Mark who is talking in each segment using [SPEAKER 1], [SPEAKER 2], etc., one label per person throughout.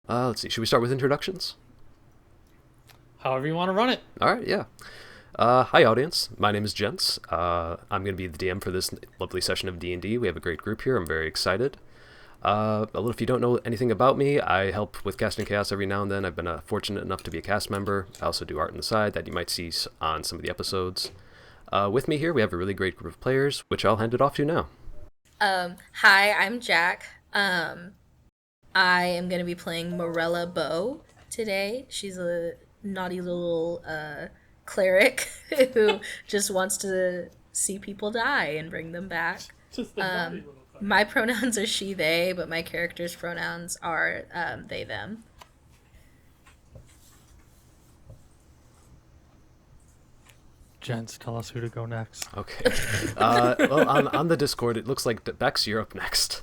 [SPEAKER 1] Let's see. Should we start with introductions?
[SPEAKER 2] However you want to run it.
[SPEAKER 1] All right, yeah. Hi, audience. My name is Jens. I'm going to be the DM for this lovely session of D&D. We have a great group here. I'm very excited. If you don't know anything about me, I help with casting chaos every now and then. I've been fortunate enough to be a cast member. I also do art on the side that you might see on some of the episodes. With me here, we have a really great group of players, which I'll hand it off to now.
[SPEAKER 3] Hi, I'm Jacque. I am going to be playing Morella Boe today. She's a naughty little cleric who just wants to see people die and bring them back.
[SPEAKER 2] Just a naughty little thing.
[SPEAKER 3] My pronouns are she, they, but my character's pronouns are they, them.
[SPEAKER 2] Gents, tell us who to go next.
[SPEAKER 1] Okay. Well, on the Discord, it looks like Bex, you're up next.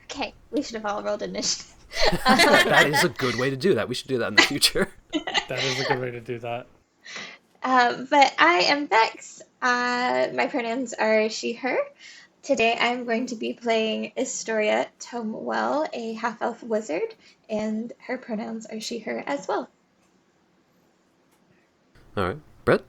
[SPEAKER 4] Okay, we should have all rolled initiative.
[SPEAKER 1] That is a good way to do that. We should do that in the future.
[SPEAKER 2] That is a good way to do that.
[SPEAKER 4] But I am Bex. My pronouns are she, her. Today I'm going to be playing Estoria Tomewell, a half-elf wizard, and her pronouns are she, her as well.
[SPEAKER 1] All right. Brett?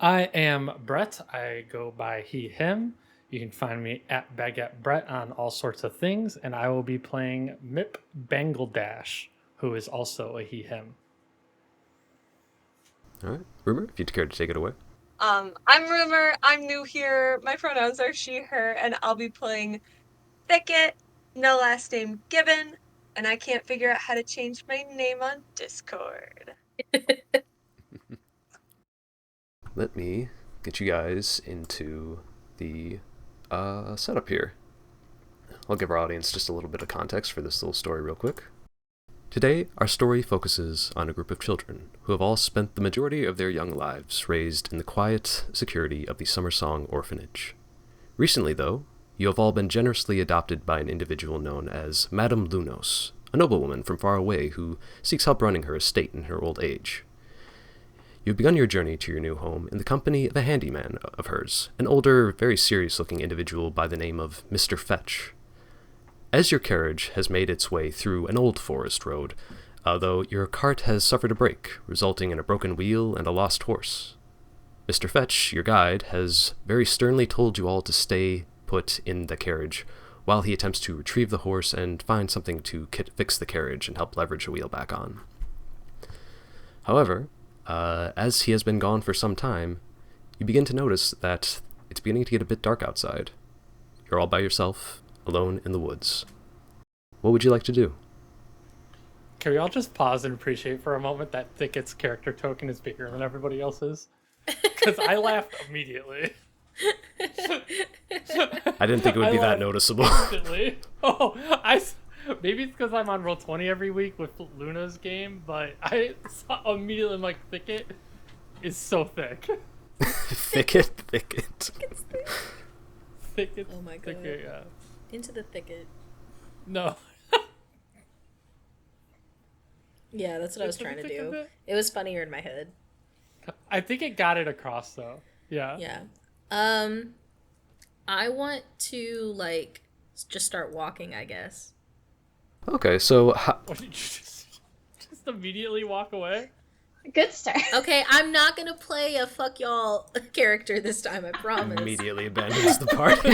[SPEAKER 2] I am Brett. I go by he, him. You can find me at Baguette Brett on all sorts of things, and I will be playing Mip Bangledash, who is also a he, him.
[SPEAKER 1] All right. Rumor, if you'd care to take it away.
[SPEAKER 5] I'm Rumor. I'm new here. My pronouns are she, her, and I'll be playing Thicket, no last name given, and I can't figure out how to change my name on Discord.
[SPEAKER 1] Let me get you guys into the setup here. I'll give our audience just a little bit of context for this little story real quick. Today, our story focuses on a group of children who have all spent the majority of their young lives raised in the quiet security of the Summers Song Orphanage. Recently, though, you have all been generously adopted by an individual known as Madame Lunos, a noblewoman from far away who seeks help running her estate in her old age. You've begun your journey to your new home in the company of a handyman of hers, an older, very serious-looking individual by the name of Mr. Fetch. As your carriage has made its way through an old forest road, though your cart has suffered a break, resulting in a broken wheel and a lost horse. Mr. Fetch, your guide, has very sternly told you all to stay put in the carriage while he attempts to retrieve the horse and find something to fix the carriage and help leverage the wheel back on. However, as he has been gone for some time, you begin to notice that it's beginning to get a bit dark outside. You're all by yourself, alone in the woods. What would you like to do?
[SPEAKER 2] Can we all just pause and appreciate for a moment that Thicket's character token is bigger than everybody else's? Because I laughed immediately.
[SPEAKER 1] I didn't think it would be that noticeable.
[SPEAKER 2] Instantly. Maybe it's because I'm on Roll20 every week with Luna's game, but I saw immediately, I'm like, Thicket is so thick.
[SPEAKER 1] Thicket.
[SPEAKER 2] Thicket.
[SPEAKER 3] Oh my god.
[SPEAKER 2] Thicket, yeah.
[SPEAKER 3] Into the thicket.
[SPEAKER 2] No.
[SPEAKER 3] Yeah, that's what I was trying to do. It was funnier in my head.
[SPEAKER 2] I think it got it across, though. Yeah.
[SPEAKER 3] Yeah. I want to, just start walking, I guess.
[SPEAKER 1] Okay, so...
[SPEAKER 2] What, did you just immediately walk away?
[SPEAKER 4] Good start.
[SPEAKER 3] Okay, I'm not gonna play a fuck y'all character this time, I promise.
[SPEAKER 1] Immediately abandons the party.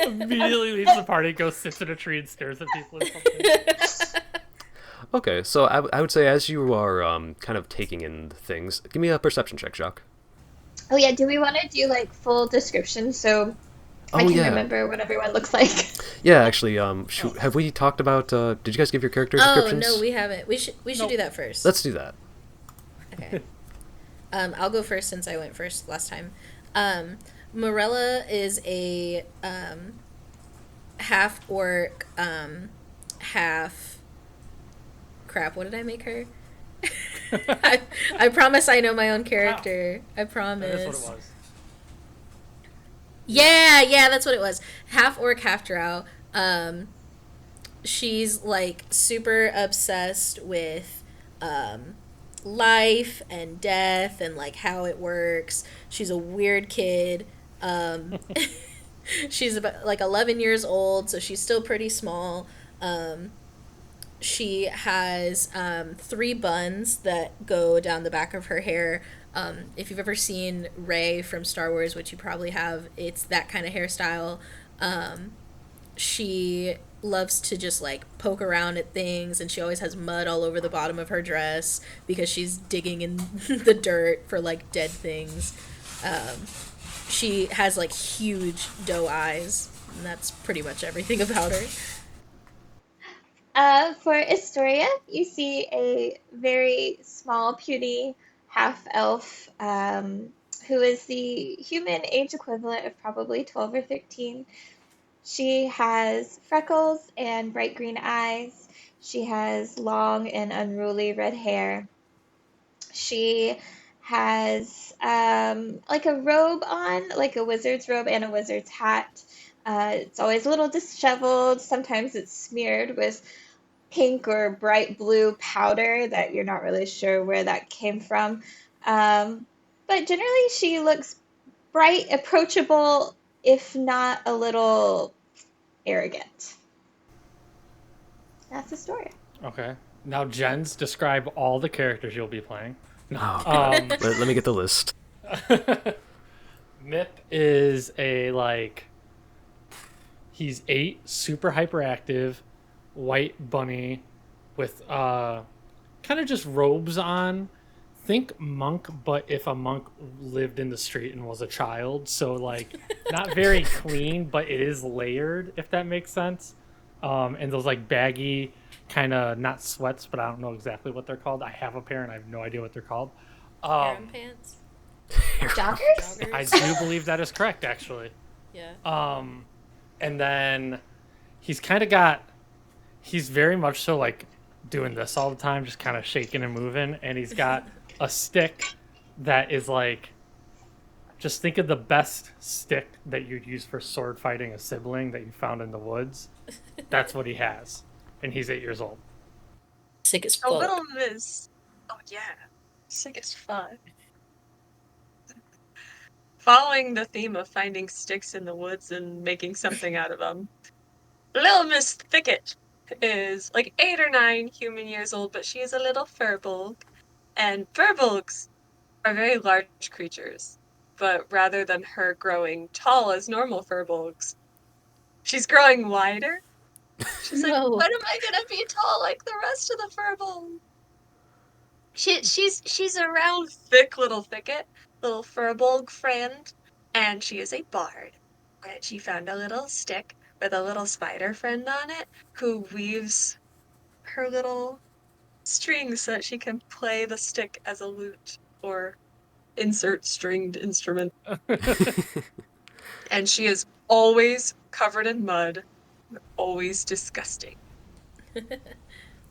[SPEAKER 2] Immediately leaves the party, goes sits in a tree and stares at people or something.
[SPEAKER 1] Okay, so I would say as you are kind of taking in things, give me a perception check, Jacque.
[SPEAKER 4] Oh yeah, do we want to do full description so I can remember what everyone looks like?
[SPEAKER 1] Yeah, actually, have we talked about, did you guys give your character descriptions?
[SPEAKER 3] Oh, no, we haven't. We should do that first.
[SPEAKER 1] Let's do that.
[SPEAKER 3] Okay. I'll go first since I went first last time. Morella is a half orc, half... Crap, what did I make her? I promise I know my own character. I promise.
[SPEAKER 2] That's what it was.
[SPEAKER 3] Yeah, that's what it was. Half orc, half drow. She's super obsessed with life and death and how it works. She's a weird kid. She's about 11 years old, so she's still pretty small. She has 3 buns that go down the back of her hair. If you've ever seen Rey from Star Wars, which you probably have, it's that kind of hairstyle. She loves to just like poke around at things, and she always has mud all over the bottom of her dress because she's digging in the dirt for like dead things. She has like huge doe eyes, and that's pretty much everything about her.
[SPEAKER 4] For Estoria, you see a very small, puny half elf who is the human age equivalent of probably 12 or 13. She has freckles and bright green eyes. She has long and unruly red hair. She has like a robe on, like a wizard's robe and a wizard's hat. It's always a little disheveled. Sometimes it's smeared with pink or bright blue powder that you're not really sure where that came from. But generally, she looks bright, approachable, if not a little arrogant. That's the story.
[SPEAKER 2] Okay. Now, Jens, describe all the characters you'll be playing.
[SPEAKER 1] Oh, God. Let me get the list.
[SPEAKER 2] Mip is he's 8, super hyperactive, white bunny with kind of just robes on. Think monk, but if a monk lived in the street and was a child. So like not very clean, but it is layered, if that makes sense. And those like baggy kind of, not sweats, but I don't know exactly what they're called. I have a pair and I have no idea what they're called.
[SPEAKER 3] Harem pants.
[SPEAKER 4] Joggers?
[SPEAKER 2] I do believe that is correct, actually.
[SPEAKER 3] Yeah.
[SPEAKER 2] And then he's very much so like doing this all the time, just kind of shaking and moving. And he's got a stick that is like, just think of the best stick that you'd use for sword fighting a sibling that you found in the woods. That's what he has. And he's 8 years old.
[SPEAKER 3] Sick as
[SPEAKER 5] A
[SPEAKER 3] fuck.
[SPEAKER 5] little miss. Oh yeah, sick as fuck. Following the theme of finding sticks in the woods and making something out of them, Little Miss Thicket is like 8 or 9 human years old, but she is a little furbolg. And furbolgs are very large creatures, but rather than her growing tall as normal furbolgs, she's growing wider. She's like, when am I gonna be tall like the rest of the furbolg? She's a round, thick little Thicket, little furbolg friend, and she is a bard. And she found a little stick with a little spider friend on it who weaves her little strings so that she can play the stick as a lute or insert stringed instrument. And she is always covered in mud, always disgusting.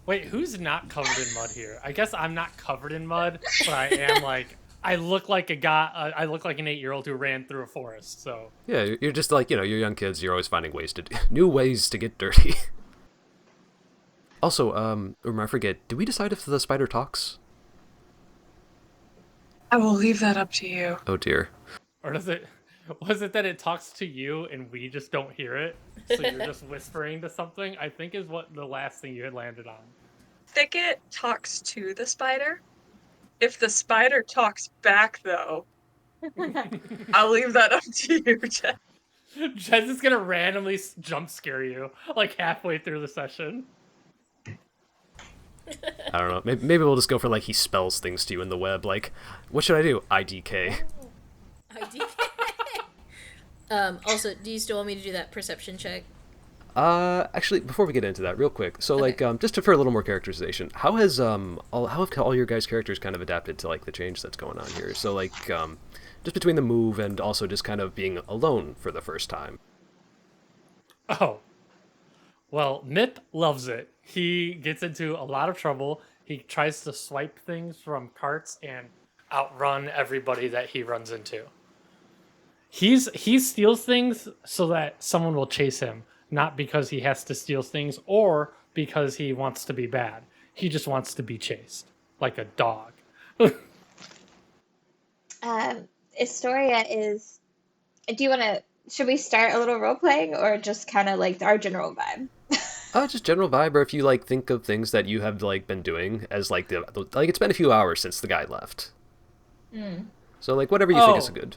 [SPEAKER 2] Wait, who's not covered in mud here? I guess I'm not covered in mud, but I am like, I look like an 8-year-old who ran through a forest. So
[SPEAKER 1] Yeah, you're just like, you're young kids. You're always finding new ways to get dirty. Also, I forget, did we decide if the spider talks?
[SPEAKER 5] I will leave that up to you.
[SPEAKER 1] Oh dear.
[SPEAKER 2] or was it that it talks to you and we just don't hear it? So you're just whispering to something, I think is what the last thing you had landed on.
[SPEAKER 5] Thicket talks to the spider. If the spider talks back, though, I'll leave that up to you, Jeff.
[SPEAKER 2] Jez is gonna randomly jump scare you like halfway through the session.
[SPEAKER 1] I don't know. Maybe we'll just go for like he spells things to you in the web. Like, what should I do? IDK.
[SPEAKER 3] Also, do you still want me to do that perception check?
[SPEAKER 1] Actually, before we get into that, real quick. So, like, just for a little more characterization, how have all your guys' characters kind of adapted to like the change that's going on here? So, like, just between the move and also just kind of being alone for the first time.
[SPEAKER 2] Oh. Well, Mip loves it. He gets into a lot of trouble. He tries to swipe things from carts and outrun everybody that he runs into. He steals things so that someone will chase him, not because he has to steal things or because he wants to be bad. He just wants to be chased, like a dog.
[SPEAKER 4] Estoria is. Should we start a little role playing or just kind of like our general vibe?
[SPEAKER 1] Just general vibe, or if you like think of things that you have like been doing as like like it's been a few hours since the guy left. So like whatever you think is good.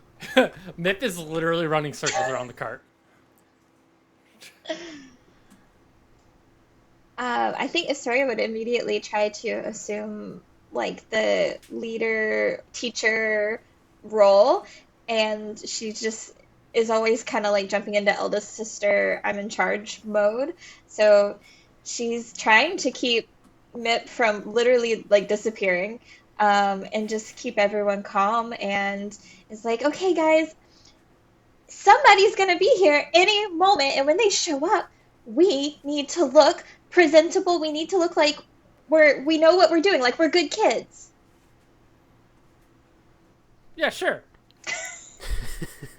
[SPEAKER 2] Mip is literally running circles around the cart.
[SPEAKER 4] I think Estoria would immediately try to assume like the leader teacher role, and she just is always kind of like jumping into eldest sister I'm in charge mode. So she's trying to keep Mip from literally like disappearing, and just keep everyone calm, and is like, okay guys, somebody's gonna be here any moment, and when they show up, we need to look presentable. We need to look like we know what we're doing, like we're good kids.
[SPEAKER 2] Yeah, sure.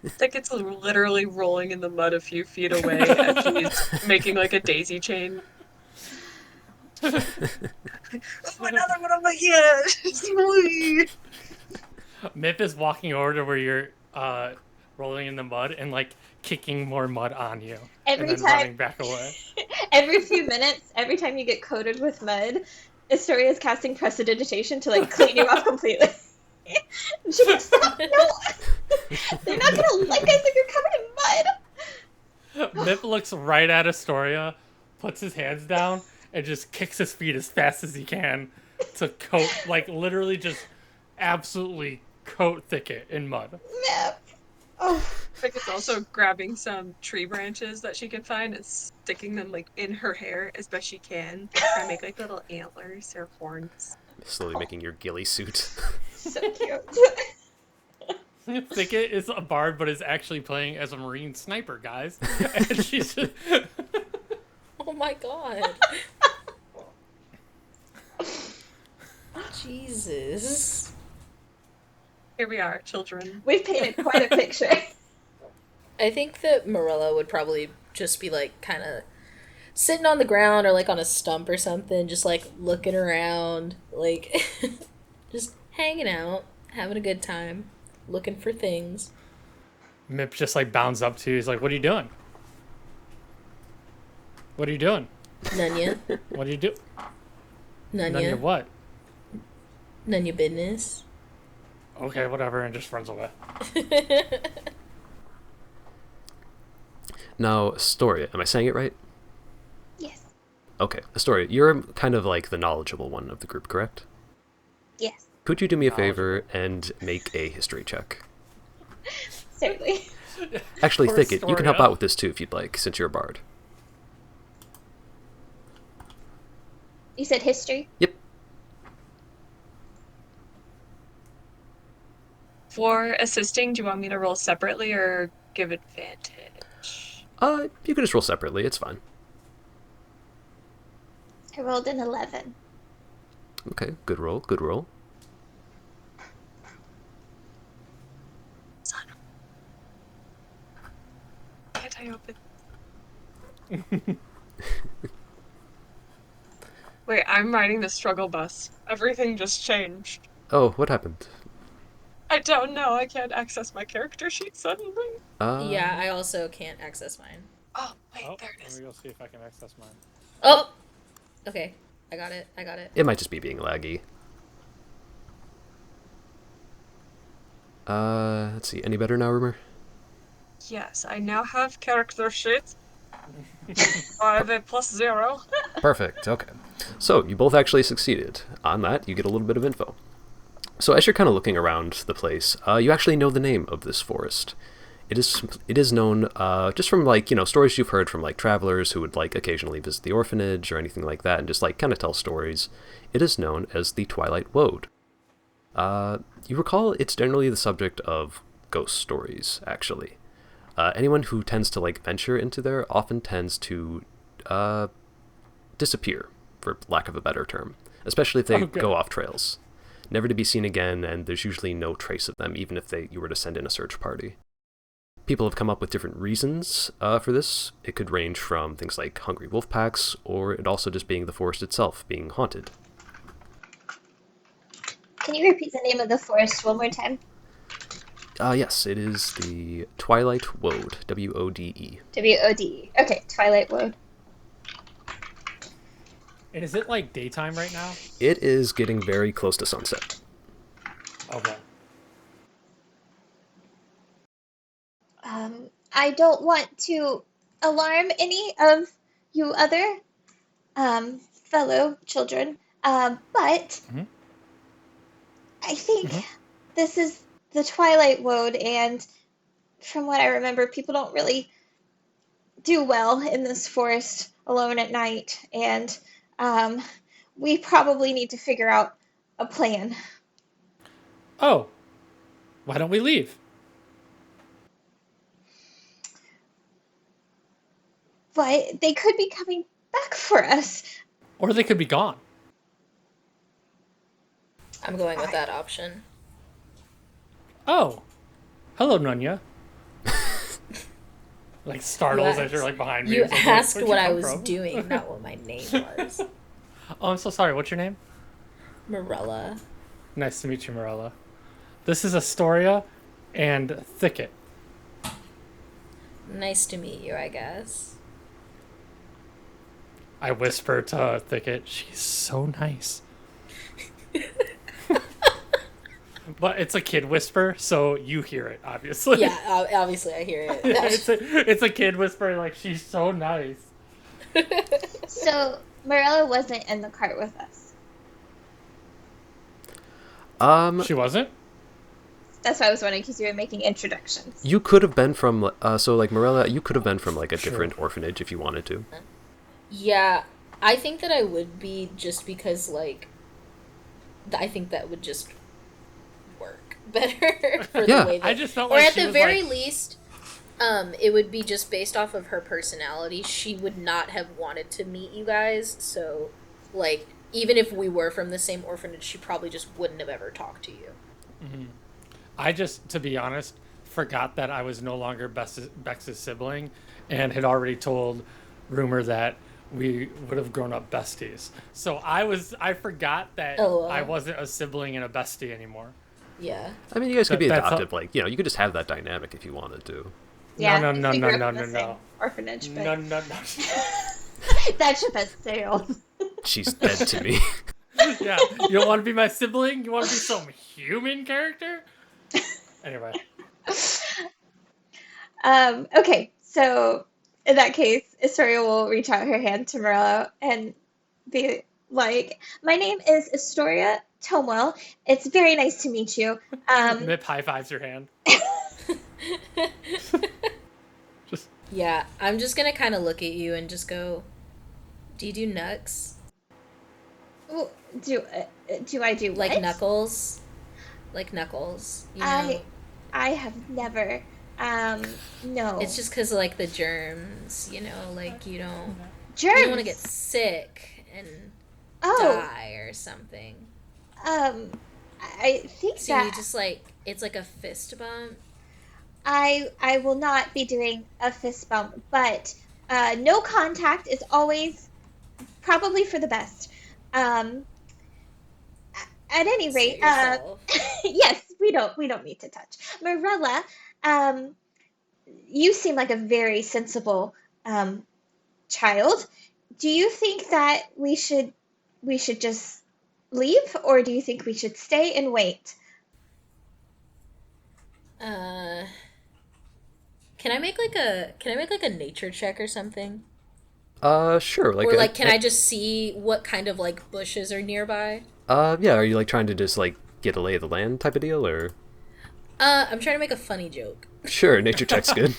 [SPEAKER 5] Thicket's literally rolling in the mud a few feet away as she's making like a daisy chain. Oh, another one over here!
[SPEAKER 2] Mip is walking over to where you're rolling in the mud and like kicking more mud on you.
[SPEAKER 4] Every
[SPEAKER 2] and then
[SPEAKER 4] time,
[SPEAKER 2] running back away.
[SPEAKER 4] every few minutes, every time you get coated with mud, Astoria is casting prestidigitation to like clean you off completely. And she's like, stop, no! They're not gonna like us if you're covered in mud!
[SPEAKER 2] Mip looks right at Astoria, puts his hands down, and just kicks his feet as fast as he can to coat, like literally just absolutely coat Thicket in mud.
[SPEAKER 4] Mip! Oh.
[SPEAKER 5] Thicket's also grabbing some tree branches that she can find and sticking them like in her hair as best she can. Try to make like little antlers or horns.
[SPEAKER 1] Slowly making your ghillie suit.
[SPEAKER 4] So cute.
[SPEAKER 2] Thicket is a bard, but is actually playing as a marine sniper, guys. And she's just...
[SPEAKER 3] Oh my god. Jesus.
[SPEAKER 5] Here we are, children.
[SPEAKER 4] We've painted quite a picture.
[SPEAKER 3] I think that Morella would probably just be like kind of sitting on the ground or like on a stump or something, just like looking around, like just hanging out, having a good time, looking for things.
[SPEAKER 2] Mip just like bounds up to you. He's like, "What are you doing? What are you doing?
[SPEAKER 3] Nunya.
[SPEAKER 2] What do you do? None of
[SPEAKER 3] Nunya.
[SPEAKER 2] what?
[SPEAKER 3] None your business.
[SPEAKER 2] Okay, whatever," and just runs away.
[SPEAKER 1] Now, Astoria, am I saying it right?
[SPEAKER 4] Yes.
[SPEAKER 1] Okay, Astoria, you're kind of like the knowledgeable one of the group, correct?
[SPEAKER 4] Yes.
[SPEAKER 1] Could you do me a favor and make a history check?
[SPEAKER 4] Certainly.
[SPEAKER 1] Actually,
[SPEAKER 2] Poor
[SPEAKER 1] Thicket, you can help
[SPEAKER 2] Astoria.
[SPEAKER 1] out with this too if you'd like, since you're a bard.
[SPEAKER 4] You said history?
[SPEAKER 1] Yep.
[SPEAKER 5] For assisting, do you want me to roll separately or give advantage?
[SPEAKER 1] You can just roll separately, it's fine.
[SPEAKER 4] I rolled an 11.
[SPEAKER 1] Okay, good roll, good roll.
[SPEAKER 5] Son. Can't I open? Wait, I'm riding the struggle bus. Everything just changed.
[SPEAKER 1] Oh, what happened?
[SPEAKER 5] I don't know. I can't access my character sheet suddenly.
[SPEAKER 3] Yeah, I also can't access mine.
[SPEAKER 5] Oh, wait,
[SPEAKER 2] Oh,
[SPEAKER 5] there it
[SPEAKER 2] let
[SPEAKER 5] is.
[SPEAKER 2] me go see if I can access mine.
[SPEAKER 3] Oh! Okay, I got it.
[SPEAKER 1] It might just be being laggy. Let's see, any better now, Rumor?
[SPEAKER 5] Yes, I now have character sheet. I have a +0.
[SPEAKER 1] Perfect, okay. So, you both actually succeeded. On that, you get a little bit of info. So as you're kind of looking around the place, you actually know the name of this forest. It is known just from like, you know, stories you've heard from like travelers who would like occasionally visit the orphanage or anything like that and just like kind of tell stories. It is known as the Twilight Wode. You recall it's generally the subject of ghost stories, actually. Anyone who tends to like venture into there often tends to disappear, for lack of a better term, especially if they go off trails. Never to be seen again, and there's usually no trace of them, even if you were to send in a search party. People have come up with different reasons for this. It could range from things like hungry wolf packs, or it also just being the forest itself being haunted.
[SPEAKER 4] Can you repeat the name of the forest one more time?
[SPEAKER 1] Yes, it is the Twilight Wode, W-O-D-E.
[SPEAKER 4] W-O-D. Okay, Twilight Wode.
[SPEAKER 2] And is it like daytime right now?
[SPEAKER 1] It is getting very close to sunset.
[SPEAKER 2] Okay.
[SPEAKER 4] I don't want to alarm any of you other fellow children, but
[SPEAKER 2] Mhm.
[SPEAKER 4] I think this is the Twilight Wode, and from what I remember, people don't really do well in this forest alone at night, and um, we probably need to figure out a plan.
[SPEAKER 2] Oh, why don't we leave?
[SPEAKER 4] But they could be coming back for us.
[SPEAKER 2] Or they could be gone.
[SPEAKER 3] I'm going with that option.
[SPEAKER 2] Oh, hello, Nunya. Like startles as you're like behind me.
[SPEAKER 3] You
[SPEAKER 2] It's like,
[SPEAKER 3] asked
[SPEAKER 2] where'd
[SPEAKER 3] what
[SPEAKER 2] you
[SPEAKER 3] I
[SPEAKER 2] come
[SPEAKER 3] was
[SPEAKER 2] from?
[SPEAKER 3] doing, not what my name was.
[SPEAKER 2] Oh, I'm so sorry. What's your name?
[SPEAKER 3] Morella.
[SPEAKER 2] Nice to meet you, Morella. This is Estoria and Thicket.
[SPEAKER 3] Nice to meet you, I guess.
[SPEAKER 2] I whisper to Thicket, she's so nice. But it's a kid whisper, so you hear it, obviously.
[SPEAKER 3] Yeah, obviously I hear it.
[SPEAKER 2] it's a kid whisper, like, she's so nice.
[SPEAKER 4] So Morella wasn't in the cart with us.
[SPEAKER 2] She wasn't?
[SPEAKER 4] That's why I was wondering, because you were making introductions.
[SPEAKER 1] You could have been from, so like Morella, you could have been from like a
[SPEAKER 2] Sure.
[SPEAKER 1] different orphanage if you wanted to.
[SPEAKER 3] Yeah, I think that I would be, just because, like, I think that would just work better for
[SPEAKER 1] Yeah.
[SPEAKER 3] the way that...
[SPEAKER 2] I just felt
[SPEAKER 3] Or
[SPEAKER 2] like
[SPEAKER 3] at
[SPEAKER 2] she
[SPEAKER 3] the
[SPEAKER 2] was
[SPEAKER 3] very
[SPEAKER 2] like,
[SPEAKER 3] least, it would be just based off of her personality. She would not have wanted to meet you guys, so, like, even if we were from the same orphanage, she probably just wouldn't have ever talked to you.
[SPEAKER 2] I just, to be honest, forgot that I was no longer Bex's sibling and had already told Rumor that we would have grown up besties. So I forgot that
[SPEAKER 3] Oh,
[SPEAKER 2] I wasn't a sibling and a bestie anymore.
[SPEAKER 3] Yeah.
[SPEAKER 1] I mean, you guys could be
[SPEAKER 2] That's
[SPEAKER 1] adopted, like, you could just have that dynamic if you wanted to.
[SPEAKER 4] Yeah,
[SPEAKER 2] No, no,
[SPEAKER 4] we
[SPEAKER 2] no,
[SPEAKER 4] grew up
[SPEAKER 2] no,
[SPEAKER 4] in the
[SPEAKER 2] no,
[SPEAKER 4] same
[SPEAKER 2] no.
[SPEAKER 4] orphanage, but
[SPEAKER 2] No, no, no.
[SPEAKER 4] that ship has sailed.
[SPEAKER 1] She's dead to me.
[SPEAKER 2] Yeah, you don't want to be my sibling? You want to be some human character? Anyway.
[SPEAKER 4] Okay, so in that case, Estoria will reach out her hand to Morello and be like, "My name is Estoria Tomewell. It's very nice to meet you."
[SPEAKER 2] Mip high fives your hand. Just
[SPEAKER 3] Yeah, I'm just gonna kind of look at you and just go, do you do Nux?
[SPEAKER 4] Ooh, do I do
[SPEAKER 3] Like
[SPEAKER 4] what?
[SPEAKER 3] Knuckles? Like Knuckles, you know?
[SPEAKER 4] I have never. No.
[SPEAKER 3] It's just because, like, the germs, you know, like, you don't
[SPEAKER 4] germs.
[SPEAKER 3] want to get sick and
[SPEAKER 4] Oh,
[SPEAKER 3] die or something.
[SPEAKER 4] I think
[SPEAKER 3] So
[SPEAKER 4] that
[SPEAKER 3] you just, like, it's like a fist bump.
[SPEAKER 4] I will not be doing a fist bump, but no contact is always probably for the best. At any rate,
[SPEAKER 3] Suit yourself.
[SPEAKER 4] yes, we don't need to touch. Morella, you seem like a very sensible child. Do you think that we should just leave, or do you think we should stay and wait?
[SPEAKER 3] Can I make like a nature check or something?
[SPEAKER 1] Sure. Like,
[SPEAKER 3] Or like, can I just see what kind of like bushes are nearby?
[SPEAKER 1] yeah. Are you like trying to just like get a lay of the land type of deal, or?
[SPEAKER 3] I'm trying to make a funny joke.
[SPEAKER 1] Sure, nature check's good.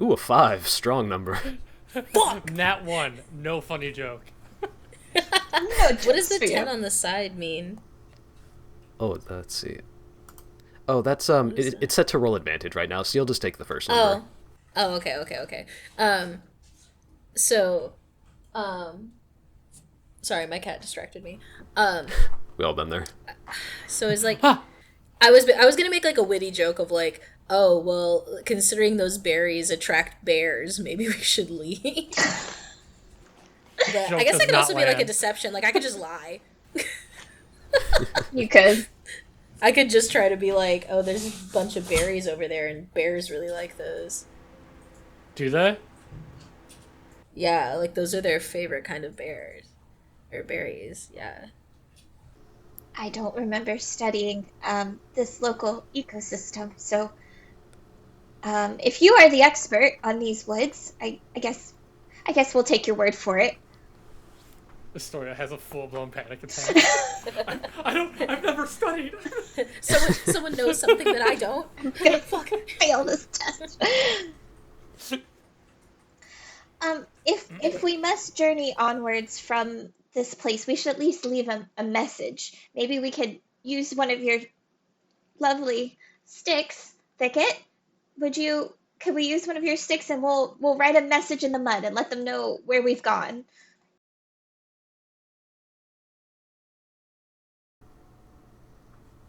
[SPEAKER 1] Ooh, a 5, strong number.
[SPEAKER 3] Fuck!
[SPEAKER 2] Nat 1, no funny joke.
[SPEAKER 4] No
[SPEAKER 3] What does
[SPEAKER 4] jokes
[SPEAKER 3] the
[SPEAKER 4] for you.
[SPEAKER 3] 10 on the side mean?
[SPEAKER 1] Oh, let's see. Oh, that's it's set to roll advantage right now, so you'll just take the first
[SPEAKER 3] Oh.
[SPEAKER 1] number.
[SPEAKER 3] Oh, okay. So, sorry, my cat distracted me.
[SPEAKER 1] We all been there.
[SPEAKER 3] So it's like,
[SPEAKER 2] Huh.
[SPEAKER 3] I was gonna make like a witty joke of like, oh, well, considering those berries attract bears, maybe we should leave. But
[SPEAKER 2] Joke
[SPEAKER 3] I guess
[SPEAKER 2] does
[SPEAKER 3] I could
[SPEAKER 2] not
[SPEAKER 3] also be like a
[SPEAKER 2] land.
[SPEAKER 3] deception. Like, I could just lie.
[SPEAKER 4] You could.
[SPEAKER 3] I could just try to be like, oh, there's a bunch of berries over there, and bears really like those.
[SPEAKER 2] Do they?
[SPEAKER 3] Yeah, like those are their favorite kind of bears or berries. Yeah.
[SPEAKER 4] I don't remember studying this local ecosystem, so if you are the expert on these woods, I guess we'll take your word for it.
[SPEAKER 2] Estoria has a full-blown panic attack. I've never studied.
[SPEAKER 3] Someone knows something that I don't.
[SPEAKER 4] I'm gonna fail this test. If we must journey onwards from this place, we should at least leave a message. Maybe we could use one of your lovely sticks, Thicket. Could we use one of your sticks and we'll write a message in the mud and let them know where we've gone?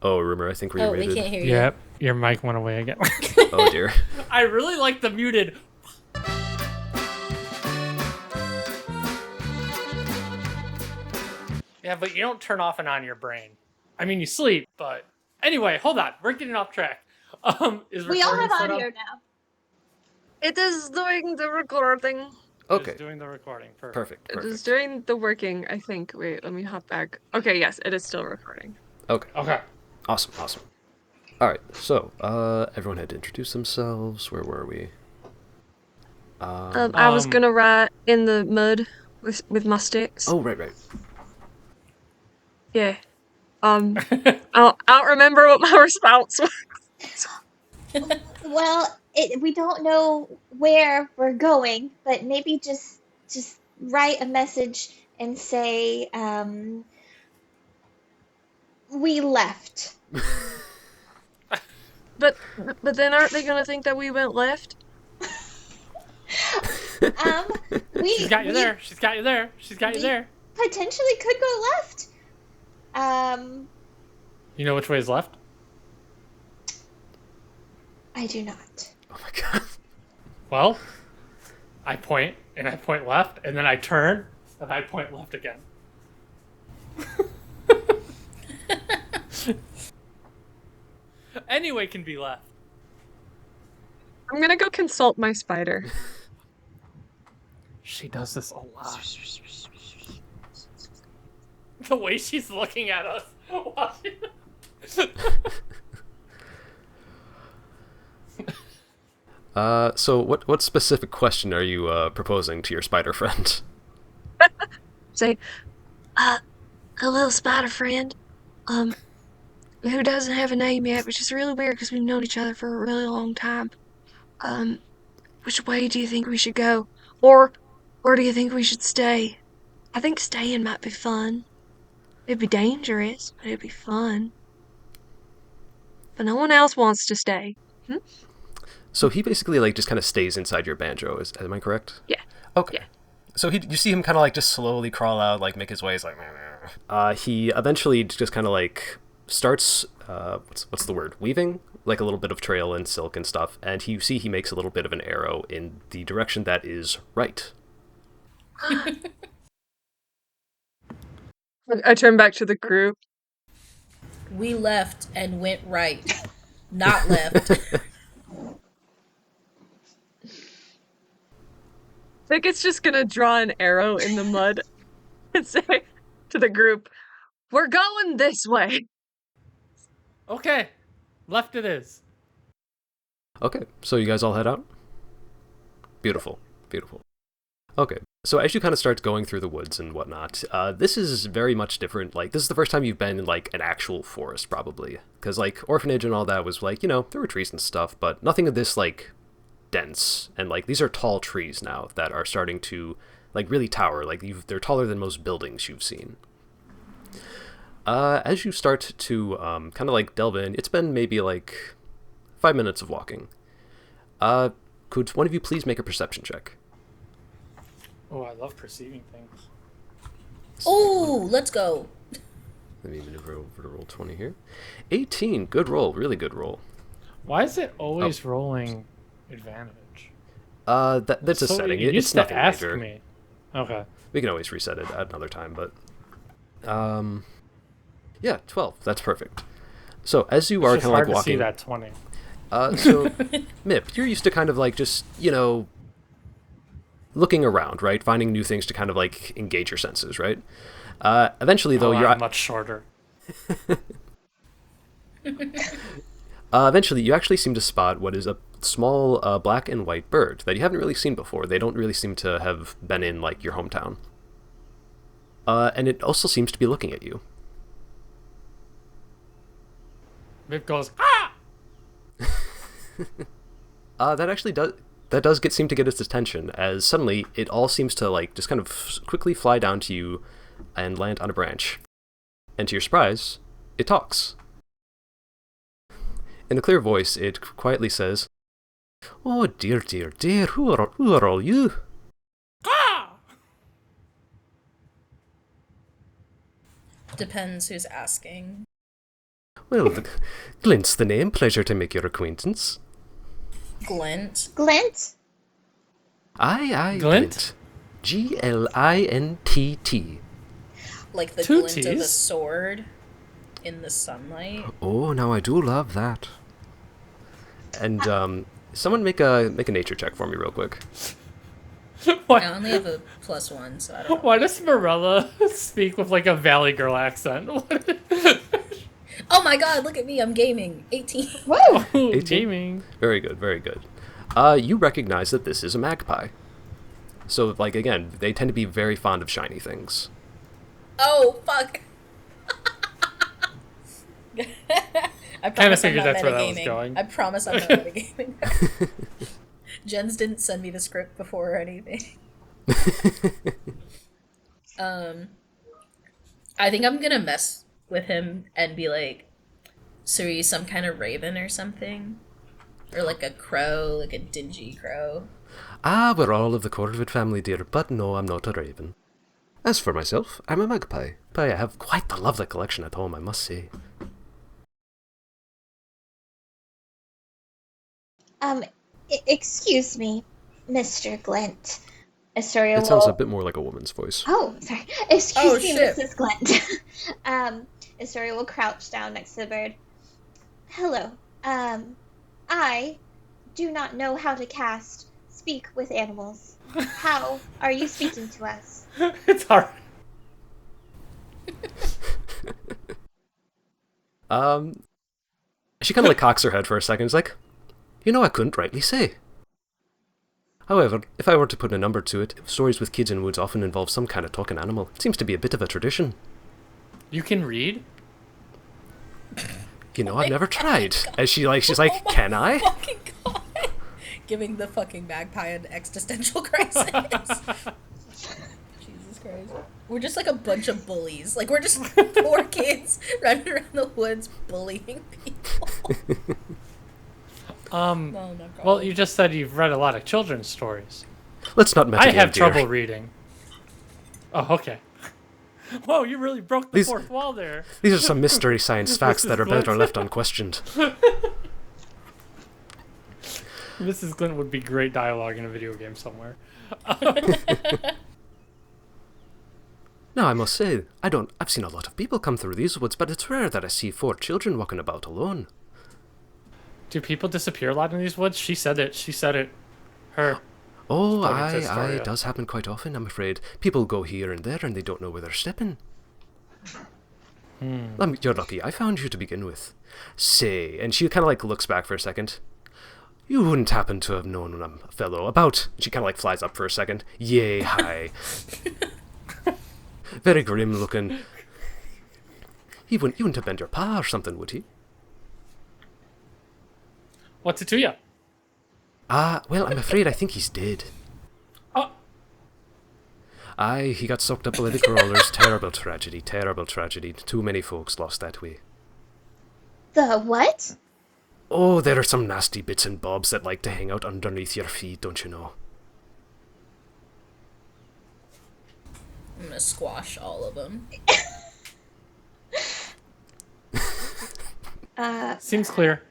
[SPEAKER 1] Oh, Rumor, I think we're
[SPEAKER 3] Oh, we
[SPEAKER 1] muted.
[SPEAKER 3] can't hear you.
[SPEAKER 2] Yep, your mic went away again.
[SPEAKER 1] Oh dear.
[SPEAKER 2] I really like the muted. Yeah, but you don't turn off and on your brain. I mean, you sleep, but anyway, hold on. We're getting off track. Is
[SPEAKER 4] We all have
[SPEAKER 2] recording set
[SPEAKER 4] audio
[SPEAKER 2] up?
[SPEAKER 4] now.
[SPEAKER 5] It is doing the recording.
[SPEAKER 1] Okay.
[SPEAKER 2] It's doing the recording.
[SPEAKER 1] Perfect.
[SPEAKER 5] It is doing the working, I think. Wait, let me hop back. Okay, yes, it is still recording.
[SPEAKER 1] Okay.
[SPEAKER 2] Okay.
[SPEAKER 1] Awesome. All right. So, everyone had to introduce themselves. Where were we?
[SPEAKER 5] I was gonna write in the mud with my sticks.
[SPEAKER 1] Oh, right.
[SPEAKER 5] Yeah. I don't remember what my response was.
[SPEAKER 4] Well, we don't know where we're going, but maybe just write a message and say, we left.
[SPEAKER 5] But then aren't they gonna think that we went left?
[SPEAKER 2] She's got you there. She's got you there. She's got you there.
[SPEAKER 4] Potentially could go left.
[SPEAKER 2] You know which way is left?
[SPEAKER 4] I do not.
[SPEAKER 1] Oh my god.
[SPEAKER 2] Well, I point, and I point left, and then I turn, and I point left again. Anyway can be left.
[SPEAKER 5] I'm gonna go consult my spider.
[SPEAKER 2] She does this a lot. The way she's looking at us.
[SPEAKER 1] So what specific question are you proposing to your spider friend?
[SPEAKER 5] Say, hello, spider friend. Who doesn't have a name yet, which is really weird because we've known each other for a really long time. Which way do you think we should go? Or do you think we should stay? I think staying might be fun. It'd be dangerous, but it'd be fun. But no one else wants to stay.
[SPEAKER 1] So he basically like just kind of stays inside your banjo. Am I correct?
[SPEAKER 5] Yeah.
[SPEAKER 1] Okay.
[SPEAKER 5] Yeah.
[SPEAKER 1] So you see him kind of like just slowly crawl out, like make his way. He's like, he eventually just kind of like starts, what's the word? Weaving like a little bit of trail and silk and stuff. And you see he makes a little bit of an arrow in the direction that is right.
[SPEAKER 5] I turn back to the group.
[SPEAKER 3] We left and went right, not left.
[SPEAKER 5] Thicket's just gonna draw an arrow in the mud and say to the group, "We're going this way."
[SPEAKER 2] Okay. Left it is.
[SPEAKER 1] Okay, so you guys all head out? Beautiful. Okay, so as you kind of start going through the woods and whatnot, this is very much different. Like, this is the first time you've been in, like, an actual forest, probably. Because, like, Orphanage and all that was, like, you know, there were trees and stuff, but nothing of this, like, dense. And, like, these are tall trees now that are starting to, like, really tower. Like, they're taller than most buildings you've seen. As you start to kind of like delve in, it's been maybe like 5 minutes of walking. Could one of you please make a perception check?
[SPEAKER 2] Oh, I love perceiving things.
[SPEAKER 3] Oh, let's go.
[SPEAKER 1] Let me maneuver over to roll 20 here. 18, good roll, really good roll.
[SPEAKER 2] Why is it always rolling advantage?
[SPEAKER 1] That's a
[SPEAKER 2] So
[SPEAKER 1] setting.
[SPEAKER 2] you
[SPEAKER 1] It's
[SPEAKER 2] used to
[SPEAKER 1] nothing
[SPEAKER 2] ask
[SPEAKER 1] major.
[SPEAKER 2] me. Okay.
[SPEAKER 1] We can always reset it at another time, but yeah, 12. That's perfect. So as you are
[SPEAKER 2] It's
[SPEAKER 1] kind
[SPEAKER 2] just
[SPEAKER 1] of like
[SPEAKER 2] hard to see
[SPEAKER 1] walking,
[SPEAKER 2] that 20.
[SPEAKER 1] so Mip, you're used to kind of like just, you know, looking around, right? Finding new things to kind of like engage your senses, right? Eventually, though,
[SPEAKER 2] Oh,
[SPEAKER 1] you're
[SPEAKER 2] I'm much shorter.
[SPEAKER 1] eventually you actually seem to spot what is a small black and white bird that you haven't really seen before. They don't really seem to have been in like your hometown. And it also seems to be looking at you.
[SPEAKER 2] Mip goes, ah!
[SPEAKER 1] That does seem to get its attention, as suddenly it all seems to like just kind of quickly fly down to you and land on a branch. And to your surprise, it talks. In a clear voice, it quietly says, "Oh dear, dear, dear, who are all you?"
[SPEAKER 2] Ah!
[SPEAKER 3] Depends who's asking.
[SPEAKER 1] Well, Glint's the name. Pleasure to make your acquaintance.
[SPEAKER 3] Glint.
[SPEAKER 4] Glint?
[SPEAKER 1] Aye,
[SPEAKER 2] Glint?
[SPEAKER 1] Glint.
[SPEAKER 3] Like the
[SPEAKER 2] Two
[SPEAKER 3] glint of a
[SPEAKER 2] Ts?
[SPEAKER 3] sword in the sunlight.
[SPEAKER 1] Oh, now I do love that. And someone make a nature check for me real quick.
[SPEAKER 3] I
[SPEAKER 2] Why,
[SPEAKER 3] only have a +1, so I don't know.
[SPEAKER 2] why does Morella speak with like a Valley Girl accent?
[SPEAKER 3] Oh my god, look at me, I'm gaming. 18.
[SPEAKER 4] Whoa!
[SPEAKER 1] 18?
[SPEAKER 2] Gaming.
[SPEAKER 1] Very good, very good. You recognize that this is a magpie. So, like, again, they tend to be very fond of shiny things.
[SPEAKER 3] Oh, fuck. I promise I'm
[SPEAKER 2] figured
[SPEAKER 3] not
[SPEAKER 2] that's where that was
[SPEAKER 3] metagaming.
[SPEAKER 2] going.
[SPEAKER 3] I promise I'm not metagaming. Jens didn't send me the script before or anything. I think I'm gonna mess with him and be like, so are you some kind of raven or something? Or like a crow, like a dingy crow?
[SPEAKER 1] Ah, we're all of the Corvid family, dear, but no, I'm not a raven. As for myself, I'm a magpie. But I have quite the lovely collection at home, I must say.
[SPEAKER 4] Excuse me, Mr. Glint. Estoria
[SPEAKER 1] It sounds
[SPEAKER 4] will...
[SPEAKER 1] a bit more like a woman's voice.
[SPEAKER 4] Oh, sorry. Excuse me,
[SPEAKER 3] shit.
[SPEAKER 4] Mrs. Glint. Estoria will crouch down next to the bird. Hello. I do not know how to speak with animals. How are you speaking to us?
[SPEAKER 2] It's hard.
[SPEAKER 1] She kind of like cocks her head for a second. It's like, I couldn't rightly say. However, if I were to put a number to it, stories with kids in woods often involve some kind of talking animal. It seems to be a bit of a tradition.
[SPEAKER 2] You can read?
[SPEAKER 1] I've never tried. As she's like, can I?
[SPEAKER 3] Fucking god. Giving the fucking magpie an existential crisis. Jesus Christ. We're just like a bunch of bullies. Like, we're just poor kids running around the woods bullying people. No, not
[SPEAKER 2] Well,
[SPEAKER 3] God.
[SPEAKER 2] you just said you've read a lot of children's stories.
[SPEAKER 1] Let's not metagame,
[SPEAKER 2] I have
[SPEAKER 1] dear.
[SPEAKER 2] trouble reading. Oh, okay. Whoa, you really broke the fourth wall there.
[SPEAKER 1] These are some mystery science facts that are
[SPEAKER 2] Glint.
[SPEAKER 1] better left unquestioned.
[SPEAKER 2] Mrs. Glint would be great dialogue in a video game somewhere.
[SPEAKER 1] Now, I must say, I've seen a lot of people come through these woods, but it's rare that I see 4 children walking about alone.
[SPEAKER 2] Do people disappear a lot in these woods? She said it. Her.
[SPEAKER 1] Oh,
[SPEAKER 2] Talking to
[SPEAKER 1] aye,
[SPEAKER 2] Estoria.
[SPEAKER 1] it does happen quite often, I'm afraid. People go here and there and they don't know where they're stepping. You're lucky I found you to begin with. Say, and she kind of like looks back for a second. You wouldn't happen to have known a fellow about... She kind of like flies up for a second. Yay, hi. Very grim looking. He wouldn't have been your pa or something, would he?
[SPEAKER 2] What's it to you?
[SPEAKER 1] Well, I'm afraid I think he's dead.
[SPEAKER 2] Oh.
[SPEAKER 1] Aye, he got sucked up by the crawlers. Terrible tragedy, terrible tragedy. Too many folks lost that way.
[SPEAKER 4] The what?
[SPEAKER 1] Oh, there are some nasty bits and bobs that like to hang out underneath your feet, don't you know?
[SPEAKER 3] I'm gonna squash all of them.
[SPEAKER 2] Seems clear.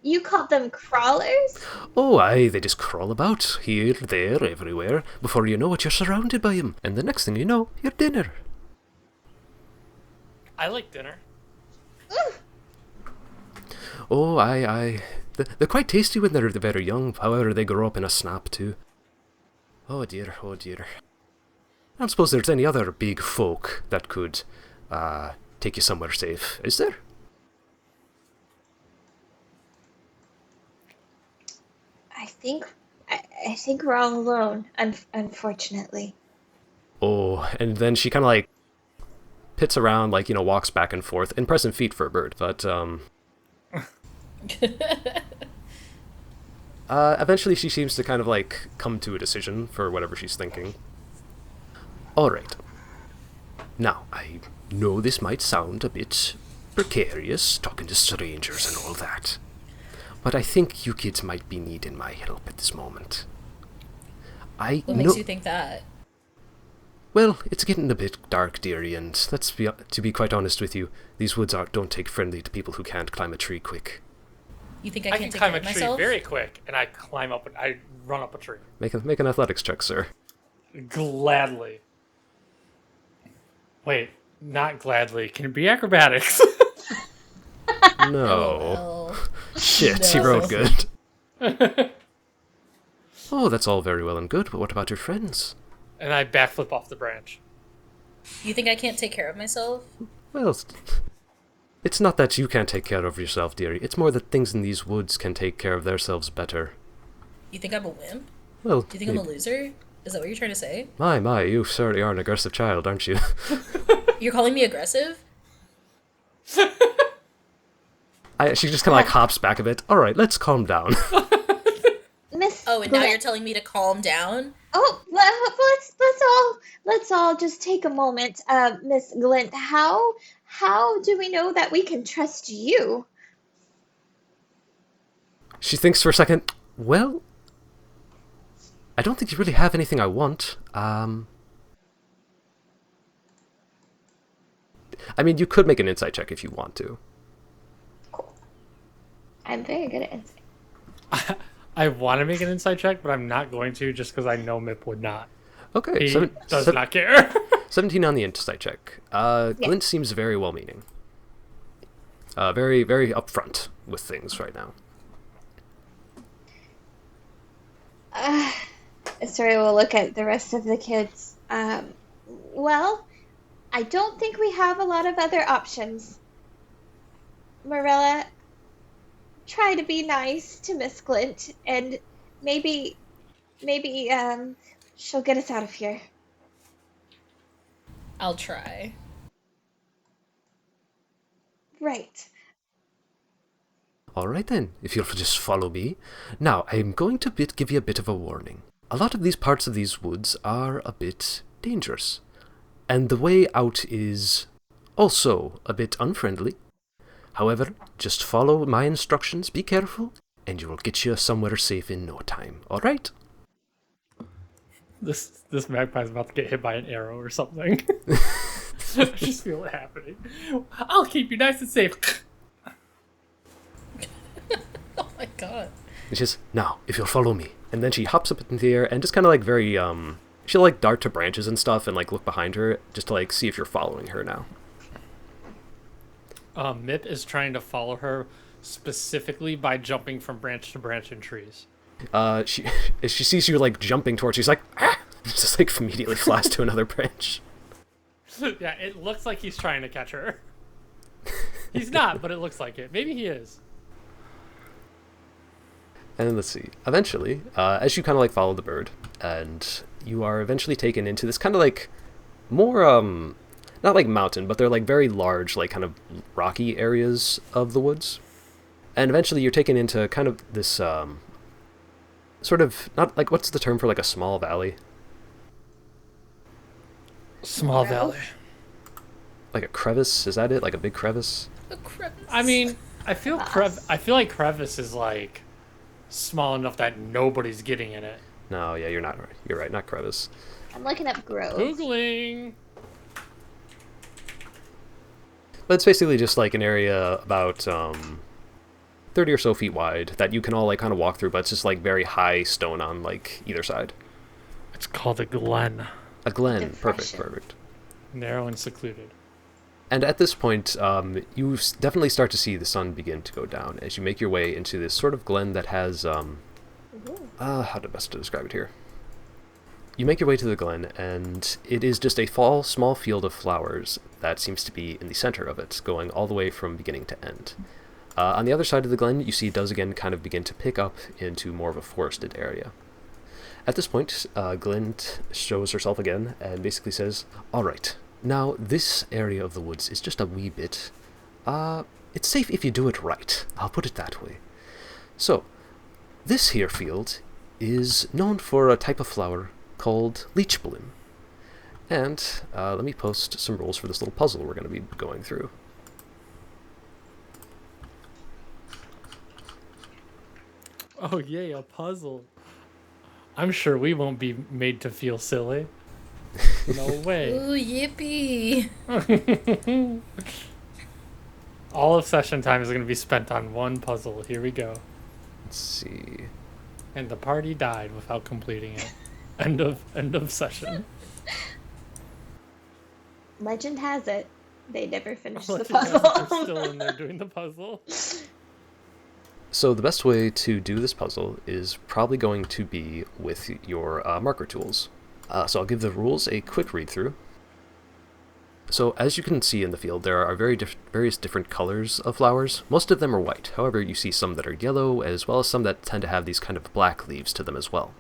[SPEAKER 4] You called them crawlers?
[SPEAKER 1] Oh, aye, they just crawl about, here, there, everywhere. Before you know it, you're surrounded by them. And the next thing you know, you're dinner.
[SPEAKER 2] I like dinner.
[SPEAKER 4] Ooh.
[SPEAKER 1] Oh, aye. They're quite tasty when they're very young. However, they grow up in a snap, too. Oh dear, oh dear. I don't suppose there's any other big folk that could take you somewhere safe, is there?
[SPEAKER 4] I think we're all alone, unfortunately.
[SPEAKER 1] Oh, and then she kind of like pits around, like, you know, walks back and forth. Impressive feat for a bird, but eventually she seems to kind of like come to a decision for whatever she's thinking. Alright. Now, I know this might sound a bit precarious, talking to strangers and all that, but I think you kids might be needing my help at this moment.
[SPEAKER 3] What makes you think that?
[SPEAKER 1] Well, it's getting a bit dark, dearie, and to be quite honest with you, these woods don't take friendly to people who can't climb a tree quick.
[SPEAKER 3] You think I
[SPEAKER 2] I
[SPEAKER 3] can't
[SPEAKER 2] can
[SPEAKER 3] take
[SPEAKER 2] climb
[SPEAKER 3] care
[SPEAKER 2] a
[SPEAKER 3] of
[SPEAKER 2] tree
[SPEAKER 3] myself?
[SPEAKER 2] very quick, and I run up a tree.
[SPEAKER 1] Make an athletics check, sir.
[SPEAKER 2] Gladly. Wait, not gladly. Can it be acrobatics?
[SPEAKER 1] No.
[SPEAKER 3] Oh,
[SPEAKER 1] Shit, he
[SPEAKER 3] No.
[SPEAKER 1] rolled good. Oh, that's all very well and good, but what about your friends?
[SPEAKER 2] And I backflip off the branch.
[SPEAKER 3] you think I can't take care of myself?
[SPEAKER 1] Well, it's not that you can't take care of yourself, dearie. It's more that things in these woods can take care of themselves better.
[SPEAKER 3] You think I'm a wimp?
[SPEAKER 1] Well,
[SPEAKER 3] Do you think I'm a loser? Is that what you're trying to say?
[SPEAKER 1] my, you certainly are an aggressive child, aren't you?
[SPEAKER 3] You're calling me aggressive?
[SPEAKER 1] She just kind of like hops back a bit. All right, let's calm down.
[SPEAKER 4] Miss.
[SPEAKER 3] Oh, and now
[SPEAKER 4] Glint-
[SPEAKER 3] you're telling me to calm down?
[SPEAKER 4] Oh, let's all just take a moment, Miss Glint. How do we know that we can trust you?
[SPEAKER 1] She thinks for a second. Well, I don't think you really have anything I want. I mean, you could make an insight check if you want to.
[SPEAKER 4] Cool. I'm very good at insight.
[SPEAKER 2] I want to make an insight check, but I'm not going to just because I know Mip would not.
[SPEAKER 1] Okay,
[SPEAKER 2] He does not care.
[SPEAKER 1] 17 on the insight check. Glint seems very well-meaning. Very, very upfront with things right now.
[SPEAKER 4] Sorry, we'll look at the rest of the kids. Well, I don't think we have a lot of other options. Morella, try to be nice to Miss Glint, and maybe, she'll get us out of here.
[SPEAKER 3] I'll try.
[SPEAKER 4] Right.
[SPEAKER 1] All right then, if you'll just follow me. Now, I'm going to give you a bit of a warning. A lot of these parts of these woods are a bit dangerous, and the way out is also a bit unfriendly. However, just follow my instructions, be careful, and you will get you somewhere safe in no time, all right?
[SPEAKER 2] This magpie's about to get hit by an arrow or something. I just feel it happening. I'll keep you nice and safe.
[SPEAKER 3] Oh my god.
[SPEAKER 1] And she says, now, if you'll follow me. And then she hops up into the air and just kind of like very, she'll like dart to branches and stuff and like look behind her just to like see if you're following her now.
[SPEAKER 2] Mip is trying to follow her specifically by jumping from branch to branch in trees.
[SPEAKER 1] As she sees you like jumping towards, she's like, ah! Just like immediately flies to another branch.
[SPEAKER 2] Yeah, it looks like he's trying to catch her. He's not, but it looks like it. Maybe he is.
[SPEAKER 1] And let's see. Eventually, as you kind of like follow the bird, and you are eventually taken into this kind of like more, not like mountain, but they're like very large, like kind of rocky areas of the woods. And eventually you're taken into kind of this, sort of, not like, what's the term for like a small valley?
[SPEAKER 2] Small valley.
[SPEAKER 1] Like a crevice, is that it? Like a big crevice?
[SPEAKER 3] A crevice.
[SPEAKER 2] I mean, I feel like crevice is like small enough that nobody's getting in it.
[SPEAKER 1] No, yeah, you're not right. You're right, not crevice.
[SPEAKER 4] I'm looking up grove.
[SPEAKER 2] Googling.
[SPEAKER 1] But it's basically just like an area about 30 or so feet wide that you can all like kind of walk through, but it's just like very high stone on like either side.
[SPEAKER 2] It's called a glen.
[SPEAKER 1] A glen, perfect,
[SPEAKER 4] Depression.
[SPEAKER 1] perfect.
[SPEAKER 2] Narrow and secluded.
[SPEAKER 1] And at this point, you definitely start to see the sun begin to go down as you make your way into this sort of glen that has, how to best to describe it here? You make your way to the glen, and it is just a small field of flowers that seems to be in the center of it, going all the way from beginning to end. On the other side of the glen, you see it does again kind of begin to pick up into more of a forested area. At this point, Glint shows herself again and basically says, "All right, now this area of the woods is just a wee bit... it's safe if you do it right. I'll put it that way. So, this here field is known for a type of flower called leech bloom. And let me post some rules for this little puzzle we're going to be going through.
[SPEAKER 2] Oh, yay, a puzzle. I'm sure we won't be made to feel silly. No way.
[SPEAKER 3] Ooh, yippee!
[SPEAKER 2] All of session time is going to be spent on one puzzle. Here we go.
[SPEAKER 1] Let's see.
[SPEAKER 2] And the party died without completing it. End of session.
[SPEAKER 4] Legend has it, they never finished the
[SPEAKER 2] Legend has it, they're
[SPEAKER 4] puzzle.
[SPEAKER 2] still in there doing the puzzle.
[SPEAKER 1] So the best way to do this puzzle is probably going to be with your marker tools. So I'll give the rules a quick read through. So as you can see in the field, there are various different colors of flowers. Most of them are white. However, you see some that are yellow, as well as some that tend to have these kind of black leaves to them as well.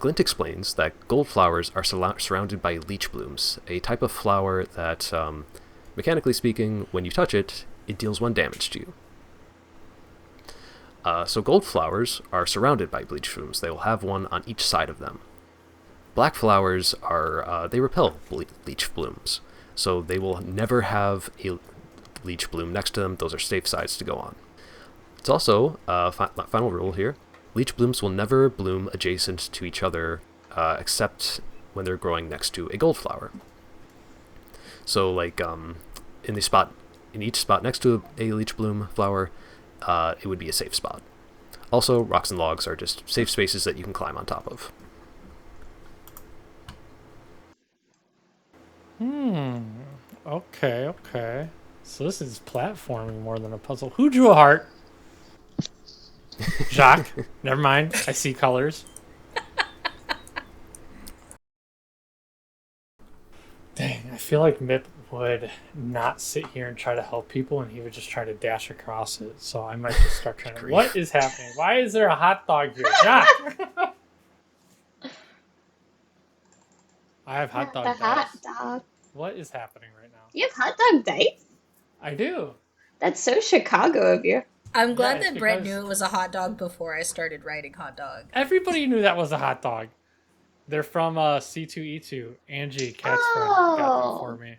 [SPEAKER 1] Glint explains that gold flowers are surrounded by leech blooms, a type of flower that, mechanically speaking, when you touch it, it deals 1 damage to you. So gold flowers are surrounded by leech blooms. They will have one on each side of them. Black flowers are, they repel leech blooms, so they will never have a leech bloom next to them. Those are safe sides to go on. It's also, final rule here, leech blooms will never bloom adjacent to each other, except when they're growing next to a gold flower. So like, in each spot next to a leech bloom flower, it would be a safe spot. Also, rocks and logs are just safe spaces that you can climb on top of.
[SPEAKER 2] Okay. So this is platforming more than a puzzle. Who drew a heart? Jacque. Never mind. I see colors. Dang, I feel like Mip would not sit here and try to help people, and he would just try to dash across it. So I might just start trying to... What is happening? Why is there a hot dog here? Jacque! I have hot dog dice.
[SPEAKER 4] Hot dog.
[SPEAKER 2] What is happening right now?
[SPEAKER 4] You have hot dog dice?
[SPEAKER 2] I do.
[SPEAKER 4] That's so Chicago of you.
[SPEAKER 3] I'm glad
[SPEAKER 2] Yeah,
[SPEAKER 3] that Brett
[SPEAKER 2] because-
[SPEAKER 3] knew it was a hot dog before I started writing hot dog.
[SPEAKER 2] Everybody knew that was a hot dog. They're from C2E2. Angie Catsford got them for me.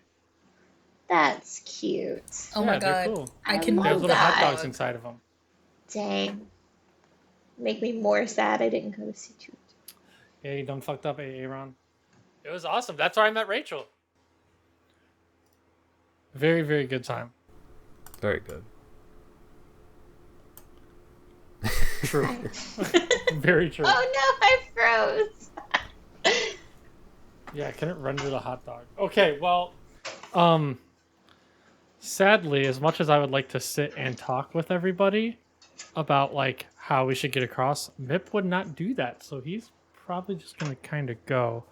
[SPEAKER 4] That's cute.
[SPEAKER 3] Oh
[SPEAKER 2] Yeah,
[SPEAKER 3] my
[SPEAKER 2] they're
[SPEAKER 3] god.
[SPEAKER 2] cool.
[SPEAKER 3] I can
[SPEAKER 4] love
[SPEAKER 2] There's
[SPEAKER 3] move
[SPEAKER 2] little
[SPEAKER 4] that.
[SPEAKER 2] hot dogs inside of them.
[SPEAKER 4] Dang. Make me more sad I didn't go to C2.
[SPEAKER 2] Yeah, you done fucked up, Aaron. It was awesome. That's where I met Rachel. Very, very good time.
[SPEAKER 1] Very good.
[SPEAKER 2] True. Very true.
[SPEAKER 4] Oh no, I froze.
[SPEAKER 2] Yeah, I couldn't render the hot dog. Okay, well, sadly, as much as I would like to sit and talk with everybody about like how we should get across, Mip would not do that, so he's probably just gonna kind of go.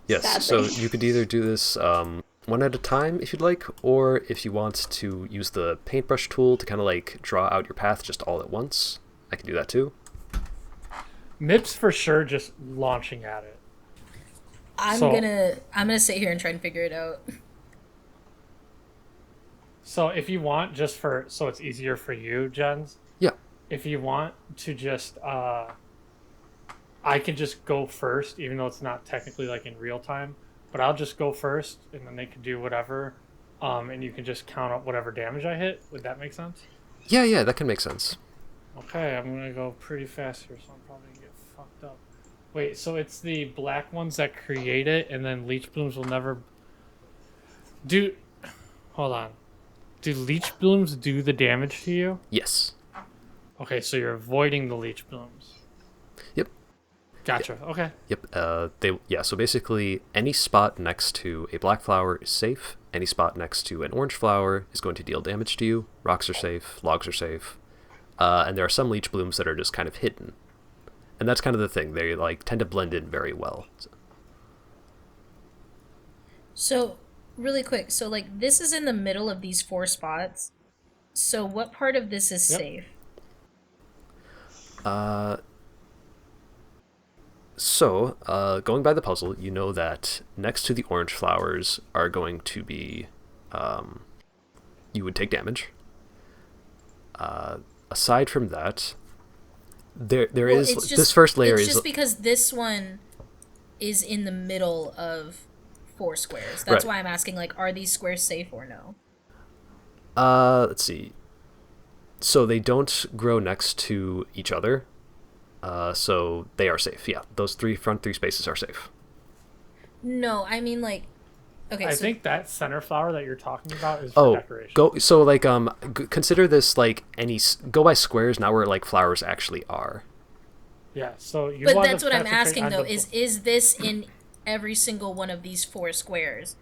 [SPEAKER 1] Yes,
[SPEAKER 4] Sadly.
[SPEAKER 1] so you could either do this one at a time if you'd like, or if you want to use the paintbrush tool to kind of like draw out your path just all at once, I can do that too.
[SPEAKER 2] Mip's for sure just launching at it.
[SPEAKER 3] I'm
[SPEAKER 2] So-
[SPEAKER 3] gonna sit here and try and figure it out.
[SPEAKER 2] So if you want, just for so it's easier for you, Jens.
[SPEAKER 1] Yeah.
[SPEAKER 2] If you want to just, I can just go first, even though it's not technically like in real time. But I'll just go first, and then they can do whatever, and you can just count up whatever damage I hit. Would that make sense?
[SPEAKER 1] Yeah, that can make sense.
[SPEAKER 2] Okay, I'm gonna go pretty fast here, so I'm probably gonna get fucked up. Wait, so it's the black ones that create it, and then leech blooms will never do. Hold on. Do leech blooms do the damage to you?
[SPEAKER 1] Yes.
[SPEAKER 2] Okay, so you're avoiding the leech blooms.
[SPEAKER 1] Yep.
[SPEAKER 2] Gotcha. Okay.
[SPEAKER 1] Yep. So basically, any spot next to a black flower is safe. Any spot next to an orange flower is going to deal damage to you. Rocks are safe. Logs are safe. And there are some leech blooms that are just kind of hidden. And that's kind of the thing. They like tend to blend in very well.
[SPEAKER 3] So, really quick, so like this is in the middle of these 4 spots. So, what part of this is
[SPEAKER 2] Yep.
[SPEAKER 3] safe?
[SPEAKER 1] So, going by the puzzle, you know that next to the orange flowers are going to be, you would take damage. Aside from that, there
[SPEAKER 3] Well,
[SPEAKER 1] is
[SPEAKER 3] it's just,
[SPEAKER 1] this first layer
[SPEAKER 3] it's
[SPEAKER 1] is
[SPEAKER 3] just because this one is in the middle of 4 squares. That's
[SPEAKER 1] Right.
[SPEAKER 3] why I'm asking, like, are these squares safe or no?
[SPEAKER 1] let's see. So they don't grow next to each other. So they are safe. Yeah, those front three spaces are safe.
[SPEAKER 3] No, I mean, like, okay,
[SPEAKER 2] I
[SPEAKER 3] so
[SPEAKER 2] think that center flower that you're talking about is for decoration.
[SPEAKER 1] go. So like consider this like go by squares, not where like flowers actually are.
[SPEAKER 2] Yeah, so you
[SPEAKER 3] but
[SPEAKER 2] want
[SPEAKER 3] that's
[SPEAKER 2] to
[SPEAKER 3] what I'm
[SPEAKER 2] concentrate
[SPEAKER 3] asking
[SPEAKER 2] on
[SPEAKER 3] though.
[SPEAKER 2] the-
[SPEAKER 3] Is this in every single one of these 4 squares,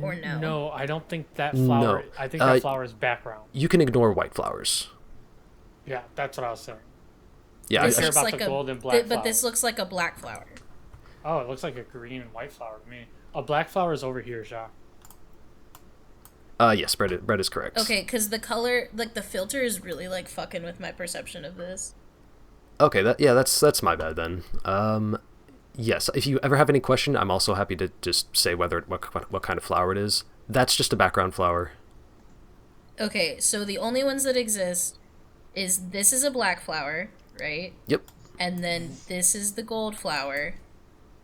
[SPEAKER 3] or no?
[SPEAKER 2] No, I don't think that flower.
[SPEAKER 1] No.
[SPEAKER 2] I think that flower is background.
[SPEAKER 1] You can ignore white flowers.
[SPEAKER 2] Yeah, that's what I was saying.
[SPEAKER 1] Yeah,
[SPEAKER 2] I
[SPEAKER 3] This
[SPEAKER 2] care
[SPEAKER 3] looks
[SPEAKER 2] about
[SPEAKER 3] like
[SPEAKER 2] the
[SPEAKER 3] a
[SPEAKER 2] gold and black
[SPEAKER 3] but this
[SPEAKER 2] flowers.
[SPEAKER 3] looks like a black flower.
[SPEAKER 2] Oh, it looks like a green and white flower to me. A black flower is over here, Jacque.
[SPEAKER 1] yes, Brett is correct.
[SPEAKER 3] Okay, because the color, like the filter, is really like fucking with my perception of this.
[SPEAKER 1] Okay, that's my bad then. Yes, if you ever have any question, I'm also happy to just say what kind of flower it is. That's just a background flower.
[SPEAKER 3] Okay, so the only ones that exist is this is a black flower, right?
[SPEAKER 1] Yep.
[SPEAKER 3] And then this is the gold flower,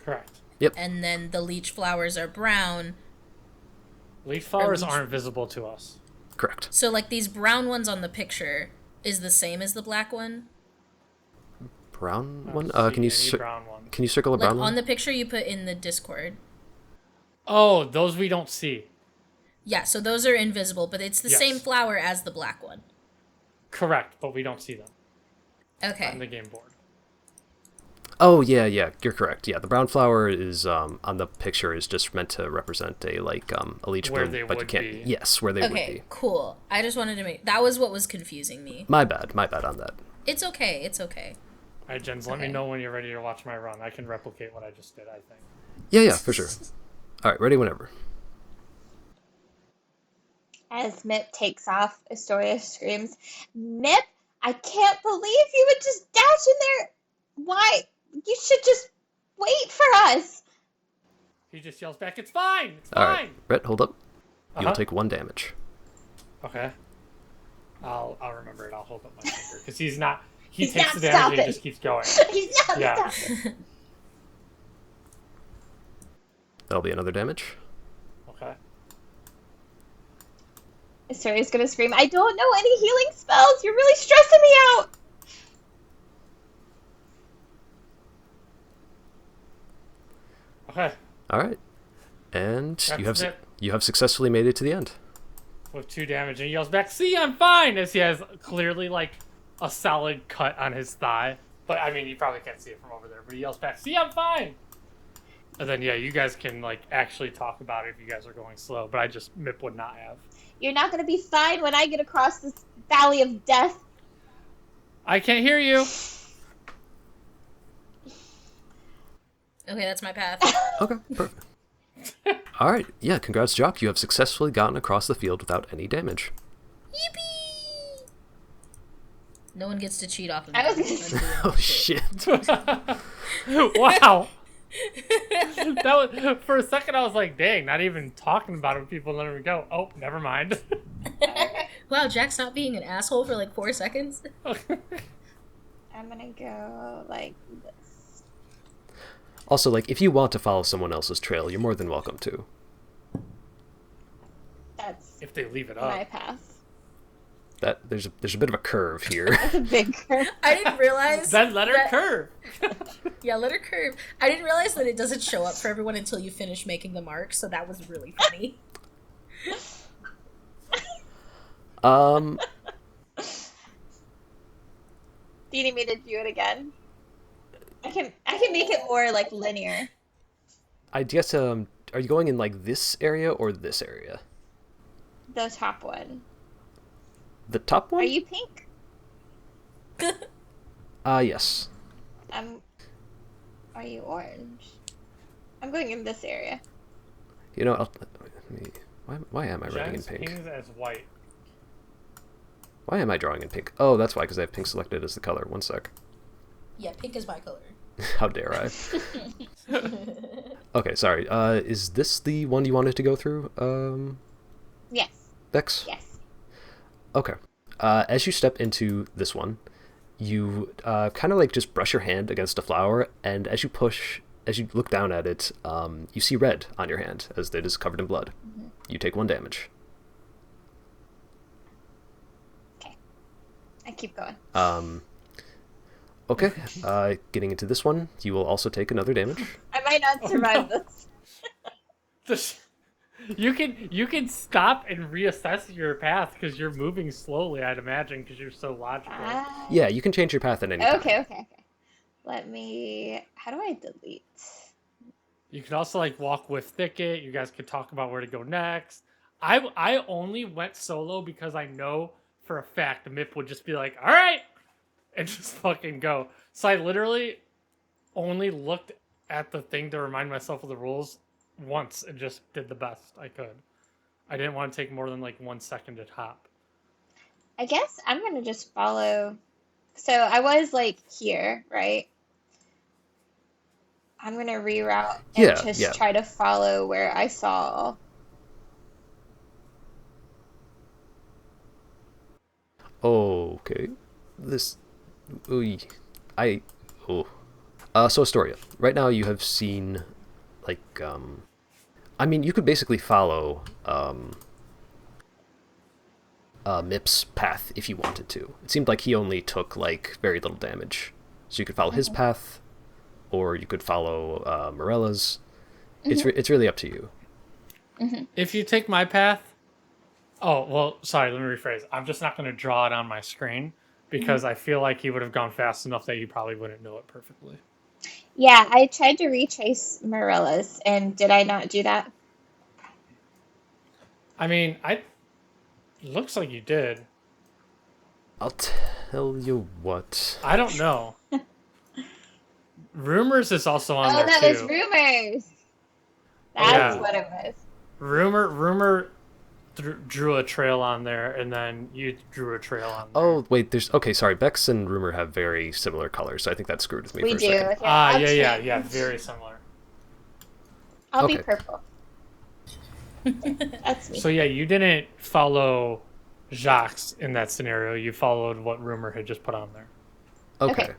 [SPEAKER 2] Correct.
[SPEAKER 3] and then the leech flowers are brown.
[SPEAKER 2] Leaf flowers
[SPEAKER 3] leaf-
[SPEAKER 2] aren't visible to us.
[SPEAKER 1] Correct.
[SPEAKER 3] So like these brown ones on the picture is the same as the black one.
[SPEAKER 1] Brown
[SPEAKER 2] I
[SPEAKER 1] one?
[SPEAKER 2] don't
[SPEAKER 1] Can you
[SPEAKER 2] see any brown ones.
[SPEAKER 1] can you circle a
[SPEAKER 3] Like
[SPEAKER 1] brown
[SPEAKER 3] on
[SPEAKER 1] one?
[SPEAKER 3] the picture you put in the Discord.
[SPEAKER 2] Oh, those we don't see.
[SPEAKER 3] Yeah, so those are invisible, but it's the
[SPEAKER 2] Yes.
[SPEAKER 3] same flower as the black one.
[SPEAKER 2] Correct, but we don't see them on the
[SPEAKER 3] Okay.
[SPEAKER 2] game board.
[SPEAKER 1] Oh yeah, you're correct. Yeah, the brown flower is on the picture is just meant to represent a leech
[SPEAKER 2] Where
[SPEAKER 1] bloom,
[SPEAKER 2] they
[SPEAKER 1] but you
[SPEAKER 2] would
[SPEAKER 1] can't.
[SPEAKER 2] be.
[SPEAKER 1] Yes, where they would
[SPEAKER 3] Okay,
[SPEAKER 1] be.
[SPEAKER 3] cool. I just wanted to make that was what was confusing me.
[SPEAKER 1] My bad on that.
[SPEAKER 3] It's okay. It's okay.
[SPEAKER 2] All right, Jens, let me
[SPEAKER 3] Okay.
[SPEAKER 2] know when you're ready to watch my run. I can replicate what I just did, I think.
[SPEAKER 1] Yeah, for sure. All right, ready whenever.
[SPEAKER 4] As Mip takes off, Astoria screams, "Mip, I can't believe you would just dash in there! Why? You should just wait for us!"
[SPEAKER 2] He just yells back, "It's fine! It's
[SPEAKER 1] All
[SPEAKER 2] fine!"
[SPEAKER 1] right, Brett, hold up. You'll
[SPEAKER 2] Uh-huh.
[SPEAKER 1] take 1 damage.
[SPEAKER 2] Okay. I'll remember it. I'll hold up my finger. Because he's not... He
[SPEAKER 4] He's
[SPEAKER 2] takes
[SPEAKER 4] not
[SPEAKER 2] the damage and
[SPEAKER 4] stopping.
[SPEAKER 2] he just keeps going.
[SPEAKER 4] He's not
[SPEAKER 2] Yeah.
[SPEAKER 4] stopping.
[SPEAKER 1] That'll be another damage.
[SPEAKER 2] Okay.
[SPEAKER 4] Astoria's gonna scream, "I don't know any healing spells! You're really stressing me out!"
[SPEAKER 2] Okay.
[SPEAKER 1] All right, and
[SPEAKER 2] That's it.
[SPEAKER 1] you have successfully made it to the end.
[SPEAKER 2] With 2 damage. And he yells back, "See, I'm fine!" As he has clearly, like, a solid cut on his thigh. But, I mean, you probably can't see it from over there. But he yells back, "See, I'm fine!" And then, yeah, you guys can, like, actually talk about it if you guys are going slow. But Mip would not have.
[SPEAKER 4] "You're not gonna be fine when I get across this valley of death."
[SPEAKER 2] I can't hear you!
[SPEAKER 3] Okay, that's my path.
[SPEAKER 1] Okay, perfect. All right, yeah, congrats, Jacque. You have successfully gotten across the field without any damage.
[SPEAKER 3] Yippee! No one gets to cheat off of me.
[SPEAKER 4] I was gonna
[SPEAKER 3] I'm
[SPEAKER 4] say-
[SPEAKER 3] doing
[SPEAKER 1] Oh
[SPEAKER 3] this shit.
[SPEAKER 1] shit!
[SPEAKER 2] Wow! That was, for a second, I was like, dang, not even talking about it with people letting me go. Oh, never mind.
[SPEAKER 3] Wow, Jack's not being an asshole for like 4 seconds.
[SPEAKER 4] I'm gonna go like this.
[SPEAKER 1] Also, like, if you want to follow someone else's trail, you're more than welcome to.
[SPEAKER 4] That's
[SPEAKER 2] If they leave it
[SPEAKER 4] my
[SPEAKER 2] up.
[SPEAKER 4] path.
[SPEAKER 1] That there's a bit of a curve here.
[SPEAKER 4] That's a big curve.
[SPEAKER 3] I didn't realize.
[SPEAKER 2] Then let her
[SPEAKER 3] that-
[SPEAKER 2] curve.
[SPEAKER 3] Yeah, let her curve. I didn't realize that it doesn't show up for everyone until you finish making the mark, so that was really funny.
[SPEAKER 4] Do you need me to do it again? I can make it more like linear.
[SPEAKER 1] I guess are you going in like this area or this area?
[SPEAKER 4] The top one.
[SPEAKER 1] The top one?
[SPEAKER 4] Are you pink?
[SPEAKER 1] Yes.
[SPEAKER 4] Are you orange? I'm going in this area.
[SPEAKER 1] You know, why am I writing in
[SPEAKER 2] Jen's
[SPEAKER 1] pink?
[SPEAKER 2] pings as white.
[SPEAKER 1] Why am I drawing in pink? Oh, that's why, because I have pink selected as the color. One sec.
[SPEAKER 3] Yeah, pink is my color.
[SPEAKER 1] How dare I? Okay, sorry. Is this the one you wanted to go through,
[SPEAKER 4] Yes.
[SPEAKER 1] Bex?
[SPEAKER 4] Yes.
[SPEAKER 1] Okay. As you step into this one, you kind of like just brush your hand against a flower, and as you look down at it, you see red on your hand as it is covered in blood.
[SPEAKER 4] Mm-hmm.
[SPEAKER 1] You take 1 damage.
[SPEAKER 4] Okay. I keep going.
[SPEAKER 1] Okay. Getting into this one, you will also take another damage.
[SPEAKER 4] I might not survive this.
[SPEAKER 2] You can stop and reassess your path because you're moving slowly, I'd imagine, because you're so logical.
[SPEAKER 1] Yeah, you can change your path at any time.
[SPEAKER 4] Okay. Let me. How do I delete?
[SPEAKER 2] You can also like walk with Thicket. You guys could talk about where to go next. I only went solo because I know for a fact Mip would just be like, all right, and just fucking go. So I literally only looked at the thing to remind myself of the rules once and just did the best I could. I didn't want to take more than like 1 second to hop.
[SPEAKER 4] I guess I'm gonna just follow. So I was like here, right? I'm gonna reroute and just try to follow where I saw.
[SPEAKER 1] Okay. This. So Astoria. Right now you have seen, like, I mean, you could basically follow Mip's path if you wanted to. It seemed like he only took like very little damage, so you could follow his path, or you could follow Morella's. It's really up to you.
[SPEAKER 2] If you take my path, oh well, sorry. Let me rephrase. I'm just not going to draw it on my screen because I feel like he would have gone fast enough that you probably wouldn't know it perfectly.
[SPEAKER 4] Yeah, I tried to retrace Morella's, and did I not do that?
[SPEAKER 2] I mean, looks like you did.
[SPEAKER 1] I'll tell you what.
[SPEAKER 2] I don't know. Rumors is also on there
[SPEAKER 4] that
[SPEAKER 2] too.
[SPEAKER 4] was Rumors. That's what it was.
[SPEAKER 2] Rumor drew a trail on there, and then you drew a trail on there.
[SPEAKER 1] Oh wait, okay. Sorry, Bex and Rumor have very similar colors, so I think that screwed with me for a second.
[SPEAKER 2] Yeah, very similar.
[SPEAKER 4] I'll be purple. That's me.
[SPEAKER 2] So yeah, you didn't follow Jacques in that scenario. You followed what Rumor had just put on there.
[SPEAKER 1] Okay.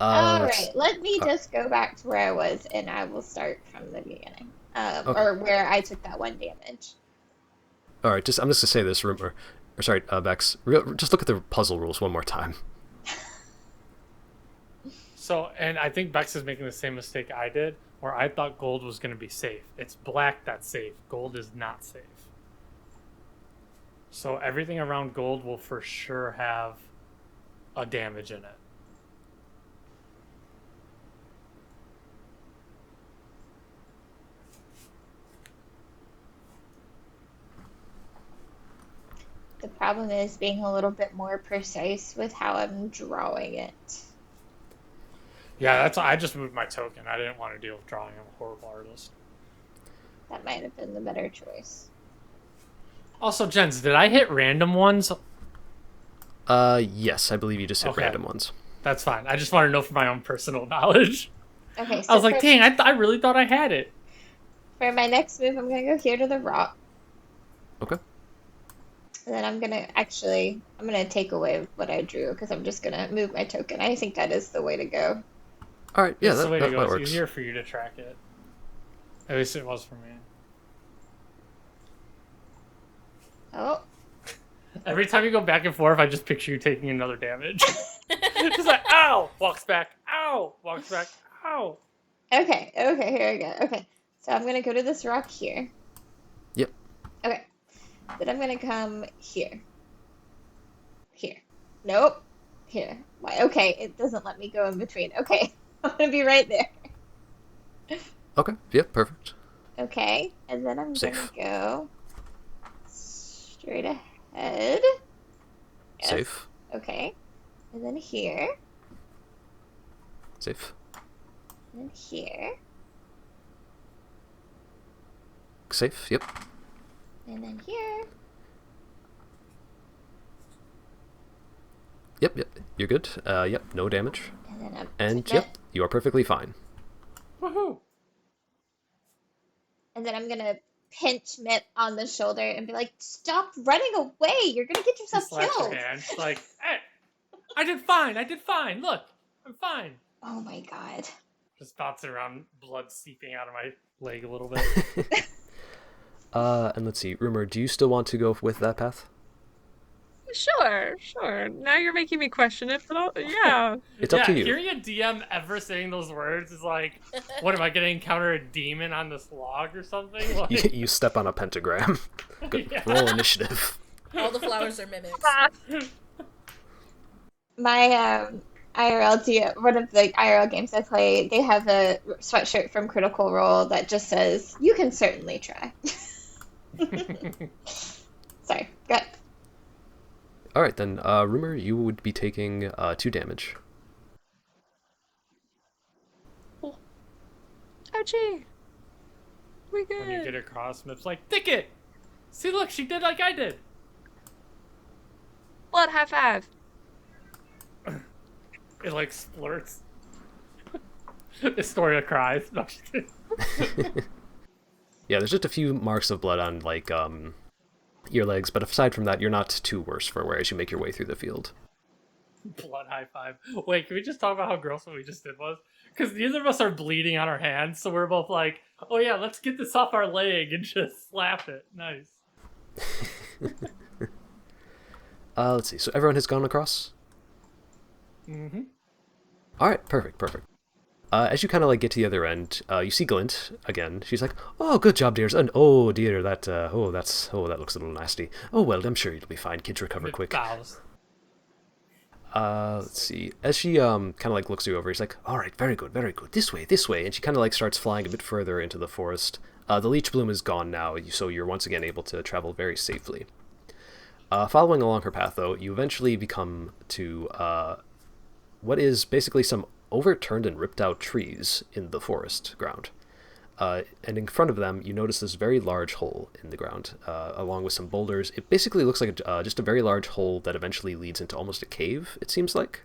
[SPEAKER 4] All right, let me just go back to where I was, and I will start from the beginning, or where I took that 1 damage.
[SPEAKER 1] All right, I'm just gonna say this, Rumor, or sorry, Bex. Just look at the puzzle rules one more time.
[SPEAKER 2] So, and I think Bex is making the same mistake I did, where I thought gold was going to be safe. It's black that's safe. Gold is not safe. So everything around gold will for sure have a damage in it.
[SPEAKER 4] The problem is being a little bit more precise with how I'm drawing it.
[SPEAKER 2] Yeah, I just moved my token. I didn't want to deal with drawing. I'm a horrible artist.
[SPEAKER 4] That might have been the better choice.
[SPEAKER 2] Also, Jens, did I hit random ones?
[SPEAKER 1] Yes, I believe you just hit random ones.
[SPEAKER 2] That's fine. I just want to know for my own personal knowledge.
[SPEAKER 4] Okay, so
[SPEAKER 2] I was like, dang, I really thought I had it.
[SPEAKER 4] For my next move, I'm going to go here to the rock.
[SPEAKER 1] Okay.
[SPEAKER 4] And then I'm going to take away what I drew because I'm just going to move my token. I think that is the way to go.
[SPEAKER 1] All right, yeah,
[SPEAKER 2] That's the way to go.
[SPEAKER 1] That works.
[SPEAKER 2] It's easier for you to track it. At least it was for me.
[SPEAKER 4] Oh.
[SPEAKER 2] Every time you go back and forth, I just picture you taking another damage. Just like, ow! Walks back. Ow! Walks back. Ow!
[SPEAKER 4] Okay, here we go. Okay, so I'm going to go to this rock here.
[SPEAKER 1] Yep.
[SPEAKER 4] Okay. Then I'm going to come here. Here. Nope. Here. Why? Okay, it doesn't let me go in between. Okay, I'm going to be right there.
[SPEAKER 1] Okay, yep, perfect.
[SPEAKER 4] Okay, and then I'm going to go straight ahead. Yes.
[SPEAKER 1] Safe.
[SPEAKER 4] Okay, and then here.
[SPEAKER 1] Safe.
[SPEAKER 4] And here.
[SPEAKER 1] Safe, yep.
[SPEAKER 4] And then here.
[SPEAKER 1] Yep, you're good. Yep, no damage.
[SPEAKER 4] And then up
[SPEAKER 1] And
[SPEAKER 4] to
[SPEAKER 1] yep,
[SPEAKER 4] Mip.
[SPEAKER 1] you are perfectly fine.
[SPEAKER 2] Woohoo!
[SPEAKER 4] And then I'm gonna pinch Mip on the shoulder and be like, stop running away! You're gonna get
[SPEAKER 2] She
[SPEAKER 4] yourself
[SPEAKER 2] slaps
[SPEAKER 4] killed!
[SPEAKER 2] her hand. She's like, hey, I did fine. Look, I'm fine.
[SPEAKER 4] Oh my god.
[SPEAKER 2] Just bouncing around, blood seeping out of my leg a little bit.
[SPEAKER 1] And let's see, Rumor, do you still want to go with that path?
[SPEAKER 5] Sure. Now you're making me question it, but yeah.
[SPEAKER 1] It's up to you.
[SPEAKER 2] Hearing a DM ever saying those words is like, what am I going to encounter a demon on this log or something? Like,
[SPEAKER 1] You step on a pentagram. Good.
[SPEAKER 2] Yeah.
[SPEAKER 1] Roll initiative.
[SPEAKER 3] All the flowers are mimics.
[SPEAKER 4] My one of the IRL games I play, they have a sweatshirt from Critical Role that just says, "You can certainly try." Sorry, go ahead.
[SPEAKER 1] Alright then, Rumor, you would be taking 2 damage.
[SPEAKER 5] Ouchie. We
[SPEAKER 2] when you
[SPEAKER 5] good.
[SPEAKER 2] get across, Mip's like, Thicket! See, look, she did like I did.
[SPEAKER 5] Blood high five.
[SPEAKER 2] It like splurts. Estoria cries. No, she didn't.
[SPEAKER 1] Yeah, there's just a few marks of blood on, like, your legs, but aside from that, you're not too worse for wear as you make your way through the field.
[SPEAKER 2] Blood high five. Wait, can we just talk about how gross what we just did was? Because neither of us are bleeding on our hands, so we're both like, oh yeah, let's get this off our leg and just slap it. Nice.
[SPEAKER 1] Let's see, so everyone has gone across?
[SPEAKER 2] Mm-hmm.
[SPEAKER 1] Alright, perfect. As you kind of like get to the other end, you see Glint again. She's like, "Oh, good job, dears." And oh dear, that that looks a little nasty. Oh well, I'm sure you'll be fine. Kids recover quick.
[SPEAKER 2] Bows.
[SPEAKER 1] Let's see. As she kind of like looks you over, he's like, "All right, very good. This way." And she kind of like starts flying a bit further into the forest. The leech bloom is gone now, so you're once again able to travel very safely. Following along her path, though, you eventually become to what is basically some overturned and ripped out trees in the forest ground. And in front of them, you notice this very large hole in the ground, along with some boulders. It basically looks like just a very large hole that eventually leads into almost a cave, it seems like.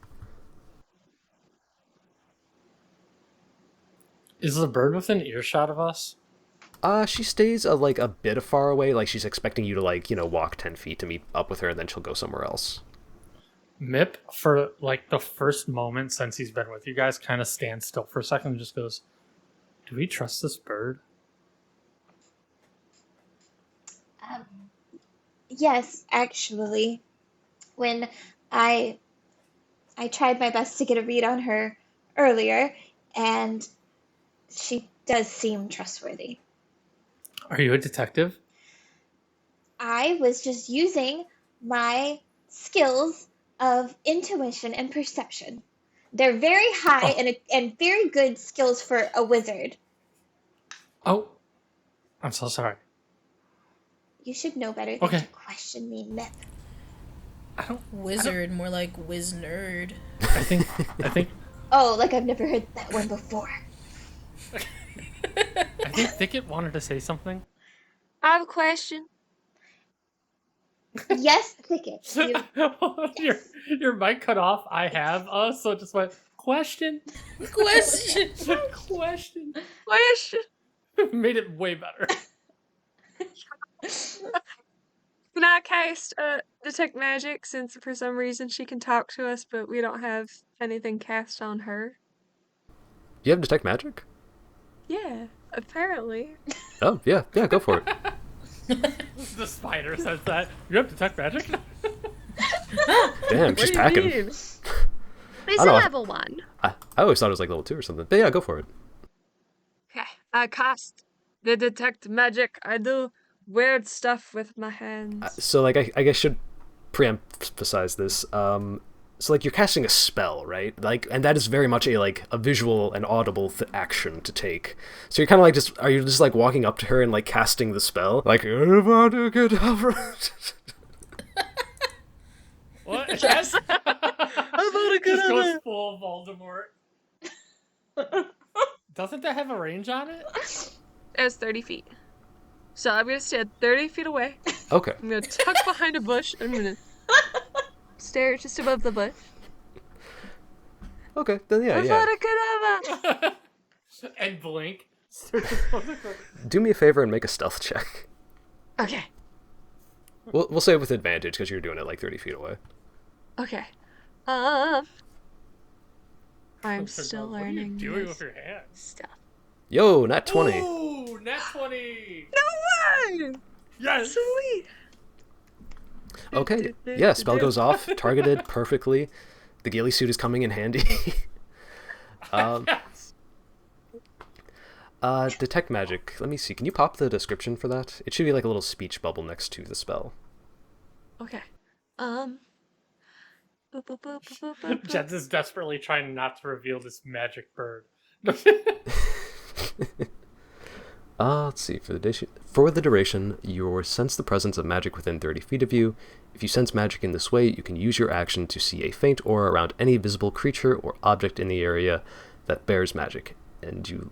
[SPEAKER 2] Is the bird within earshot of us?
[SPEAKER 1] She stays like a bit far away, like she's expecting you to like, walk 10 feet to meet up with her, and then she'll go somewhere else.
[SPEAKER 2] Mip, for like the first moment since he's been with you guys, kind of stands still for a second and just goes, do we trust this bird?
[SPEAKER 4] Yes, actually, when I tried my best to get a read on her earlier, and she does seem trustworthy.
[SPEAKER 2] Are you a detective?
[SPEAKER 4] I was just using my skills of intuition and perception. They're very high and very good skills for a wizard.
[SPEAKER 2] Oh, I'm so sorry.
[SPEAKER 4] You should know better than
[SPEAKER 2] Okay.
[SPEAKER 4] to question me, Mip.
[SPEAKER 3] Wizard, more like whiz nerd.
[SPEAKER 2] I think
[SPEAKER 4] Oh, like I've never heard that one before.
[SPEAKER 2] Thicket wanted to say something.
[SPEAKER 5] I have a question.
[SPEAKER 4] Yes, Thicket.
[SPEAKER 2] Your mic cut off. I have so it just went question.
[SPEAKER 3] Question.
[SPEAKER 2] Made it way better.
[SPEAKER 5] Can I cast detect magic, since for some reason she can talk to us, but we don't have anything cast on her?
[SPEAKER 1] Do you have detect magic?
[SPEAKER 5] Yeah, apparently.
[SPEAKER 1] Oh, yeah, go for it.
[SPEAKER 2] The spider says that. You have detect magic?
[SPEAKER 1] Damn, she's packing.
[SPEAKER 5] It's
[SPEAKER 1] I know.
[SPEAKER 5] level 1.
[SPEAKER 1] I always thought it was like level 2 or something. But yeah, go for it.
[SPEAKER 5] Okay, I cast the detect magic. I do weird stuff with my hands.
[SPEAKER 1] So like I guess should pre-emphasize this. So like you're casting a spell, right? Like, and that is very much a visual and audible action to take. So you're kind of like are you just like walking up to her and like casting the spell? Like,
[SPEAKER 2] What? Yes.
[SPEAKER 3] I'm about to
[SPEAKER 2] Just goes full Voldemort. Doesn't that have a range on it?
[SPEAKER 5] It has 30 feet. So I'm gonna stand 30 feet away.
[SPEAKER 1] Okay.
[SPEAKER 5] I'm gonna tuck behind a bush. I'm gonna stare just above the bush.
[SPEAKER 1] Okay, then yeah.
[SPEAKER 5] Avada
[SPEAKER 2] And blink.
[SPEAKER 1] Do me a favor and make a stealth check.
[SPEAKER 5] Okay.
[SPEAKER 1] We'll say with advantage because you're doing it like 30 feet away.
[SPEAKER 5] Okay. I'm still learning.
[SPEAKER 2] What are you doing
[SPEAKER 5] this
[SPEAKER 2] with your hand?
[SPEAKER 5] stuff.
[SPEAKER 1] Yo, nat 20.
[SPEAKER 2] Ooh, nat 20.
[SPEAKER 5] No way!
[SPEAKER 2] Yes.
[SPEAKER 5] Sweet.
[SPEAKER 1] Okay, yeah, spell goes off, targeted perfectly. The ghillie suit is coming in handy.
[SPEAKER 2] Yes.
[SPEAKER 1] Detect magic. Let me see. Can you pop the description for that? It should be like a little speech bubble next to the spell.
[SPEAKER 5] Okay.
[SPEAKER 2] Jens is desperately trying not to reveal this magic bird.
[SPEAKER 1] Let's see. For the duration, you sense the presence of magic within 30 feet of you. If you sense magic in this way, you can use your action to see a faint aura around any visible creature or object in the area that bears magic, and you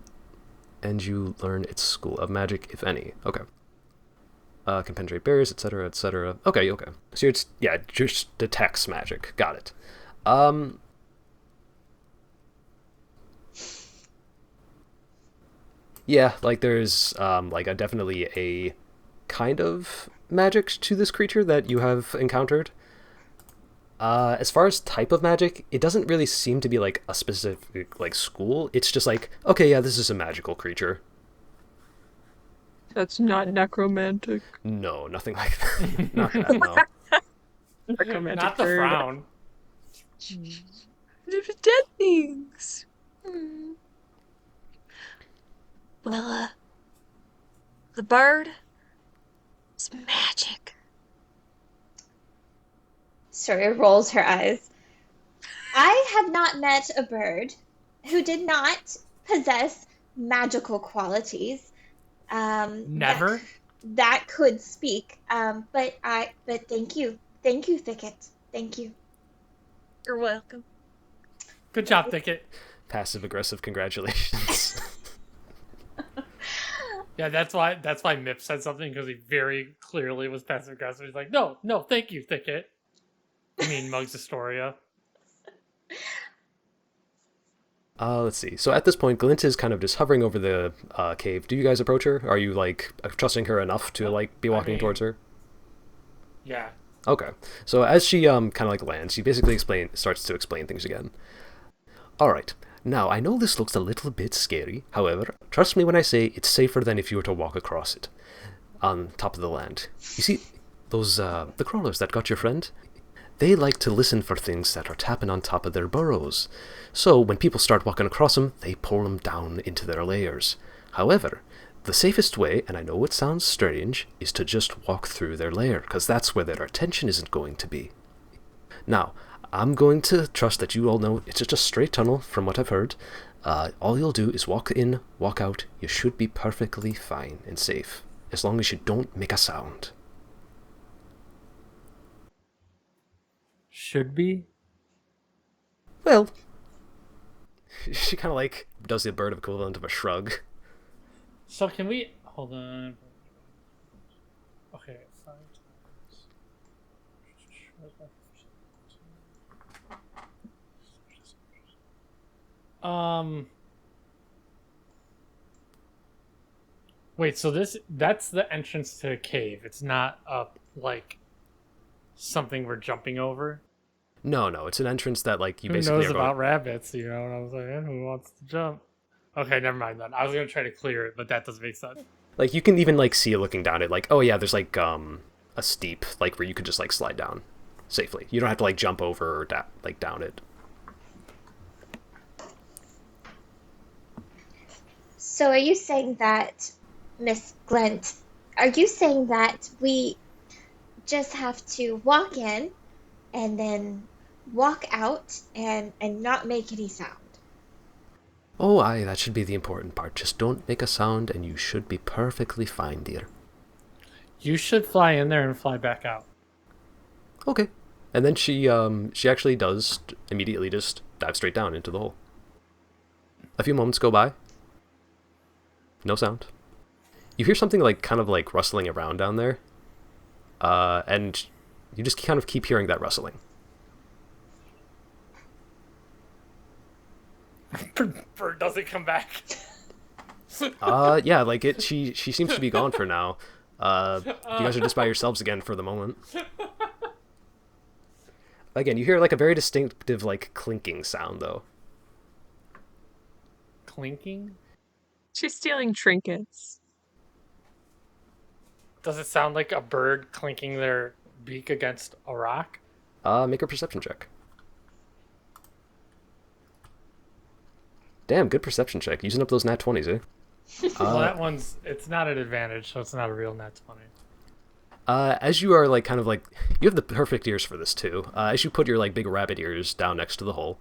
[SPEAKER 1] learn its school of magic, if any. Okay. Can penetrate barriers, etc., etc. Okay. So it's just detects magic. Got it. Yeah, like there's definitely a kind of magic to this creature that you have encountered. As far as type of magic, it doesn't really seem to be like a specific like school. It's just like, okay, yeah, this is a magical creature.
[SPEAKER 5] That's not necromantic.
[SPEAKER 1] No, nothing like that. Not that, no.
[SPEAKER 5] Necromantic
[SPEAKER 2] Not the
[SPEAKER 5] bird.
[SPEAKER 2] frown.
[SPEAKER 5] There's dead things. Well, the bird is magic.
[SPEAKER 4] Estoria rolls her eyes. I have not met a bird who did not possess magical qualities.
[SPEAKER 2] Never?
[SPEAKER 4] That could speak. But thank you, Thicket. Thank you.
[SPEAKER 5] You're welcome.
[SPEAKER 2] Good job, Thicket.
[SPEAKER 1] Passive aggressive congratulations.
[SPEAKER 2] Yeah, that's why Mip said something, because he very clearly was passive aggressive. He's like, no, thank you, Thicket. I mean, Mugs Astoria.
[SPEAKER 1] Let's see. So at this point, Glint is kind of just hovering over the cave. Do you guys approach her? Are you like trusting her enough to like be walking towards her?
[SPEAKER 2] Yeah.
[SPEAKER 1] Okay. So as she kind of like lands, she basically starts to explain things again. All right. Now, I know this looks a little bit scary. However, trust me when I say it's safer than if you were to walk across it on top of the land. You see, those the crawlers that got your friend? They like to listen for things that are tapping on top of their burrows. So when people start walking across them, they pull them down into their layers. However, the safest way, and I know it sounds strange, is to just walk through their lair, because that's where their attention isn't going to be. Now, I'm going to trust that you all know it's just a straight tunnel from what I've heard. All you'll do is walk in, walk out. You should be perfectly fine and safe, as long as you don't make a sound.
[SPEAKER 2] Should be?
[SPEAKER 1] Well, she kind of like does the bird equivalent of a shrug.
[SPEAKER 2] So can we... Hold on. Okay, 5 times. Wait, so that's the entrance to a cave. It's not up like something we're jumping over.
[SPEAKER 1] No, it's an entrance that like you
[SPEAKER 2] Who
[SPEAKER 1] basically
[SPEAKER 2] knows
[SPEAKER 1] are going...
[SPEAKER 2] about rabbits, you know? And I was like, who wants to jump? Okay, never mind then. I was gonna try to clear it, but that doesn't make sense.
[SPEAKER 1] Like you can even like see it looking down it. Like, oh yeah, there's like a steep like where you could just like slide down safely. You don't have to like jump over or down it.
[SPEAKER 4] So are you saying that, Miss Glint, are you saying that we just have to walk in and then walk out and not make any sound?
[SPEAKER 1] Oh, aye, that should be the important part. Just don't make a sound and you should be perfectly fine, dear.
[SPEAKER 2] You should fly in there and fly back out.
[SPEAKER 1] Okay. And then she actually does immediately just dive straight down into the hole. A few moments go by. No sound. You hear something like kind of like rustling around down there. And you just kind of keep hearing that rustling.
[SPEAKER 2] Bird doesn't come back.
[SPEAKER 1] Yeah, like she seems to be gone for now. You guys are just by yourselves again for the moment. Again, you hear like a very distinctive like clinking sound though.
[SPEAKER 2] Clinking?
[SPEAKER 5] She's stealing trinkets.
[SPEAKER 2] Does it sound like a bird clinking their beak against a rock?
[SPEAKER 1] Make a perception check. Damn, good perception check. Using up those nat 20s, eh?
[SPEAKER 2] Well, that one's, it's not an advantage, so it's not a real nat 20.
[SPEAKER 1] As you are like kind of like, you have the perfect ears for this too. As you put your like big rabbit ears down next to the hole,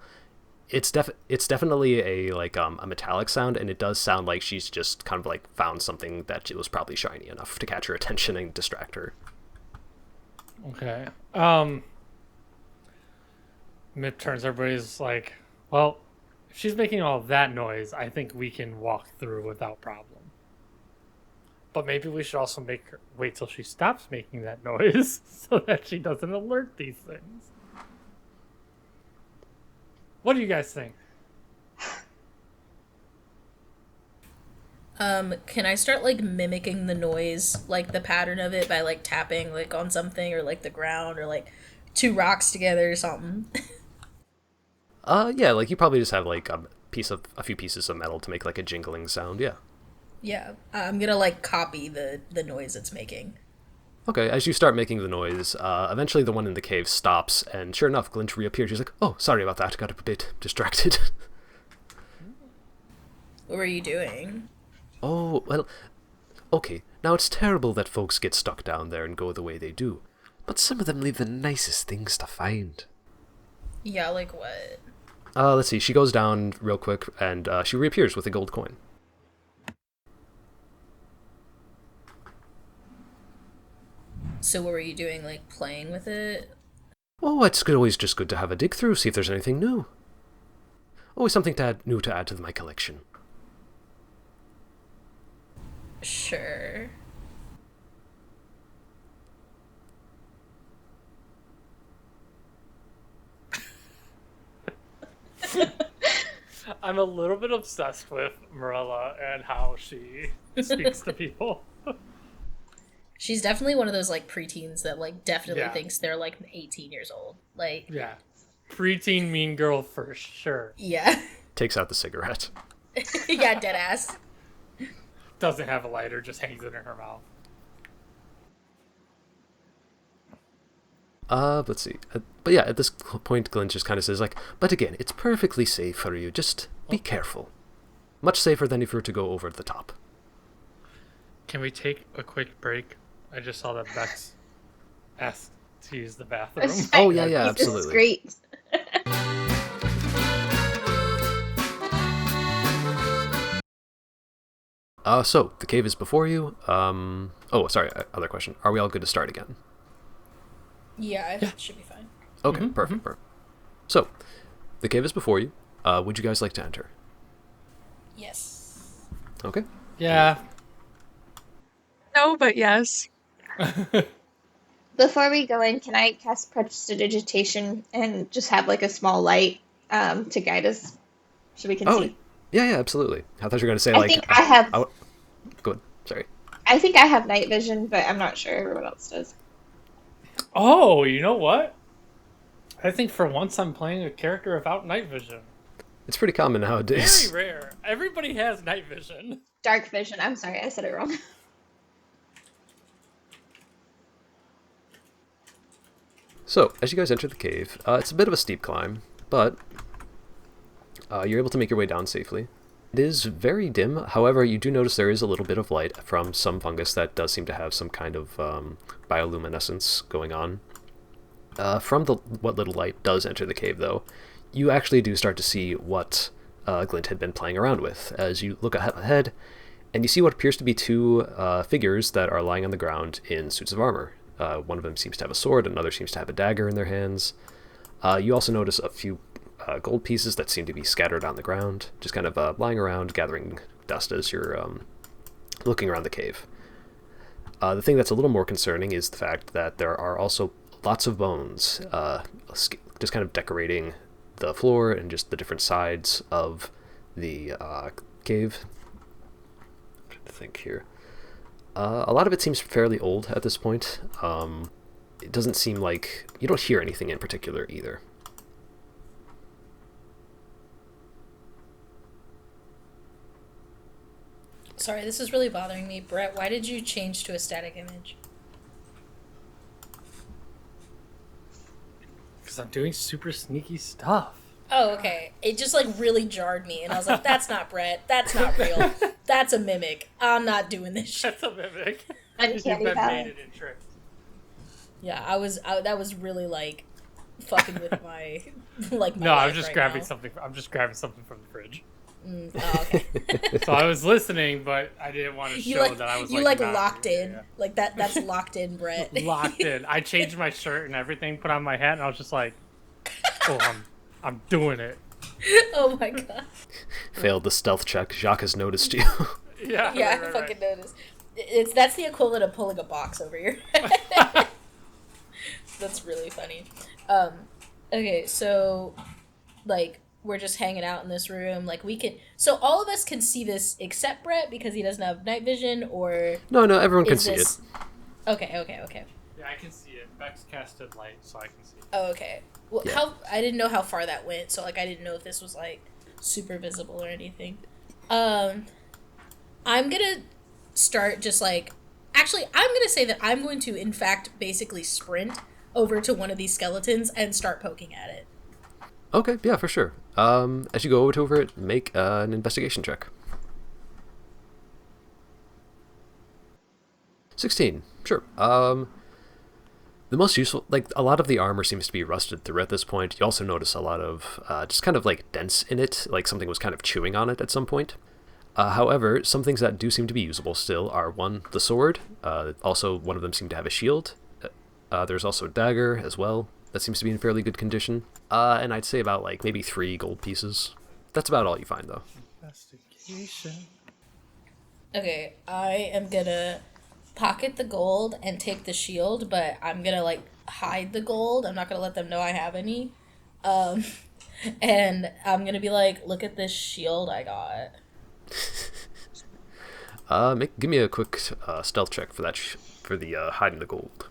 [SPEAKER 1] it's definitely a like a metallic sound, and it does sound like she's just kind of like found something that was probably shiny enough to catch her attention and distract her.
[SPEAKER 2] Okay. Mip turns, everybody's like, well, if she's making all that noise, I think we can walk through without problem. But maybe we should also make her wait till she stops making that noise so that she doesn't alert these things. What do you guys think?
[SPEAKER 3] Can I start like mimicking the noise, like the pattern of it by like tapping like on something or like the ground or like two rocks together or something?
[SPEAKER 1] Yeah, like you probably just have like a few pieces of metal to make like a jingling sound, yeah.
[SPEAKER 3] Yeah, I'm gonna like copy the noise it's making.
[SPEAKER 1] Okay, as you start making the noise, eventually the one in the cave stops, and sure enough, Glint reappears. She's like, oh, sorry about that, got a bit distracted.
[SPEAKER 3] What were you doing?
[SPEAKER 1] Oh, well, okay, now it's terrible that folks get stuck down there and go the way they do, but some of them leave the nicest things to find.
[SPEAKER 3] Yeah, like what?
[SPEAKER 1] Let's see, she goes down real quick, and she reappears with a gold coin.
[SPEAKER 3] So what were you doing, like playing with it?
[SPEAKER 1] Oh, it's always just good to have a dig through, see if there's anything new. Always something new to add to my collection.
[SPEAKER 3] Sure.
[SPEAKER 2] I'm a little bit obsessed with Morella and how she speaks to people.
[SPEAKER 3] She's definitely one of those like preteens that like definitely
[SPEAKER 2] Yeah.
[SPEAKER 3] thinks they're like 18 years old. Like
[SPEAKER 2] Yeah. Preteen mean girl for sure.
[SPEAKER 3] yeah.
[SPEAKER 1] Takes out the cigarette.
[SPEAKER 3] Yeah, dead ass.
[SPEAKER 2] Doesn't have a lighter, just hangs it in her mouth.
[SPEAKER 1] Let's see. But yeah, at this point, Glenn just kind of says, like, but again, it's perfectly safe for you. Just be careful. Much safer than if you were to go over the top.
[SPEAKER 2] Can we take a quick break? I just saw that Bex asked to use the bathroom.
[SPEAKER 1] Oh, yeah, yeah,
[SPEAKER 4] This is
[SPEAKER 1] absolutely.
[SPEAKER 4] great.
[SPEAKER 1] So, the cave is before you. Oh, sorry, other question. Are we all good to start again?
[SPEAKER 3] Yeah, it should be fine.
[SPEAKER 1] Okay, perfect. So, the cave is before you. Would you guys like to enter?
[SPEAKER 3] Yes.
[SPEAKER 1] Okay.
[SPEAKER 2] Yeah.
[SPEAKER 5] No, but yes.
[SPEAKER 4] Before we go in, can I cast prestidigitation and just have like a small light to guide us so we can see?
[SPEAKER 1] Yeah, absolutely. I thought you were going to say,
[SPEAKER 4] I
[SPEAKER 1] like...
[SPEAKER 4] think I have...
[SPEAKER 1] Go ahead. Sorry.
[SPEAKER 4] I think I have night vision, but I'm not sure everyone else does.
[SPEAKER 2] Oh, you know what? I think for once I'm playing a character without night vision.
[SPEAKER 1] It's pretty common nowadays.
[SPEAKER 2] Very rare. Everybody has night vision.
[SPEAKER 4] Dark vision. I'm sorry, I said it wrong.
[SPEAKER 1] So, as you guys enter the cave, it's a bit of a steep climb, but you're able to make your way down safely. It is very dim, however, you do notice there is a little bit of light from some fungus that does seem to have some kind of bioluminescence going on. From what little light does enter the cave, though, you actually do start to see what Glint had been playing around with, as you look ahead, and you see what appears to be two figures that are lying on the ground in suits of armor. One of them seems to have a sword, another seems to have a dagger in their hands. You also notice a few gold pieces that seem to be scattered on the ground, just kind of lying around, gathering dust as you're looking around the cave. The thing that's a little more concerning is the fact that there are also lots of bones, just kind of decorating the floor and just the different sides of the cave. I'm trying to think here. A lot of it seems fairly old at this point. It doesn't seem like... You don't hear anything in particular either.
[SPEAKER 3] Sorry, this is really bothering me. Brett, why did you change to a static image?
[SPEAKER 2] Because I'm doing super sneaky stuff.
[SPEAKER 3] Oh, okay. It just, like, really jarred me, and I was like, that's not Brett. That's not real. That's a mimic. I'm not doing this shit.
[SPEAKER 2] That's a mimic.
[SPEAKER 4] Uncanny
[SPEAKER 2] You've
[SPEAKER 4] valley.
[SPEAKER 2] made it in trick.
[SPEAKER 3] Yeah, that was really, like, fucking with my, like, my
[SPEAKER 2] No, I'm
[SPEAKER 3] life
[SPEAKER 2] just
[SPEAKER 3] right
[SPEAKER 2] grabbing
[SPEAKER 3] now.
[SPEAKER 2] something. I'm just grabbing something from the fridge.
[SPEAKER 3] Oh, okay.
[SPEAKER 2] So I was listening, but I didn't want to show that I was
[SPEAKER 3] you
[SPEAKER 2] like
[SPEAKER 3] like
[SPEAKER 2] not-
[SPEAKER 3] locked in.
[SPEAKER 2] yeah.
[SPEAKER 3] Like that's locked in, Brett.
[SPEAKER 2] Locked in. I changed my shirt and everything, put on my hat, and I was just like, "Oh, I'm doing it."
[SPEAKER 3] Oh my god.
[SPEAKER 1] Failed the stealth check. Jacque has noticed you.
[SPEAKER 2] Yeah.
[SPEAKER 3] Yeah,
[SPEAKER 2] right,
[SPEAKER 3] I fucking noticed. That's the equivalent of pulling a box over your head. That's really funny. Okay, so like we're just hanging out in this room. Like we can, so all of us can see this except Brett because he doesn't have night vision, or
[SPEAKER 1] No, everyone can
[SPEAKER 3] is
[SPEAKER 1] see
[SPEAKER 3] this...
[SPEAKER 1] it.
[SPEAKER 3] Okay.
[SPEAKER 2] Yeah, I can see it. Bex casted light, so I can see it.
[SPEAKER 3] Oh, okay. Well,
[SPEAKER 1] Yeah.
[SPEAKER 3] I didn't know how far that went, so like I didn't know if this was like super visible or anything. I'm gonna start just like, actually, I'm gonna say that I'm going to in fact basically sprint over to one of these skeletons and start poking at it.
[SPEAKER 1] Okay, yeah, for sure. As you go over to it, make an investigation check. 16. Sure. The most useful, like, a lot of the armor seems to be rusted through at this point. You also notice a lot of just kind of like dents in it, like something was kind of chewing on it at some point. However, some things that do seem to be usable still are, one, the sword. Also, one of them seemed to have a shield. There's also a dagger as well. That seems to be in fairly good condition. And I'd say about, like, maybe 3 gold pieces. That's about all you find, though.
[SPEAKER 2] Investigation.
[SPEAKER 3] Okay, I am gonna pocket the gold and take the shield, but I'm gonna like hide the gold. I'm not gonna let them know I have any. And I'm gonna be like, look at this shield I got.
[SPEAKER 1] Give me a quick stealth check for that for the hiding the gold.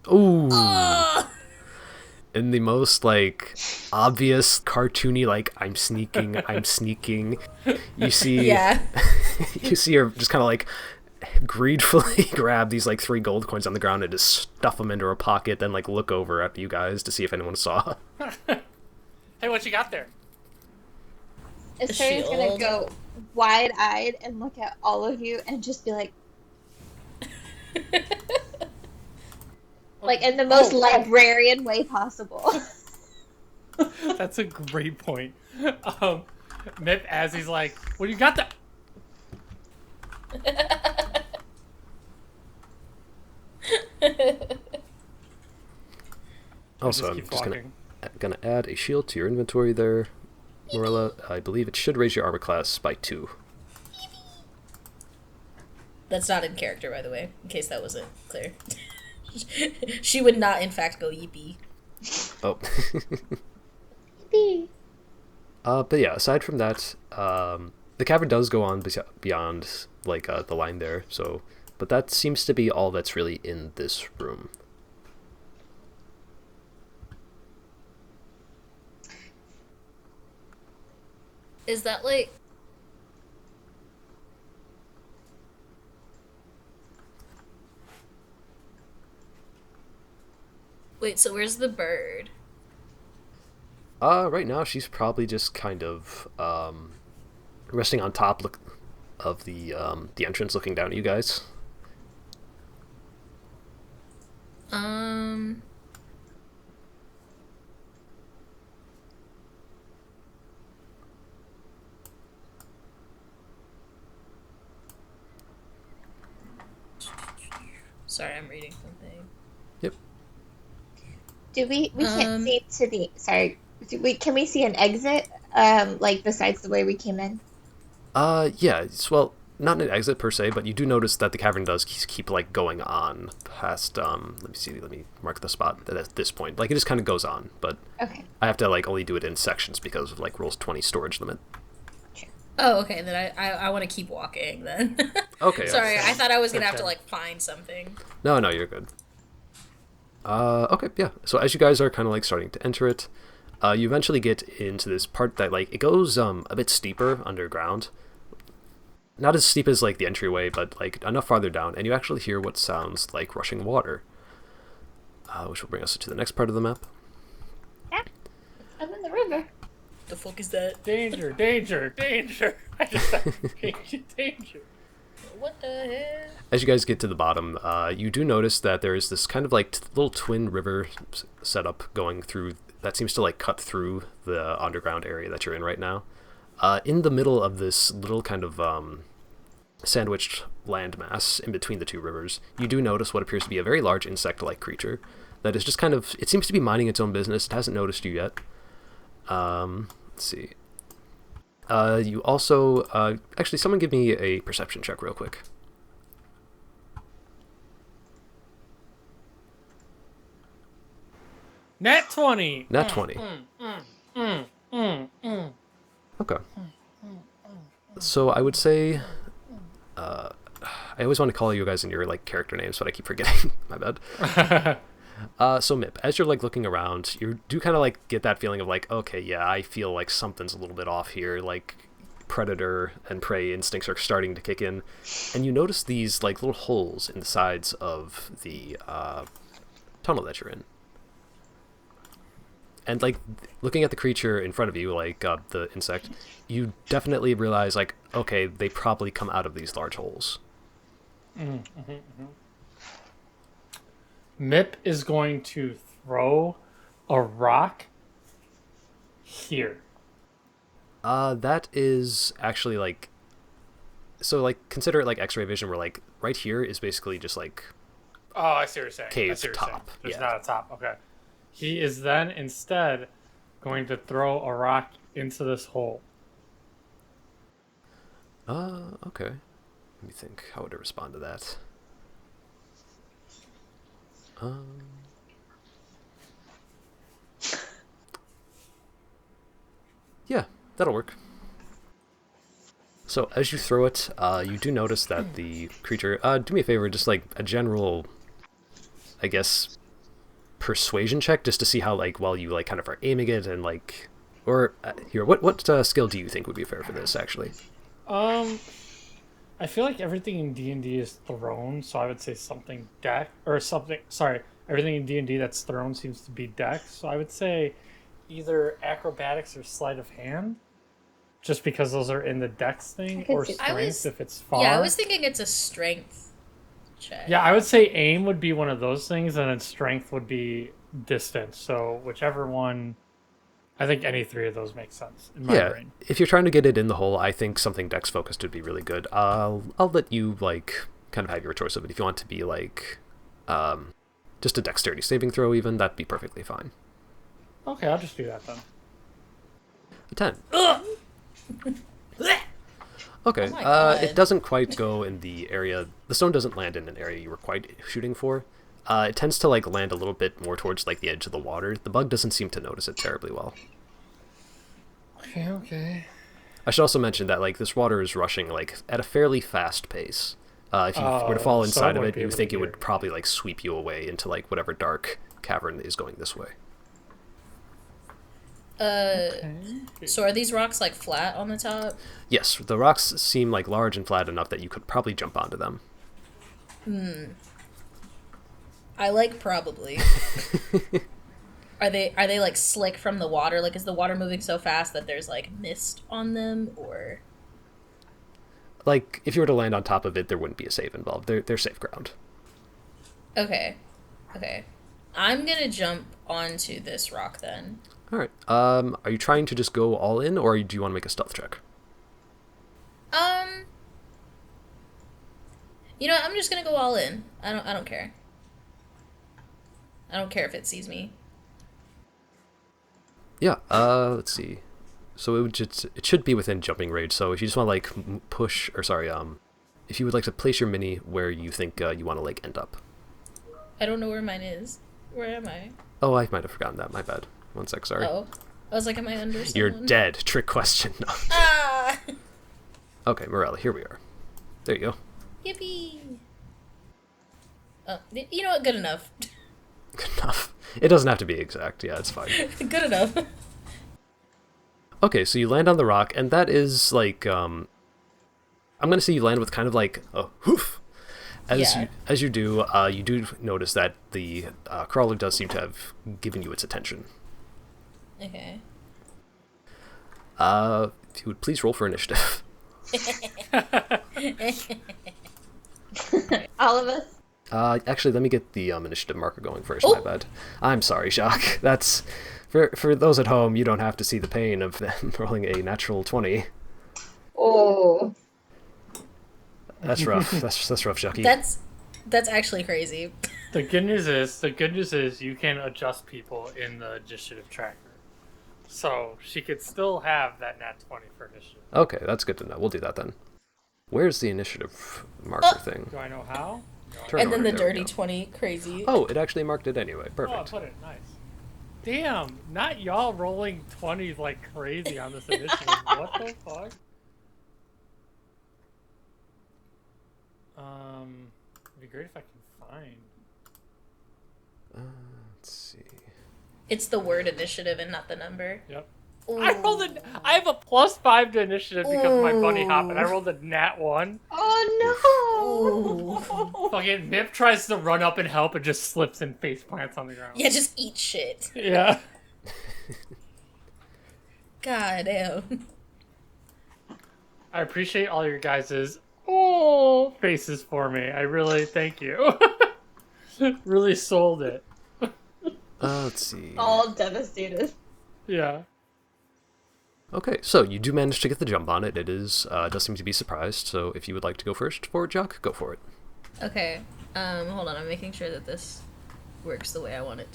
[SPEAKER 1] Ooh. In the most like obvious cartoony, like I'm sneaking. You see,
[SPEAKER 3] Yeah.
[SPEAKER 1] you see her just kind of like greedfully grab these like 3 gold coins on the ground and just stuff them into her pocket, then like look over at you guys to see if anyone saw.
[SPEAKER 2] Hey, what you got there?
[SPEAKER 4] Estoria's gonna
[SPEAKER 3] shield.
[SPEAKER 4] go wide-eyed and look at all of you and just be like, like in the most librarian way possible.
[SPEAKER 2] That's a great point. Mip, as he's like, "What do you got there?"
[SPEAKER 1] Also, I'm
[SPEAKER 2] keep
[SPEAKER 1] just
[SPEAKER 2] walking.
[SPEAKER 1] gonna add a shield to your inventory there, Morella. I believe it should raise your armor class by 2.
[SPEAKER 3] That's not in character, by the way, in case that wasn't clear. She would not, in fact, go yippee.
[SPEAKER 1] Oh.
[SPEAKER 4] Yippee.
[SPEAKER 1] But yeah, aside from that, the cavern does go on beyond like the line there. So, but that seems to be all that's really in this room.
[SPEAKER 3] Is that like... Wait, so where's the bird?
[SPEAKER 1] Right now she's probably just kind of resting on top of the entrance, looking down at you guys.
[SPEAKER 3] Sorry, I'm reading something.
[SPEAKER 1] Yep.
[SPEAKER 4] Do we can't see to the, sorry, Can we see an exit, like besides the way we came in?
[SPEAKER 1] Yeah, well, not an exit per se, but you do notice that the cavern does keep like going on past, let me mark the spot at this point. Like, it just kind of goes on, but
[SPEAKER 4] Okay.
[SPEAKER 1] I have to like only do it in sections because of like Rules 20 storage limit.
[SPEAKER 3] Oh, okay. Then I want to keep walking then.
[SPEAKER 1] Okay.
[SPEAKER 3] Sorry,
[SPEAKER 1] Yeah.
[SPEAKER 3] I thought I was gonna have to
[SPEAKER 2] Okay.
[SPEAKER 3] like find something.
[SPEAKER 1] No, you're good. Okay, yeah. So as you guys are kind of like starting to enter it, you eventually get into this part that like it goes a bit steeper underground. Not as steep as like the entryway, but like enough farther down, and you actually hear what sounds like rushing water, which will bring us to the next part of the map.
[SPEAKER 4] Yeah. I'm in the river.
[SPEAKER 3] The fuck is that?
[SPEAKER 2] Danger, danger, danger. I just said danger, danger.
[SPEAKER 3] What the hell?
[SPEAKER 1] As you guys get to the bottom, you do notice that there is this kind of like little twin river setup going through that seems to like cut through the underground area that you're in right now. In the middle of this little kind of sandwiched landmass in between the two rivers, you do notice what appears to be a very large insect-like creature that is just kind of, it seems to be minding its own business. It hasn't noticed you yet. Let's see. You also, actually, someone give me a perception check real quick.
[SPEAKER 2] Nat 20.
[SPEAKER 1] Nat 20. Okay. So I would say, I always want to call you guys in your like character names, but I keep forgetting. My bad. So Mip, as you're like looking around, you do kind of like get that feeling of like, okay, yeah, I feel like something's a little bit off here. Like predator and prey instincts are starting to kick in, and you notice these like little holes in the sides of the tunnel that you're in. And like looking at the creature in front of you, like the insect, you definitely realize like, okay, they probably come out of these large holes.
[SPEAKER 2] Mip is going to throw a rock here.
[SPEAKER 1] That is actually like, so like consider it like X-ray vision, where like right here is basically just like
[SPEAKER 2] Oh, I see what you're saying.
[SPEAKER 1] cave
[SPEAKER 2] I see what you're saying.
[SPEAKER 1] top.
[SPEAKER 2] There's
[SPEAKER 1] Yeah.
[SPEAKER 2] not a top. Okay. He is then instead going to throw a rock into this hole.
[SPEAKER 1] Okay. Let me think. How would I respond to that? Yeah, that'll work. So as you throw it, you do notice that the creature. Do me a favor, just like a general, I guess, persuasion check, just to see how like well you like kind of are aiming it and like, or here, what skill do you think would be fair for this actually?
[SPEAKER 2] I feel like everything in D&D is thrown, so I would say something deck or something. Sorry, everything in D&D that's thrown seems to be dex. So I would say either acrobatics or sleight of hand, just because those are in the dex thing, or
[SPEAKER 4] see-
[SPEAKER 2] strength if it's far.
[SPEAKER 3] Yeah, I was thinking it's a strength check.
[SPEAKER 2] Yeah, I would say aim would be one of those things, and then strength would be distance. So whichever one, I think any three of those make sense in my brain.
[SPEAKER 1] If you're trying to get it in the hole, I think something dex focused would be really good. I'll let you like kind of have your choice of it. If you want to be like just a dexterity saving throw, even that'd be perfectly fine.
[SPEAKER 2] Okay, I'll just do that then.
[SPEAKER 1] A 10. Okay,
[SPEAKER 3] Oh my God.
[SPEAKER 1] it doesn't quite go in the area. The stone doesn't land in an area you were quite shooting for. It tends to like land a little bit more towards like the edge of the water. The bug doesn't seem to notice it terribly well.
[SPEAKER 2] Okay.
[SPEAKER 1] I should also mention that like this water is rushing like at a fairly fast pace. If you were to fall
[SPEAKER 2] so
[SPEAKER 1] inside
[SPEAKER 2] it
[SPEAKER 1] of
[SPEAKER 2] wouldn't
[SPEAKER 1] it,
[SPEAKER 2] be
[SPEAKER 1] you
[SPEAKER 2] able to
[SPEAKER 1] think it
[SPEAKER 2] hear.
[SPEAKER 1] would probably like sweep you away into like whatever dark cavern is going this way.
[SPEAKER 3] So are these rocks like flat on the top?
[SPEAKER 1] Yes, the rocks seem like large and flat enough that you could probably jump onto them.
[SPEAKER 3] I like probably. Are they like slick from the water? Like, is the water moving so fast that there's like mist on them, or?
[SPEAKER 1] Like if you were to land on top of it, there wouldn't be a save involved. They're safe ground.
[SPEAKER 3] Okay. I'm gonna jump onto this rock then.
[SPEAKER 1] All right. Are you trying to just go all in, or do you want to make a stealth check?
[SPEAKER 3] You know what, I'm just gonna go all in. I don't care. I don't care if it sees me.
[SPEAKER 1] Yeah, let's see. So it should be within jumping range. So if you just want to like push, or sorry, if you would like to place your mini where you think you want to like end up.
[SPEAKER 3] I don't know where mine is. Where am I?
[SPEAKER 1] Oh, I might have forgotten that. My bad. 1 sec, sorry.
[SPEAKER 3] Oh. I was like, am I under someone?
[SPEAKER 1] You're dead. Trick question. No.
[SPEAKER 3] Ah!
[SPEAKER 1] Okay, Morella, here we are. There you go.
[SPEAKER 3] Yippee! Oh, you know what? Good enough.
[SPEAKER 1] Good enough. It doesn't have to be exact. Yeah, it's fine.
[SPEAKER 3] Good enough.
[SPEAKER 1] Okay, so you land on the rock, and that is like, I'm gonna say you land with kind of like a hoof. As you do notice that the crawler does seem to have given you its attention.
[SPEAKER 3] Okay.
[SPEAKER 1] If you would please roll for initiative.
[SPEAKER 4] All of us.
[SPEAKER 1] Actually, let me get the initiative marker going first. My bad. I'm sorry, Jacque. That's for those at home. You don't have to see the pain of them rolling a natural 20.
[SPEAKER 4] Oh.
[SPEAKER 1] That's rough. That's rough, Jacque.
[SPEAKER 3] That's actually crazy.
[SPEAKER 2] The good news is you can adjust people in the initiative tracker. So she could still have that nat 20 for initiative.
[SPEAKER 1] Okay, that's good to know. We'll do that then. Where's the initiative marker thing?
[SPEAKER 2] Do I know how?
[SPEAKER 1] Turn
[SPEAKER 3] And then
[SPEAKER 1] order,
[SPEAKER 3] the
[SPEAKER 1] there we
[SPEAKER 3] dirty
[SPEAKER 1] go.
[SPEAKER 3] 20, crazy.
[SPEAKER 1] Oh, it actually marked it anyway.
[SPEAKER 2] Oh, I
[SPEAKER 1] Perfect.
[SPEAKER 2] put it nice. Damn, not y'all rolling 20s like crazy on this initiative. What the fuck? It'd be great if I can find.
[SPEAKER 1] Let's see.
[SPEAKER 3] It's the word initiative and not the number.
[SPEAKER 2] Yep.
[SPEAKER 3] Ooh.
[SPEAKER 2] I have a +5 to initiative because of my bunny hop, and I rolled a nat 1.
[SPEAKER 4] Oh no!
[SPEAKER 3] Ooh.
[SPEAKER 2] Fucking Mip tries to run up and help and just slips and face plants on the ground.
[SPEAKER 3] Yeah, just eat shit.
[SPEAKER 2] Yeah.
[SPEAKER 3] God damn.
[SPEAKER 2] I appreciate all your guys' faces for me. I really thank you. Really sold it.
[SPEAKER 1] Let's see.
[SPEAKER 4] All devastated.
[SPEAKER 2] Yeah.
[SPEAKER 1] Okay, so you do manage to get the jump on it. It does seem to be surprised. So if you would like to go first for it, Jacque, go for it.
[SPEAKER 3] Okay. Hold on. I'm making sure that this works the way I want it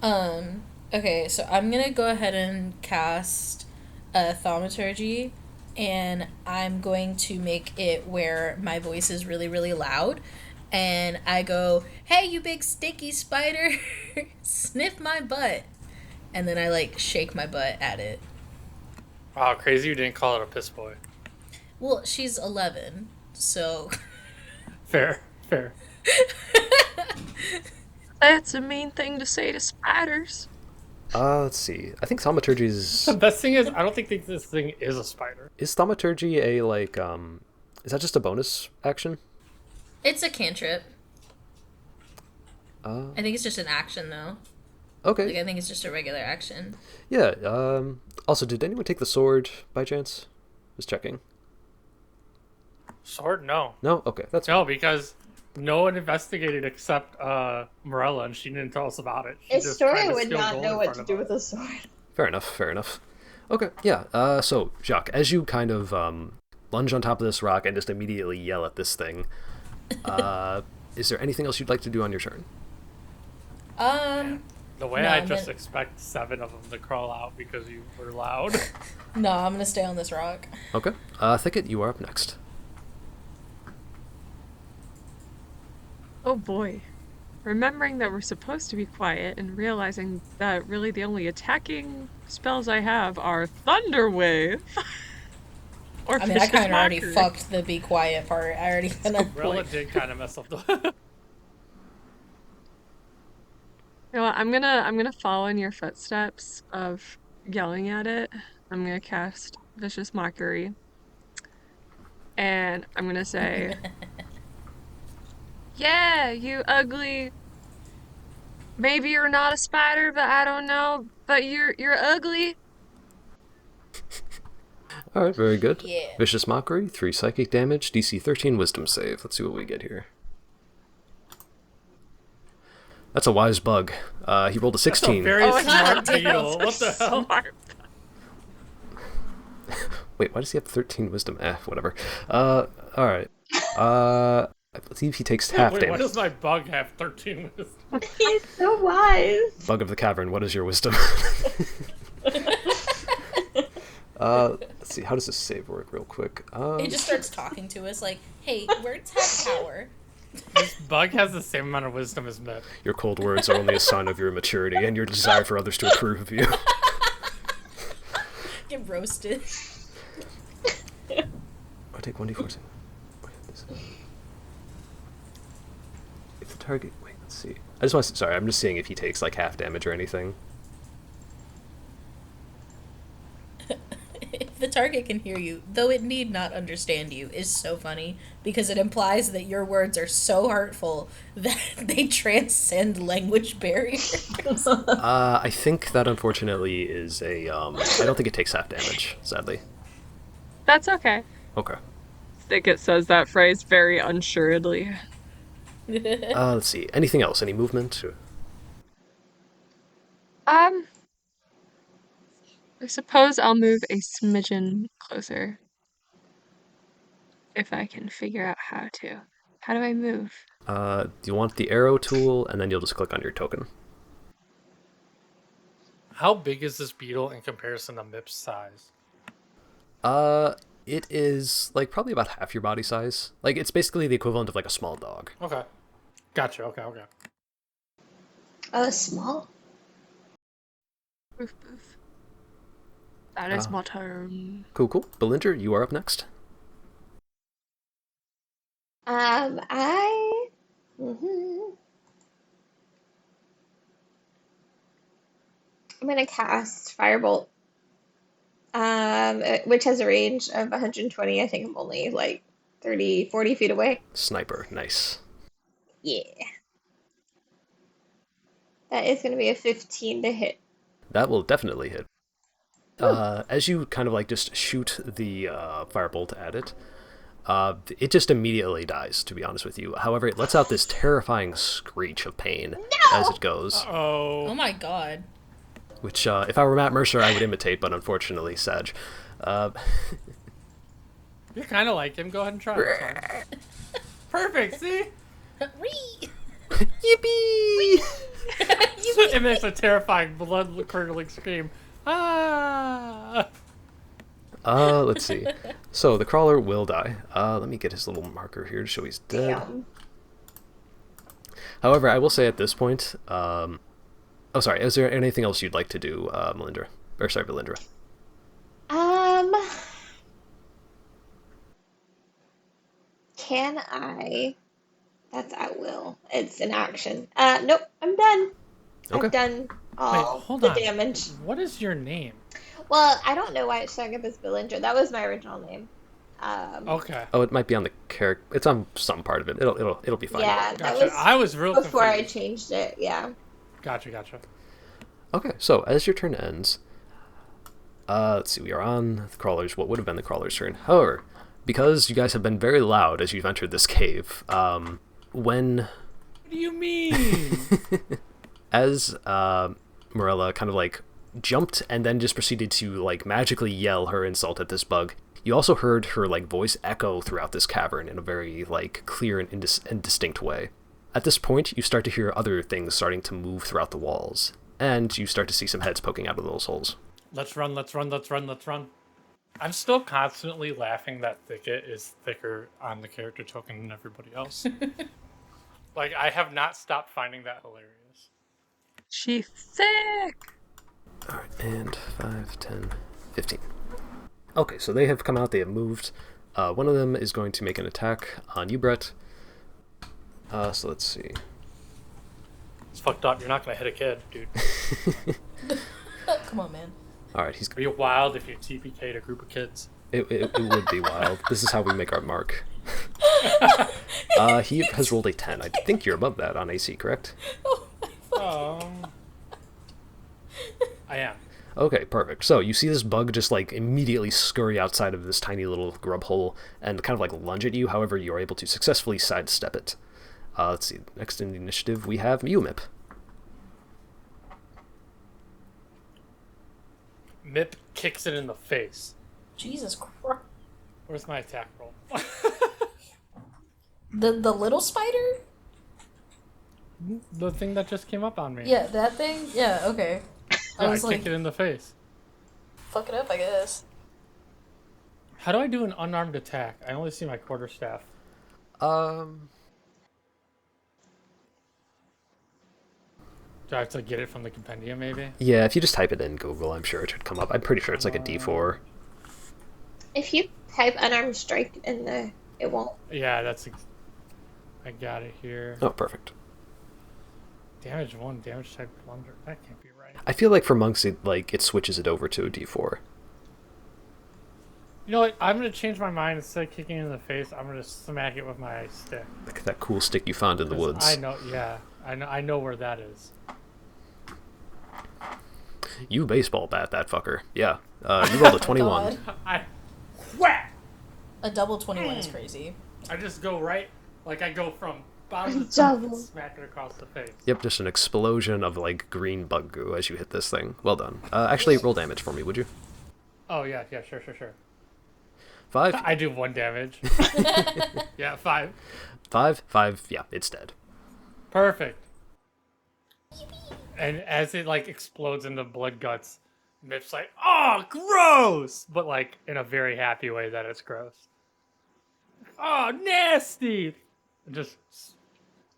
[SPEAKER 3] to. Okay, so I'm gonna go ahead and cast Thaumaturgy, and I'm going to make it where my voice is really, really loud. And I go, "Hey, you big stinky spider, sniff my butt." And then I, like, shake my butt at it.
[SPEAKER 2] Wow, crazy you didn't call it a piss boy.
[SPEAKER 3] Well, she's 11, so...
[SPEAKER 2] Fair.
[SPEAKER 5] That's a mean thing to say to spiders.
[SPEAKER 1] Let's see. I think thaumaturgy is...
[SPEAKER 2] The best thing is, I don't think this thing is a spider.
[SPEAKER 1] Is thaumaturgy a, like, is that just a bonus action?
[SPEAKER 3] It's a cantrip.
[SPEAKER 1] Uh,
[SPEAKER 3] I think it's just an action, though.
[SPEAKER 1] okay.
[SPEAKER 3] Like, I think it's just a regular action.
[SPEAKER 1] Yeah, also, did anyone take the sword, by chance? Just checking.
[SPEAKER 2] Sword? No.
[SPEAKER 1] No? Okay, that's
[SPEAKER 2] No, because no one investigated except Morella, and she didn't tell us about it. She just tried
[SPEAKER 4] Estoria
[SPEAKER 2] to
[SPEAKER 4] would
[SPEAKER 2] steal
[SPEAKER 4] not
[SPEAKER 2] gold
[SPEAKER 4] know
[SPEAKER 2] in
[SPEAKER 4] what
[SPEAKER 2] front
[SPEAKER 4] to
[SPEAKER 2] of
[SPEAKER 4] do
[SPEAKER 2] us.
[SPEAKER 4] with a sword.
[SPEAKER 1] Fair enough. Okay, yeah, so, Jacque, as you kind of, lunge on top of this rock and just immediately yell at this thing, is there anything else you'd like to do on your turn?
[SPEAKER 2] The way
[SPEAKER 3] No,
[SPEAKER 2] I
[SPEAKER 3] I'm
[SPEAKER 2] just
[SPEAKER 3] gonna-
[SPEAKER 2] expect 7 of them to crawl out because you were loud.
[SPEAKER 3] No, I'm gonna stay on this rock.
[SPEAKER 1] Okay, Thicket, you are up next.
[SPEAKER 5] Oh boy. Remembering that we're supposed to be quiet and realizing that really the only attacking spells I have are Thunder Wave. Or
[SPEAKER 3] I mean, I
[SPEAKER 5] Vicious
[SPEAKER 3] kind of already
[SPEAKER 5] Mockery.
[SPEAKER 3] fucked the be quiet part. I already
[SPEAKER 2] Morella did kind of mess up the...
[SPEAKER 5] You know what, I'm gonna follow in your footsteps of yelling at it. I'm gonna cast Vicious Mockery. And I'm gonna say, "Yeah, you ugly. Maybe you're not a spider, but I don't know. But you're ugly."
[SPEAKER 1] Alright, very good.
[SPEAKER 3] Yeah.
[SPEAKER 1] Vicious Mockery, 3 psychic damage, DC 13 wisdom save. Let's see what we get here. That's a wise bug. He rolled a 16.
[SPEAKER 2] Very
[SPEAKER 5] Oh,
[SPEAKER 2] smart
[SPEAKER 3] God,
[SPEAKER 2] beetle. What the hell?
[SPEAKER 5] Smart.
[SPEAKER 1] Wait, why does he have 13 wisdom? Whatever. Alright. believe he takes half
[SPEAKER 2] Wait, why
[SPEAKER 1] damage.
[SPEAKER 2] does my bug have 13 wisdom?
[SPEAKER 4] He's so wise.
[SPEAKER 1] Bug of the cavern, what is your wisdom? Let's see, how does this save work real quick?
[SPEAKER 3] He just starts talking to us like, hey, words have power.
[SPEAKER 2] This bug has the same amount of wisdom as Mip.
[SPEAKER 1] Your cold words are only a sign of your maturity and your desire for others to approve of you.
[SPEAKER 3] Get roasted.
[SPEAKER 1] I take 1d4. If the target... Wait, let's see. I just want to... Sorry, I'm just seeing if he takes, like, half damage or anything.
[SPEAKER 3] If the target can hear you, though it need not understand you, is so funny because it implies that your words are so hurtful that they transcend language barriers.
[SPEAKER 1] I think that, unfortunately, is a... I don't think it takes half damage, sadly.
[SPEAKER 5] That's okay.
[SPEAKER 1] Okay.
[SPEAKER 5] Thicket says that phrase very unsuredly.
[SPEAKER 1] Let's see. Anything else? Any movement?
[SPEAKER 5] I suppose I'll move a smidgen closer. If I can figure out how to. How do I move?
[SPEAKER 1] You want the arrow tool, and then you'll just click on your token.
[SPEAKER 2] How big is this beetle in comparison to Mip's size?
[SPEAKER 1] It is, like, probably about half your body size. Like, it's basically the equivalent of, like, a small dog.
[SPEAKER 2] Okay. Gotcha, okay.
[SPEAKER 4] Small?
[SPEAKER 5] Boof, boof. That is my turn.
[SPEAKER 1] Cool. Belinder, you are up next.
[SPEAKER 4] I'm gonna cast Firebolt, which has a range of 120. I think I'm only like 30, 40 feet away.
[SPEAKER 1] Sniper, nice.
[SPEAKER 4] Yeah. That is gonna be a 15 to hit.
[SPEAKER 1] That will definitely hit. As you kind of like just shoot the firebolt at it, it just immediately dies, to be honest with you. However, it lets out this terrifying screech of pain as it goes.
[SPEAKER 3] Oh my god.
[SPEAKER 1] Which, if I were Matt Mercer, I would imitate, but unfortunately, Sag.
[SPEAKER 2] You're kind of like him. Go ahead and try it. Perfect, see?
[SPEAKER 3] Whee!
[SPEAKER 1] Yippee!
[SPEAKER 2] It makes a terrifying, blood-curdling scream. Ah!
[SPEAKER 1] Let's see. So, the crawler will die. Let me get his little marker here to show he's dead.
[SPEAKER 4] Damn.
[SPEAKER 1] However, I will say at this point, oh, sorry, is there anything else you'd like to do, Melindra? Or, sorry, Belindra.
[SPEAKER 4] Can I? That's at will. It's an action. Nope, I'm done.
[SPEAKER 1] Okay.
[SPEAKER 4] I've done all
[SPEAKER 2] hold
[SPEAKER 4] the
[SPEAKER 2] on.
[SPEAKER 4] damage.
[SPEAKER 2] What is your name?
[SPEAKER 4] Well, I don't know why it's showing up as Bellinger. That was my original name.
[SPEAKER 2] Okay.
[SPEAKER 1] Oh, it might be on the character. It's on some part of it. It'll be fine.
[SPEAKER 4] Yeah, that
[SPEAKER 2] Gotcha.
[SPEAKER 4] was
[SPEAKER 2] I was real
[SPEAKER 4] before I
[SPEAKER 2] confused.
[SPEAKER 4] changed it. Yeah.
[SPEAKER 2] Gotcha.
[SPEAKER 1] Okay, so as your turn ends, let's see, we are on the crawlers. What would have been the crawler's turn? However, because you guys have been very loud as you've entered this cave, when
[SPEAKER 2] What do you mean?
[SPEAKER 1] as Morella kind of like jumped and then just proceeded to like magically yell her insult at this bug, you also heard her like voice echo throughout this cavern in a very like clear and distinct way. At this point, you start to hear other things starting to move throughout the walls, and you start to see some heads poking out of those holes.
[SPEAKER 2] Let's run. I'm still constantly laughing that Thicket is thicker on the character token than everybody else. Like, I have not stopped finding that hilarious.
[SPEAKER 5] She thick.
[SPEAKER 1] Alright, and 5, 10, 15. Okay, so they have come out, they have moved. One of them is going to make an attack on you, Brett. So let's see.
[SPEAKER 2] It's fucked up. You're not going to hit a kid, dude.
[SPEAKER 3] Come on, man.
[SPEAKER 1] Alright, he's...
[SPEAKER 2] Are you wild if you TPK'd a group of kids?
[SPEAKER 1] It would be wild. This is how we make our mark. He has rolled a 10. I think you're above that on AC, correct?
[SPEAKER 2] I am.
[SPEAKER 1] Okay, perfect. So you see this bug just like immediately scurry outside of this tiny little grub hole and kind of like lunge at you. However, you're able to successfully sidestep it. Let's see. Next in the initiative, we have Mip.
[SPEAKER 2] Mip kicks it in the face.
[SPEAKER 3] Jesus Christ.
[SPEAKER 2] Where's my attack roll?
[SPEAKER 3] The little spider?
[SPEAKER 2] The thing that just came up on me.
[SPEAKER 3] Yeah, that thing? Yeah, okay.
[SPEAKER 2] I kick it in the face.
[SPEAKER 3] Fuck it up, I guess.
[SPEAKER 2] How do I do an unarmed attack? I only see my quarterstaff. Do I have to get it from the compendium, maybe?
[SPEAKER 1] Yeah, if you just type it in Google, I'm sure it should come up. I'm pretty sure it's like a D4.
[SPEAKER 4] If you type unarmed strike in the, it won't.
[SPEAKER 2] Yeah, I got it here.
[SPEAKER 1] Oh, perfect.
[SPEAKER 2] Damage 1, damage type blunder. That can't be right.
[SPEAKER 1] I feel like for monks, it switches it over to a D4.
[SPEAKER 2] You know what? I'm gonna change my mind. Instead of kicking it in the face, I'm gonna smack it with my stick.
[SPEAKER 1] Like that cool stick you found in the woods.
[SPEAKER 2] I know. Yeah, I know where that is.
[SPEAKER 1] You baseball bat that fucker. Yeah. You rolled a 21.
[SPEAKER 2] I whack.
[SPEAKER 3] A double 21 is crazy.
[SPEAKER 2] I just go right, like I go from bottom to
[SPEAKER 4] Double.
[SPEAKER 2] top and smack it across the face.
[SPEAKER 1] Yep, just an explosion of like green bug goo as you hit this thing. Well done. Actually, roll damage for me, would you?
[SPEAKER 2] Oh yeah, sure.
[SPEAKER 1] 5?
[SPEAKER 2] I do 1 damage. Yeah, 5.
[SPEAKER 1] 5? Yeah, it's dead.
[SPEAKER 2] Perfect. And as it like explodes into blood guts, Mip's like, "Oh, gross!" But like in a very happy way that it's gross. Oh, nasty! Just.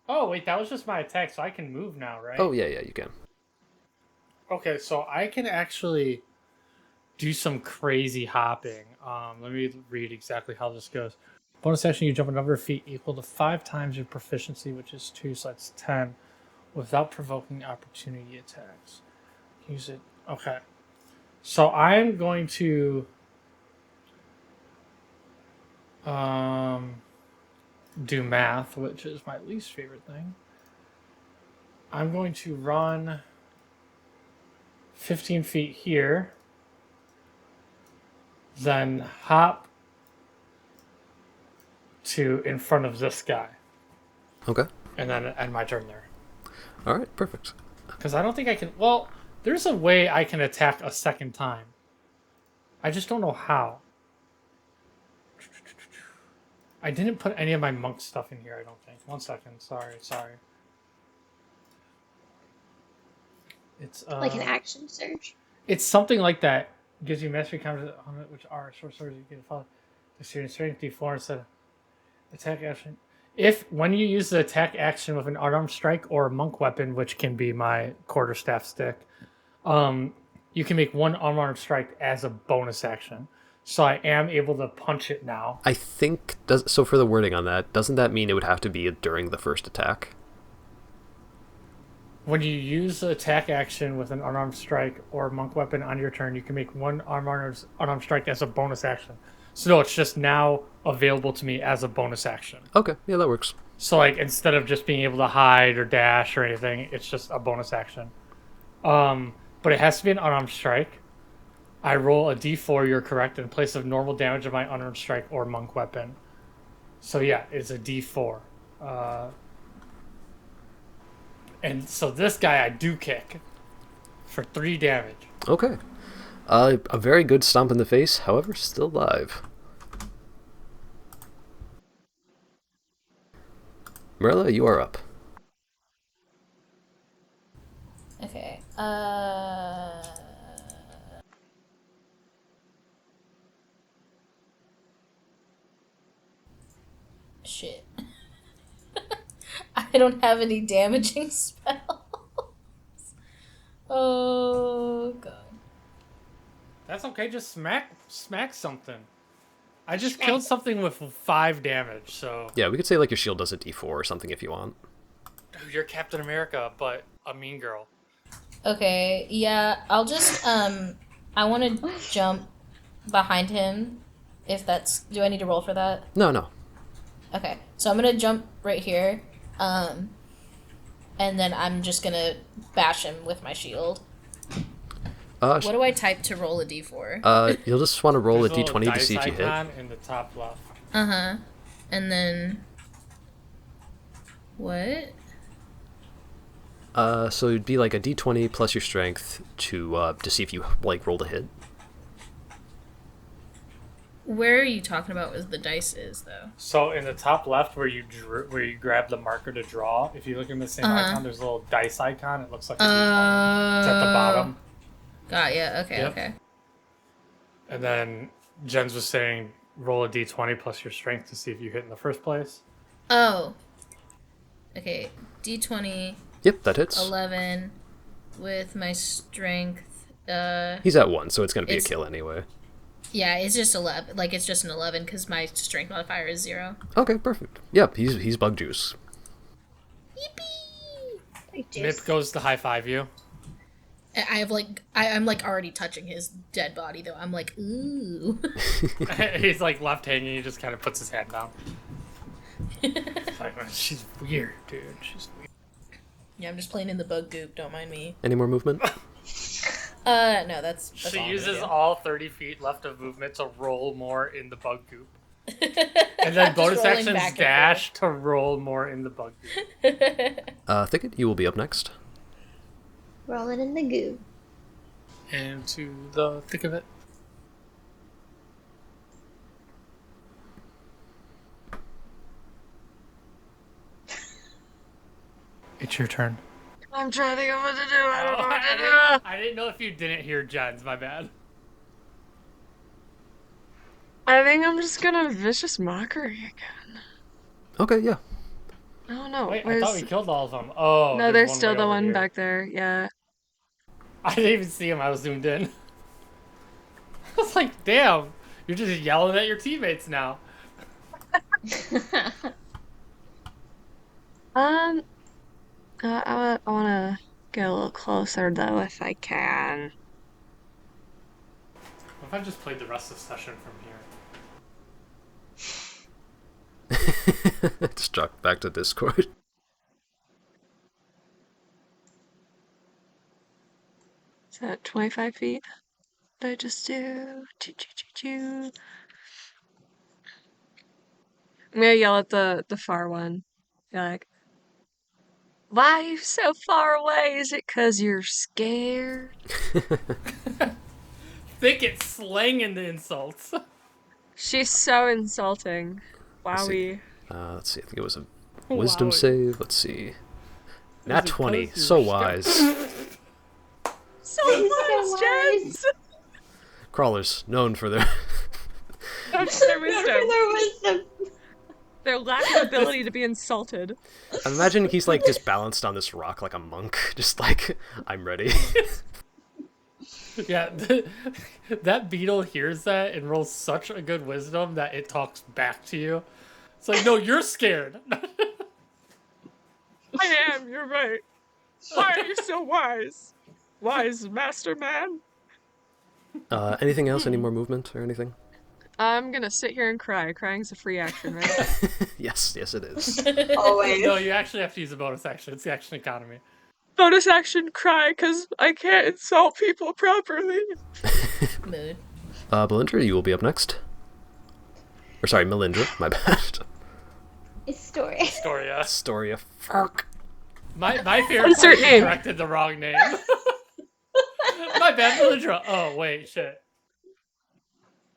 [SPEAKER 2] Oh wait, that was just my attack, so I can move now, right?
[SPEAKER 1] Oh, yeah, you can.
[SPEAKER 2] Okay, so I can actually do some crazy hopping. Let me read exactly how this goes. Bonus action, you jump a number of feet equal to 5 times your proficiency, which is 2, so that's 10, without provoking opportunity attacks. Use it. Okay. So I'm going to do math, which is my least favorite thing. I'm going to run 15 feet here, then hop to in front of this guy,
[SPEAKER 1] Okay.
[SPEAKER 2] and then end my turn there.
[SPEAKER 1] All right, perfect.
[SPEAKER 2] Because I don't think I can... Well, there's a way I can attack a second time. I just don't know how. I didn't put any of my monk stuff in here, I don't think. 1 second. Sorry. It's
[SPEAKER 4] Like an action surge.
[SPEAKER 2] It's something like that. Gives you mastery counters on it, which are short swords. You can follow the strength D4 instead of attack action. If when you use the attack action with an unarmed strike or a monk weapon, which can be my quarterstaff stick, you can make 1 unarmed strike as a bonus action. So I am able to punch it now.
[SPEAKER 1] I think so. For the wording on that, doesn't that mean it would have to be during the first attack?
[SPEAKER 2] When you use the attack action with an unarmed strike or monk weapon on your turn, you can make 1 unarmed strike as a bonus action. So no, it's just now available to me as a bonus action.
[SPEAKER 1] Okay, yeah, that works.
[SPEAKER 2] So like instead of just being able to hide or dash or anything, it's just a bonus action. But it has to be an unarmed strike. I roll a d4, you're correct, in place of normal damage of my unarmed strike or monk weapon. So yeah, it's a d4. And so this guy I do kick for 3 damage.
[SPEAKER 1] Okay. A very good stomp in the face, however, still alive. Morella, you are up.
[SPEAKER 3] Okay. Shit. I don't have any damaging spells. Oh god.
[SPEAKER 2] That's okay, just smack something. I just killed something with 5 damage, so...
[SPEAKER 1] Yeah, we could say like your shield does a d4 or something if you want.
[SPEAKER 2] Dude, you're Captain America, but a mean girl.
[SPEAKER 3] Okay, yeah, I'll just, I want to jump behind him, if that's... Do I need to roll for that?
[SPEAKER 1] No.
[SPEAKER 3] Okay, so I'm gonna jump right here, and then I'm just gonna bash him with my shield. What do I type to roll a d4?
[SPEAKER 1] You'll just want to roll
[SPEAKER 2] There's
[SPEAKER 1] a d20 to see if you hit.
[SPEAKER 2] icon in the top left.
[SPEAKER 3] Uh-huh. And then... What?
[SPEAKER 1] So it'd be like a d20 plus your strength to see if you like rolled a hit.
[SPEAKER 3] Where are you talking about as the dice is, though?
[SPEAKER 2] So in the top left where you grab the marker to draw, if you look in the same icon, there's a little dice icon. It looks like a D20. It's at the bottom.
[SPEAKER 3] Got ya. Okay,
[SPEAKER 2] Yep.
[SPEAKER 3] okay.
[SPEAKER 2] And then Jens was saying roll a D20 plus your strength to see if you hit in the first place.
[SPEAKER 3] Oh. Okay, D20.
[SPEAKER 1] Yep, that hits.
[SPEAKER 3] 11 with my strength.
[SPEAKER 1] He's at 1, so it's going to be a kill anyway.
[SPEAKER 3] Yeah, it's just 11. Like, it's just an 11 because my strength modifier is 0.
[SPEAKER 1] Okay, perfect. Yep, he's bug juice.
[SPEAKER 3] Yippee!
[SPEAKER 2] Mip goes to high five you.
[SPEAKER 3] I have I'm like already touching his dead body though. I'm like, ooh.
[SPEAKER 2] He's like left hanging. He just kind of puts his hand down. It's like, she's weird, dude. She's weird.
[SPEAKER 3] Yeah, I'm just playing in the bug goop. Don't mind me.
[SPEAKER 1] Any more movement?
[SPEAKER 3] No, that's
[SPEAKER 2] She
[SPEAKER 3] all I'm
[SPEAKER 2] uses
[SPEAKER 3] gonna do.
[SPEAKER 2] all 30 feet left of movement to roll more in the bug goop. And then
[SPEAKER 3] Just
[SPEAKER 2] bonus
[SPEAKER 3] rolling
[SPEAKER 2] actions
[SPEAKER 3] back and
[SPEAKER 2] dash to roll more in the bug goop.
[SPEAKER 1] Thicket, you will be up next.
[SPEAKER 4] Rolling in the goo.
[SPEAKER 2] And to the thick of it. It's your turn.
[SPEAKER 5] I'm trying to think of what to do. I don't know what to do.
[SPEAKER 2] I didn't know if you didn't hear Jen's. My bad.
[SPEAKER 5] I think I'm just gonna vicious mockery again.
[SPEAKER 1] Okay, yeah.
[SPEAKER 5] I don't know.
[SPEAKER 2] Wait, I thought we killed all of them. Oh,
[SPEAKER 5] No, there's
[SPEAKER 2] one
[SPEAKER 5] still
[SPEAKER 2] right
[SPEAKER 5] the
[SPEAKER 2] over
[SPEAKER 5] one
[SPEAKER 2] here.
[SPEAKER 5] back there. Yeah.
[SPEAKER 2] I didn't even see him. I was zoomed in. I was like, damn, you're just yelling at your teammates now.
[SPEAKER 5] I want to get a little closer though if I can.
[SPEAKER 2] What if I just played the rest of the session from here?
[SPEAKER 1] Just Jacque back to Discord.
[SPEAKER 5] Is that 25 feet? What did I just do? Choo. I'm gonna yell at the far one. Be like, why are you so far away? Is it 'cause you're scared?
[SPEAKER 2] Thicket slanging the insults.
[SPEAKER 5] She's so insulting. Wowie.
[SPEAKER 1] Let's see, I think it was a wisdom
[SPEAKER 2] Wowie.
[SPEAKER 1] save. Let's see. Nat
[SPEAKER 2] it
[SPEAKER 1] 20,
[SPEAKER 2] 'cause
[SPEAKER 1] so
[SPEAKER 2] you're
[SPEAKER 1] wise.
[SPEAKER 5] So wise, Jens!
[SPEAKER 1] Crawlers, known for their...
[SPEAKER 5] That's their wisdom.
[SPEAKER 4] There was
[SPEAKER 5] Their lack of ability to be insulted.
[SPEAKER 1] I imagine he's like just balanced on this rock like a monk, just like, I'm ready.
[SPEAKER 2] Yeah, that beetle hears that and rolls such a good wisdom that it talks back to you. It's like, no, you're scared.
[SPEAKER 5] I am, you're right. Why are you so wise? Wise master man?
[SPEAKER 1] Anything else? Any more movement or anything?
[SPEAKER 5] I'm gonna sit here and cry. Crying's a free action, right?
[SPEAKER 1] Yes, it is.
[SPEAKER 4] always.
[SPEAKER 2] No, you actually have to use a bonus action. It's the action economy.
[SPEAKER 5] Bonus action cry because I can't insult people properly.
[SPEAKER 3] Mood.
[SPEAKER 1] Belindra, you will be up next. Or sorry, Melindra, my bad.
[SPEAKER 4] Story.
[SPEAKER 2] Estoria.
[SPEAKER 1] Astoria, fuck.
[SPEAKER 2] My favorite
[SPEAKER 5] Insert
[SPEAKER 2] part is you
[SPEAKER 5] name.
[SPEAKER 2] corrected the wrong name. My bad, Melindra. Oh, wait, shit.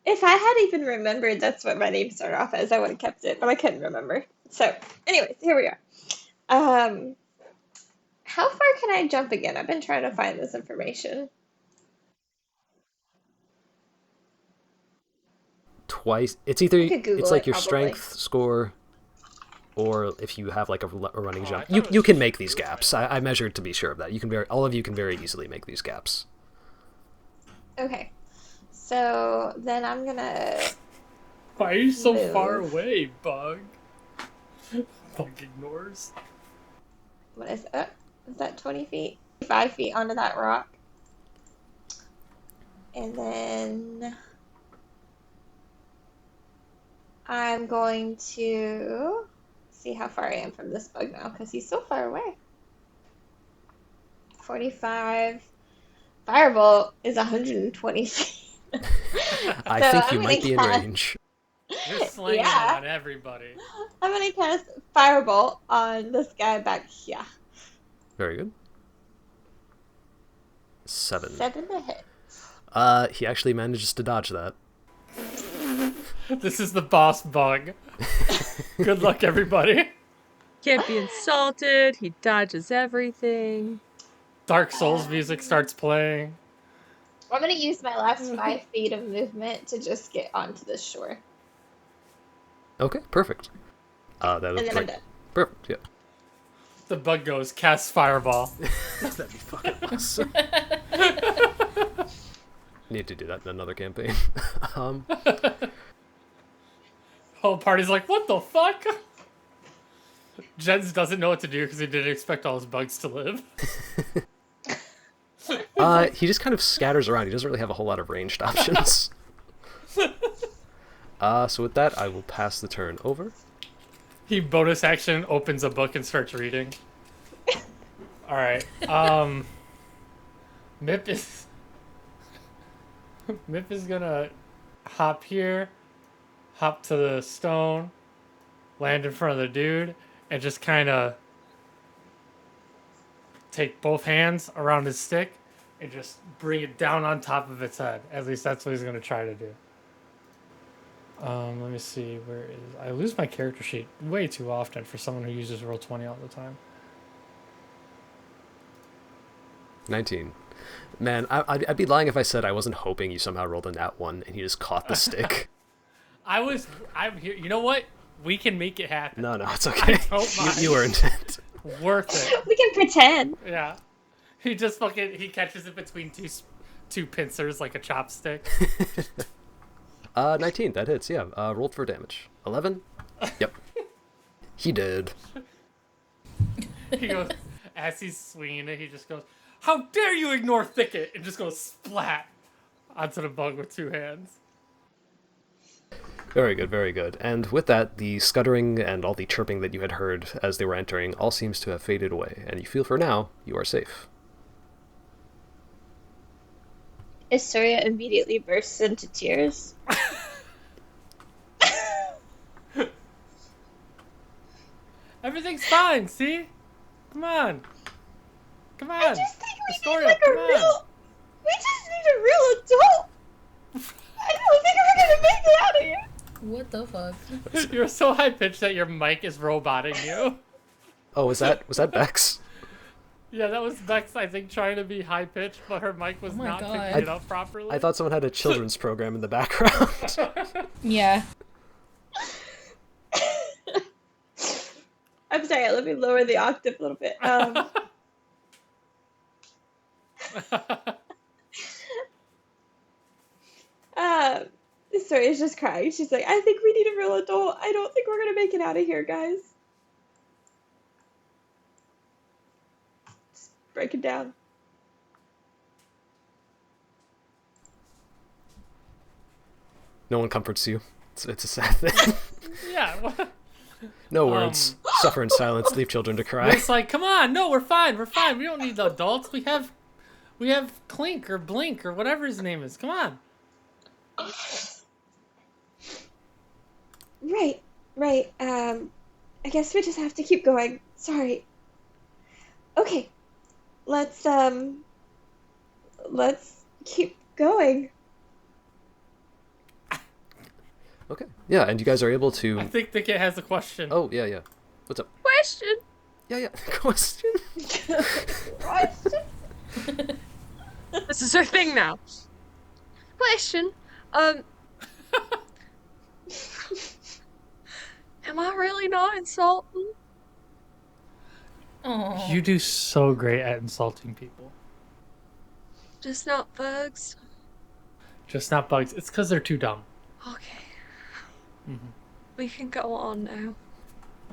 [SPEAKER 4] If I had even remembered that's what my name started off as, I would have kept it, but I couldn't remember. So, anyways, here we are. How far can I jump again? I've been trying to find this information.
[SPEAKER 1] Twice. It's either,
[SPEAKER 4] I could Google
[SPEAKER 1] it's like
[SPEAKER 4] it,
[SPEAKER 1] your
[SPEAKER 4] probably.
[SPEAKER 1] strength score, or if you have like a running
[SPEAKER 2] Oh, I
[SPEAKER 1] jump.
[SPEAKER 2] thought
[SPEAKER 1] You,
[SPEAKER 2] it was
[SPEAKER 1] you can
[SPEAKER 2] just
[SPEAKER 1] make these
[SPEAKER 2] you.
[SPEAKER 1] gaps. I measured to be sure of that. You can all of you can very easily make these gaps.
[SPEAKER 4] Okay. So, then I'm gonna...
[SPEAKER 2] Why are you so
[SPEAKER 4] Move.
[SPEAKER 2] far away, Bug? Bug ignores.
[SPEAKER 4] What is that? Is that 20 feet? 5 feet onto that rock. And then I'm going to see how far I am from this bug now because he's so far away. 45. Firebolt is 120 feet.
[SPEAKER 1] I
[SPEAKER 4] So
[SPEAKER 1] think
[SPEAKER 4] I'm
[SPEAKER 1] you might be in
[SPEAKER 4] gonna cast-
[SPEAKER 1] range.
[SPEAKER 2] You're slanging
[SPEAKER 4] Yeah.
[SPEAKER 2] it on everybody.
[SPEAKER 4] I'm going to cast Firebolt on this guy back here.
[SPEAKER 1] Very good. 7.
[SPEAKER 4] 7 to hit.
[SPEAKER 1] He actually manages to dodge that.
[SPEAKER 2] This is the boss bug. Good luck, everybody.
[SPEAKER 5] Can't be insulted. He dodges everything.
[SPEAKER 2] Dark Souls music starts playing.
[SPEAKER 4] I'm gonna use my last 5 feet of movement to just get onto the shore.
[SPEAKER 1] Okay, perfect. That
[SPEAKER 4] And
[SPEAKER 1] looks
[SPEAKER 4] then I'm
[SPEAKER 1] like
[SPEAKER 4] done.
[SPEAKER 1] perfect. Yeah,
[SPEAKER 2] The bug goes, cast fireball.
[SPEAKER 1] that'd be fucking awesome. Need to do that in another campaign.
[SPEAKER 2] Whole party's like, what the fuck? Jens doesn't know what to do because he didn't expect all his bugs to live.
[SPEAKER 1] He just kind of scatters around. He doesn't really have a whole lot of ranged options. So with that, I will pass the turn over.
[SPEAKER 2] He bonus action opens a book and starts reading. Alright, Mip is gonna hop here, hop to the stone, land in front of the dude, and just kind of take both hands around his stick and just bring it down on top of its head. At least that's what he's gonna try to do. Let me see, where is... I lose my character sheet way too often for someone who uses Roll20 all the time.
[SPEAKER 1] 19. Man, I'd be lying if I said I wasn't hoping you somehow rolled a nat 1 and you just caught the stick.
[SPEAKER 2] I'm here. You know what? We can make it happen.
[SPEAKER 1] No, it's okay.
[SPEAKER 2] I don't mind.
[SPEAKER 1] You earned it.
[SPEAKER 2] Worth it.
[SPEAKER 4] We can pretend.
[SPEAKER 2] Yeah. He just he catches it between two pincers like a chopstick.
[SPEAKER 1] 19, that hits, yeah. Rolled for damage. 11? Yep. He did.
[SPEAKER 2] He goes, as he's swinging it, he just goes, "How dare you ignore Thicket!" and just goes splat onto the bug with 2 hands.
[SPEAKER 1] Very good, very good. And with that, the scuttering and all the chirping that you had heard as they were entering all seems to have faded away, and you feel for now you are safe.
[SPEAKER 4] Estoria immediately bursts into tears.
[SPEAKER 2] Everything's fine, see? Come on. Come on.
[SPEAKER 4] I just think we
[SPEAKER 2] Estoria,
[SPEAKER 4] need like
[SPEAKER 2] come
[SPEAKER 4] a
[SPEAKER 2] on.
[SPEAKER 4] real. We just need a real adult. I don't think we're gonna make it out of here.
[SPEAKER 3] What the fuck?
[SPEAKER 2] You're so high pitched that your mic is roboting you.
[SPEAKER 1] Oh, was that Bex?
[SPEAKER 2] Yeah, that was Bex, I think, trying to be high pitched, but her mic was
[SPEAKER 3] Oh my
[SPEAKER 2] not
[SPEAKER 3] God.
[SPEAKER 2] picking it up properly.
[SPEAKER 1] I thought someone had a children's program in the background.
[SPEAKER 3] Yeah.
[SPEAKER 4] I'm sorry. Let me lower the octave a little bit. Estoria's just crying. She's like, I think we need a real adult. I don't think we're gonna make it out of here, guys. Just break it down.
[SPEAKER 1] No one comforts you. It's a sad thing.
[SPEAKER 2] Yeah. What?
[SPEAKER 1] No words. Suffer in silence. Leave children to cry.
[SPEAKER 2] It's like, come on, no, we're fine. We don't need the adults. We have Clink or Blink or whatever his name is. Come on.
[SPEAKER 4] Right. I guess we just have to keep going. Sorry. Okay. Let's keep going.
[SPEAKER 1] Okay. Yeah, and you guys are able to...
[SPEAKER 2] I think the kid has a question.
[SPEAKER 1] Oh, yeah. What's up?
[SPEAKER 5] Question.
[SPEAKER 1] Yeah. Question?
[SPEAKER 5] This is her thing now. Question. Am I really not insulting?
[SPEAKER 3] Oh.
[SPEAKER 2] You do so great at insulting people.
[SPEAKER 5] Just not bugs.
[SPEAKER 2] Just not bugs. It's because they're too dumb.
[SPEAKER 5] Okay.
[SPEAKER 2] Mm-hmm.
[SPEAKER 5] We can go on now.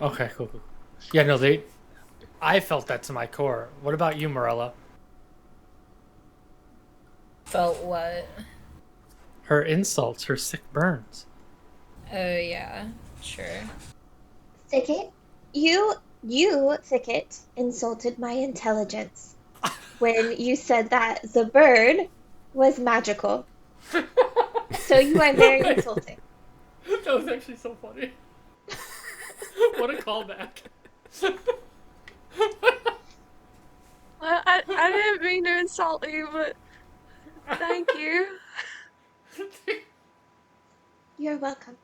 [SPEAKER 2] Okay, cool. Yeah, no, I felt that to my core. What about you, Morella?
[SPEAKER 3] Felt what?
[SPEAKER 2] Her insults, her sick burns.
[SPEAKER 3] Oh, yeah. Sure.
[SPEAKER 4] Thicket, you, Thicket, insulted my intelligence when you said that the bird was magical. So you are very insulting.
[SPEAKER 2] That was actually so funny. What a callback.
[SPEAKER 5] I didn't mean to insult you, but thank you.
[SPEAKER 4] You're welcome.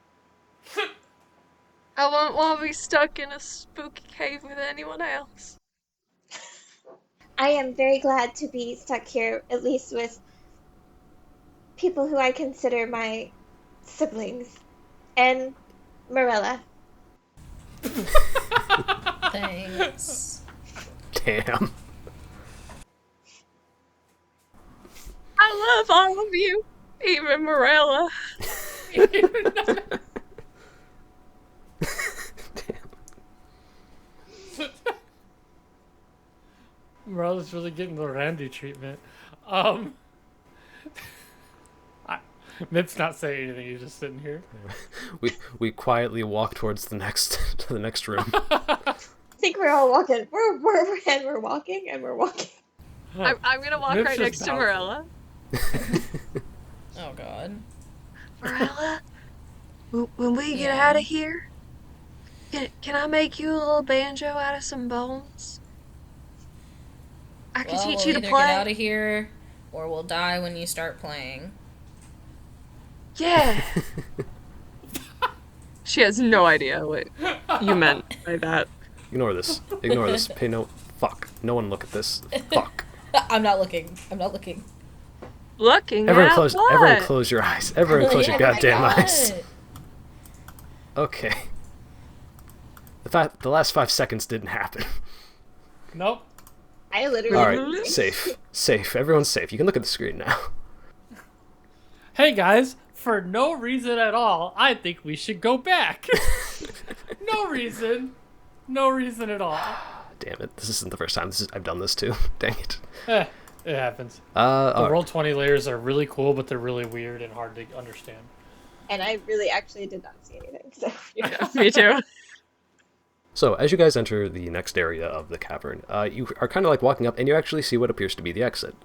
[SPEAKER 5] I won't want to be stuck in a spooky cave with anyone else.
[SPEAKER 4] I am very glad to be stuck here, at least with people who I consider my siblings. And Morella.
[SPEAKER 3] Thanks.
[SPEAKER 1] Damn.
[SPEAKER 5] I love all of you, even Morella.
[SPEAKER 2] Morella's really getting the Randy treatment. Mip's not saying anything. He's just sitting here.
[SPEAKER 1] We quietly walk towards the next to the next room.
[SPEAKER 4] I think we're all walking. We're walking and we're walking.
[SPEAKER 5] I'm gonna walk
[SPEAKER 2] Mip's
[SPEAKER 5] right
[SPEAKER 2] just
[SPEAKER 5] next to
[SPEAKER 2] bouncing.
[SPEAKER 5] Morella.
[SPEAKER 3] Oh God.
[SPEAKER 5] Morella, when we get out of here, can I make you a little banjo out of some bones? I can teach you to
[SPEAKER 3] Either
[SPEAKER 5] play.
[SPEAKER 3] get out of here, or we'll die when you start playing.
[SPEAKER 5] Yeah. She has no idea what you meant by that.
[SPEAKER 1] Ignore this. Ignore this. Pay no... Fuck. No one look at this. Fuck.
[SPEAKER 3] I'm not looking. I'm not looking.
[SPEAKER 5] Looking
[SPEAKER 1] Everyone
[SPEAKER 5] at
[SPEAKER 1] close.
[SPEAKER 5] what?
[SPEAKER 1] Everyone close your eyes. Everyone close your
[SPEAKER 3] Yeah,
[SPEAKER 1] goddamn
[SPEAKER 3] I got
[SPEAKER 1] eyes.
[SPEAKER 3] it.
[SPEAKER 1] Okay. The last 5 seconds didn't happen.
[SPEAKER 2] Nope.
[SPEAKER 4] I literally.
[SPEAKER 1] All right. Safe. Safe. Everyone's safe. You can look at the screen now.
[SPEAKER 2] Hey guys, for no reason at all, I think we should go back. No reason. No reason at all.
[SPEAKER 1] Damn it. This isn't the first time I've done this too. Dang it.
[SPEAKER 2] It happens.
[SPEAKER 1] All
[SPEAKER 2] The
[SPEAKER 1] right.
[SPEAKER 2] Roll 20 layers are really cool, but they're really weird and hard to understand.
[SPEAKER 4] And I really actually did not see anything. So
[SPEAKER 5] Me too.
[SPEAKER 1] So, as you guys enter the next area of the cavern, you are kind of like walking up, and you actually see what appears to be the exit.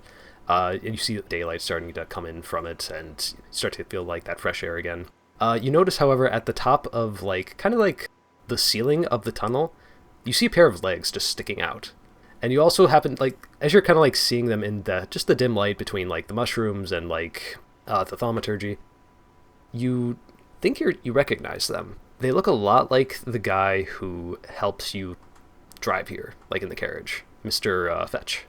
[SPEAKER 1] And you see daylight starting to come in from it, and you start to feel like that fresh air again. You notice, however, at the top of, like, kind of like the ceiling of the tunnel, you see a pair of legs just sticking out. And you also happen, like, as you're kind of like seeing them in just the dim light between, like, the mushrooms and, like, the thaumaturgy, you think you recognize them. They look a lot like the guy who helps you drive here, like in the carriage, Mr. Fetch.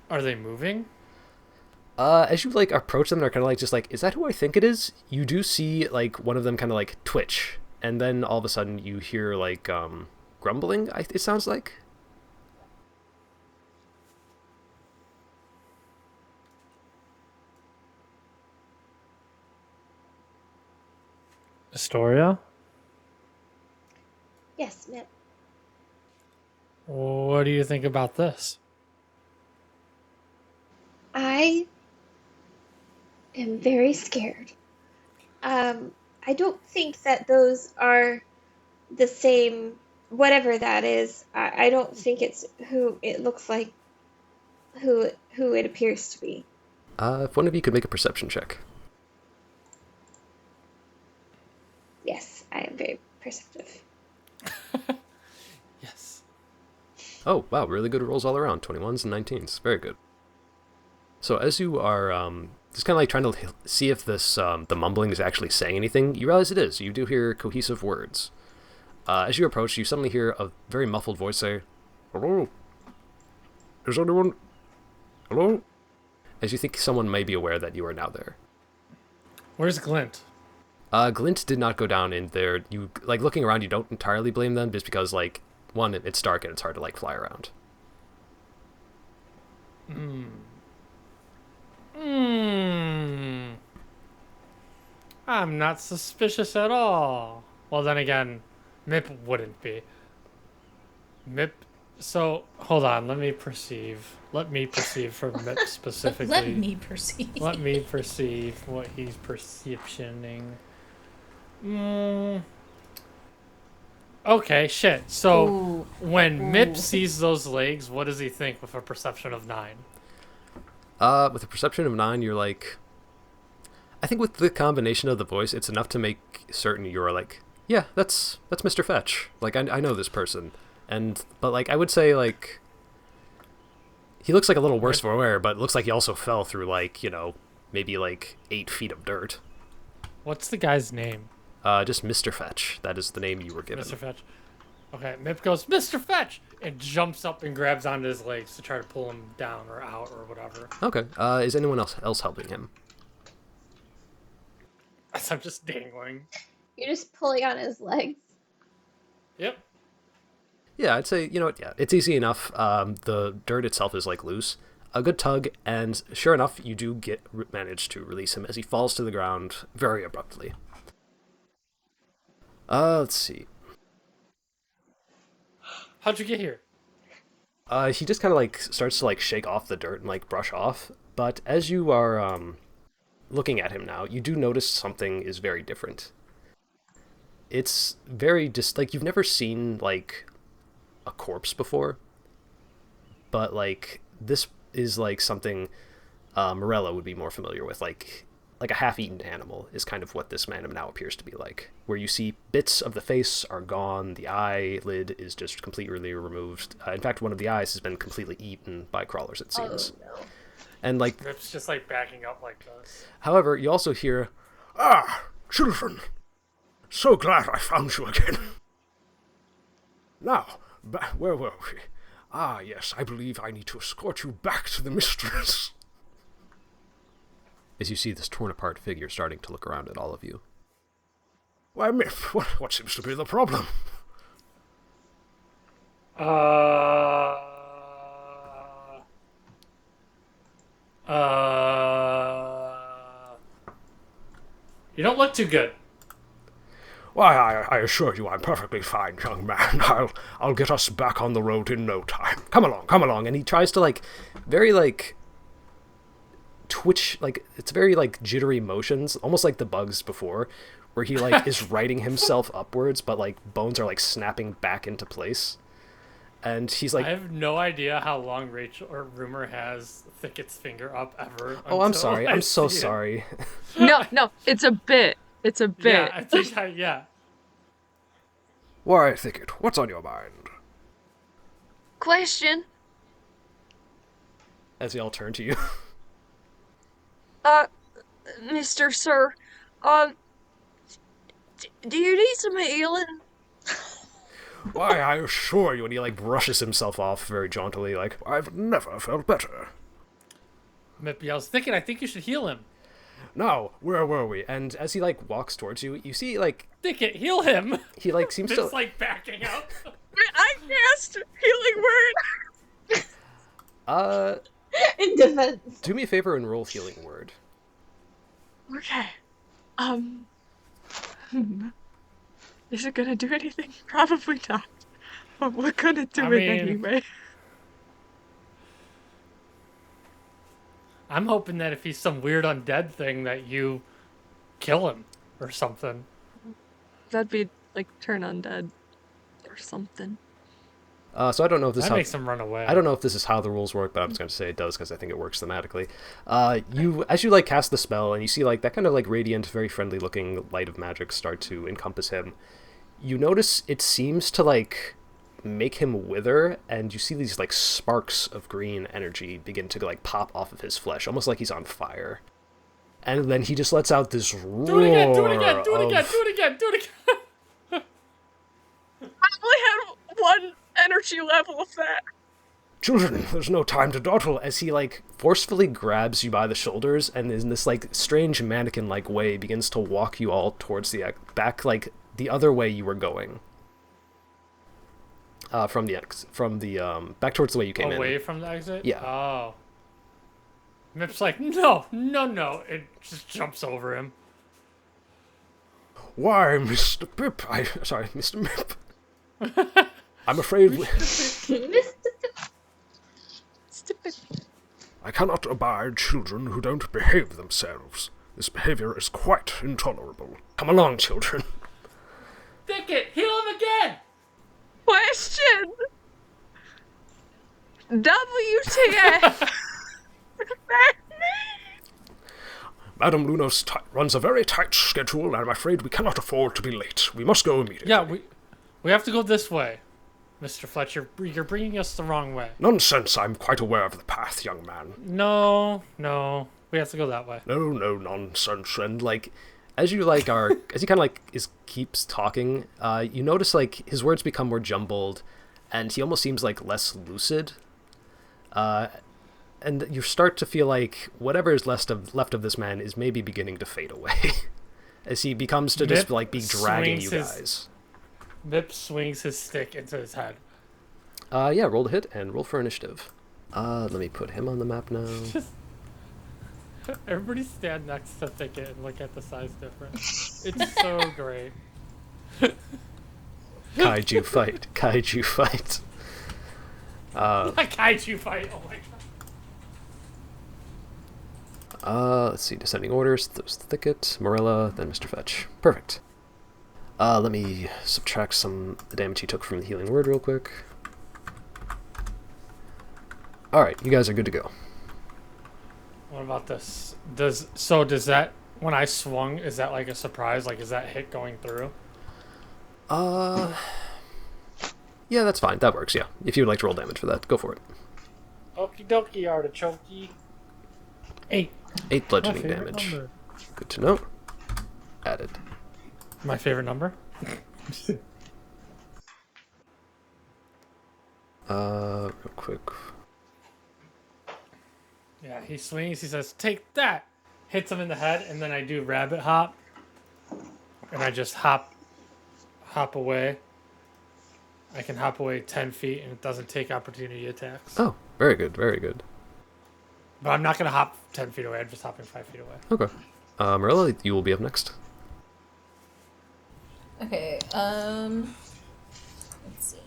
[SPEAKER 2] Are they moving?
[SPEAKER 1] As you like approach them, they're kind of like just like, is that who I think it is? You do see like one of them kind of like twitch, and then all of a sudden you hear like grumbling. It sounds like.
[SPEAKER 2] Estoria?
[SPEAKER 4] yes, Mip.
[SPEAKER 2] What do you think about this?
[SPEAKER 4] I am very scared. I don't think that those are the same. Whatever that is, I don't think it's who it looks like. Who it appears to be.
[SPEAKER 1] If one of you could make a perception check.
[SPEAKER 4] Yes, I am very perceptive.
[SPEAKER 2] Yes.
[SPEAKER 1] Oh, wow, really good rolls all around. 21s and 19s. Very good. So as you are just kind of like trying to see if this the mumbling is actually saying anything, you realize it is. You do hear cohesive words. As you approach, you suddenly hear a very muffled voice say, "Hello? Is anyone? Hello?" As you think someone may be aware that you are now there.
[SPEAKER 2] Where's Glint?
[SPEAKER 1] Glint did not go down in there. You like looking around. You don't entirely blame them, just because like one, it's dark and it's hard to like fly around.
[SPEAKER 2] I'm not suspicious at all. Well, then again, Mip wouldn't be. Mip. So, hold on. Let me perceive. Let me perceive for Mip specifically.
[SPEAKER 3] Let me perceive.
[SPEAKER 2] Let me perceive what he's perceptioning. Okay, shit. So,
[SPEAKER 3] Ooh.
[SPEAKER 2] when Mip
[SPEAKER 3] Ooh.
[SPEAKER 2] sees those legs, what does he think with a perception of 9?
[SPEAKER 1] With a perception of 9, you're like... I think with the combination of the voice, it's enough to make certain you're like, yeah, that's Mr. Fetch. Like, I know this person. But, like, I would say, like... He looks like a little worse for wear, but it looks like he also fell through, like, maybe, 8 feet of dirt.
[SPEAKER 2] What's the guy's name?
[SPEAKER 1] Just Mr. Fetch. That is the name you were given.
[SPEAKER 2] Mr. Fetch. Okay, Mip goes, Mr. Fetch! And jumps up and grabs onto his legs to try to pull him down or out or whatever.
[SPEAKER 1] Okay. Is anyone else helping him?
[SPEAKER 2] As I'm just dangling.
[SPEAKER 4] You're just pulling on his legs.
[SPEAKER 2] Yep.
[SPEAKER 1] Yeah, I'd say, it's easy enough. The dirt itself is, loose. A good tug, and sure enough, you do manage to release him as he falls to the ground very abruptly. Let's see.
[SPEAKER 2] How'd you get here?
[SPEAKER 1] He just kind of, starts to, shake off the dirt and, brush off. But as you are, looking at him now, you do notice something is very different. It's very you've never seen, a corpse before. But, this is, something Morella would be more familiar with. Like a half-eaten animal is kind of what this man now appears to be like. Where you see bits of the face are gone, the eyelid is just completely removed. In fact, one of the eyes has been completely eaten by crawlers, it seems.
[SPEAKER 4] Oh, no.
[SPEAKER 1] And,
[SPEAKER 2] Rip's just, backing up like this.
[SPEAKER 1] However, you also hear,
[SPEAKER 6] "Ah, children! So glad I found you again. Now, where were we? Ah, yes, I believe I need to escort you back to the Mistress."
[SPEAKER 1] as you see this torn-apart figure starting to look around at all of you.
[SPEAKER 6] "Why, Mip, what seems to be the problem?"
[SPEAKER 2] You don't look too good.
[SPEAKER 6] "Why, I assure you I'm perfectly fine, young man. I'll get us back on the road in no time.
[SPEAKER 1] Come along. And he tries to, very, twitch, it's very, jittery motions, almost like the bugs before, where he, is righting himself upwards, but, bones are, snapping back into place. And he's
[SPEAKER 2] I have no idea how long Rachel or Rumor has Thicket's finger up ever.
[SPEAKER 1] Oh, I'm sorry. I'm so sorry.
[SPEAKER 5] No, it's a bit. It's a bit.
[SPEAKER 2] Yeah, I think yeah.
[SPEAKER 6] "Why, Thicket, what's on your mind?"
[SPEAKER 5] Question.
[SPEAKER 1] As they all turn to you.
[SPEAKER 5] Mr. Sir, do you need some healing?
[SPEAKER 6] "Why, I assure you," and he, brushes himself off very jauntily, "I've never felt better."
[SPEAKER 2] Mip yells, Thicket, I think you should heal him.
[SPEAKER 6] "Now, where were we?"
[SPEAKER 1] And as he, walks towards you, you see,
[SPEAKER 2] Thicket, heal him!
[SPEAKER 1] he, seems to...
[SPEAKER 2] It's, backing up.
[SPEAKER 5] I cast healing word!
[SPEAKER 4] In defense.
[SPEAKER 1] Do me a favor and roll healing word.
[SPEAKER 5] Okay. Is it gonna do anything? Probably not. But we're gonna do it anyway.
[SPEAKER 2] I'm hoping that if he's some weird undead thing that you kill him or something.
[SPEAKER 5] That'd be turn undead or something.
[SPEAKER 1] So I don't know if this
[SPEAKER 2] That makes him run away.
[SPEAKER 1] I don't know if this is how the rules work, but I'm just going to say it does because I think it works thematically. As you cast the spell and you see that kind of radiant, very friendly looking light of magic start to encompass him, you notice it seems to make him wither, and you see these sparks of green energy begin to pop off of his flesh, almost like he's on fire. And then he just lets out this roar.
[SPEAKER 2] Do it again! Do it again! Do it again! Do it again! Do it again!
[SPEAKER 5] I only had one energy level of that.
[SPEAKER 6] "Children, there's no time to dawdle."
[SPEAKER 1] As he forcefully grabs you by the shoulders and in this strange mannequin-like way begins to walk you all towards the back, the other way you were going. From the back towards the way you came in.
[SPEAKER 2] Away from the exit?
[SPEAKER 1] Yeah.
[SPEAKER 2] Oh. Mip's no. It just jumps over him.
[SPEAKER 6] "Why, Mr. Pip, sorry, Mr. Mip. I'm afraid I cannot abide children who don't behave themselves. This behavior is quite intolerable. Come along, children."
[SPEAKER 2] Thicket, heal him again!
[SPEAKER 5] Question. WTF?
[SPEAKER 6] "Madame Lunos runs a very tight schedule, and I'm afraid we cannot afford to be late. We must go immediately."
[SPEAKER 2] Yeah, we have to go this way. Mr. Fletcher, you're bringing us the wrong way.
[SPEAKER 6] Nonsense, I'm quite aware of the path, young man.
[SPEAKER 2] No, we have to go that way.
[SPEAKER 6] No, nonsense.
[SPEAKER 1] And like, as you like are, as he kind of like keeps talking, you notice like his words become more jumbled, and he almost seems like less lucid. And you start to feel like whatever is left of this man is maybe beginning to fade away, as he becomes to just like be dragging you guys.
[SPEAKER 2] Mip swings his stick into his head.
[SPEAKER 1] Yeah, roll to hit and roll for initiative. Let me put him on the map now.
[SPEAKER 2] Everybody stand next to Thicket and look at the size difference. It's so great.
[SPEAKER 1] Kaiju fight. Kaiju fight.
[SPEAKER 2] Kaiju fight. Oh my god.
[SPEAKER 1] Let's see, descending orders. There's Thicket, Morella, then Mr. Fetch. Perfect. Let me subtract some of the damage he took from the healing word real quick. Alright, you guys are good to go.
[SPEAKER 2] What about this? Does that, when I swung, is that like a surprise? Like, is that hit going through?
[SPEAKER 1] Yeah, that's fine. That works, yeah. If you would like to roll damage for that, go for it.
[SPEAKER 2] Okie dokie, artichokey. 8.
[SPEAKER 1] 8 bludgeoning damage.
[SPEAKER 2] Number.
[SPEAKER 1] Good to know. Added.
[SPEAKER 2] My favorite number?
[SPEAKER 1] Real quick.
[SPEAKER 2] Yeah, he swings, he says, "Take that!" Hits him in the head, and then I do rabbit hop. And I just hop away. I can hop away 10 feet, and it doesn't take opportunity attacks.
[SPEAKER 1] Oh, very good, very good.
[SPEAKER 2] But I'm not going to hop 10 feet away, I'm just hopping 5 feet away.
[SPEAKER 1] Okay. Morella, you will be up next.
[SPEAKER 3] Okay, let's see.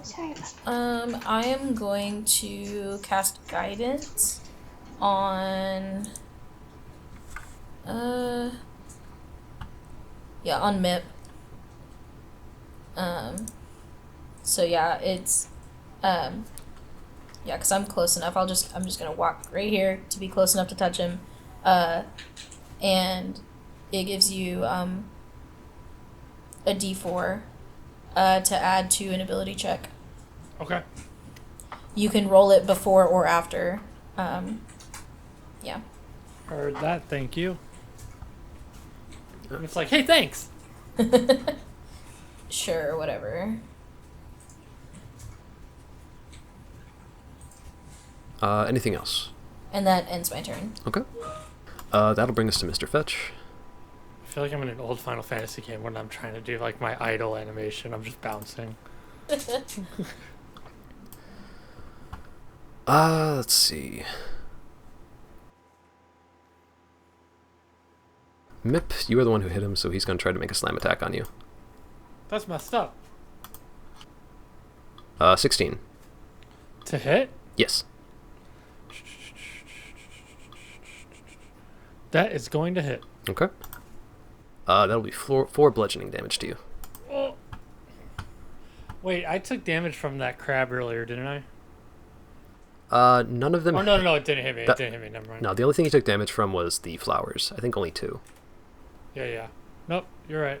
[SPEAKER 4] Sorry about
[SPEAKER 3] I am going to cast guidance on on Mip. So yeah, it's because I'm close enough. I'm just gonna walk right here to be close enough to touch him. And it gives you a D4 to add to an ability check.
[SPEAKER 2] Okay.
[SPEAKER 3] You can roll it before or after. Yeah.
[SPEAKER 2] Heard that, thank you. It's like, hey, thanks!
[SPEAKER 3] Sure, whatever.
[SPEAKER 1] Anything else?
[SPEAKER 3] And that ends my turn.
[SPEAKER 1] Okay. That'll bring us to Mr. Fetch.
[SPEAKER 2] I feel like I'm in an old Final Fantasy game when I'm trying to do like my idle animation. I'm just bouncing.
[SPEAKER 1] Let's see. Mip, you are the one who hit him, so he's going to try to make a slam attack on you.
[SPEAKER 2] That's messed up.
[SPEAKER 1] 16.
[SPEAKER 2] To hit?
[SPEAKER 1] Yes.
[SPEAKER 2] That is going to hit.
[SPEAKER 1] Okay. That'll be 4 bludgeoning damage to you.
[SPEAKER 2] Oh. Wait, I took damage from that crab earlier, didn't I?
[SPEAKER 1] None of them...
[SPEAKER 2] Oh, no, it didn't hit me. It didn't hit me, never mind.
[SPEAKER 1] No, the only thing you took damage from was the flowers. I think only 2.
[SPEAKER 2] Yeah. Nope, you're right.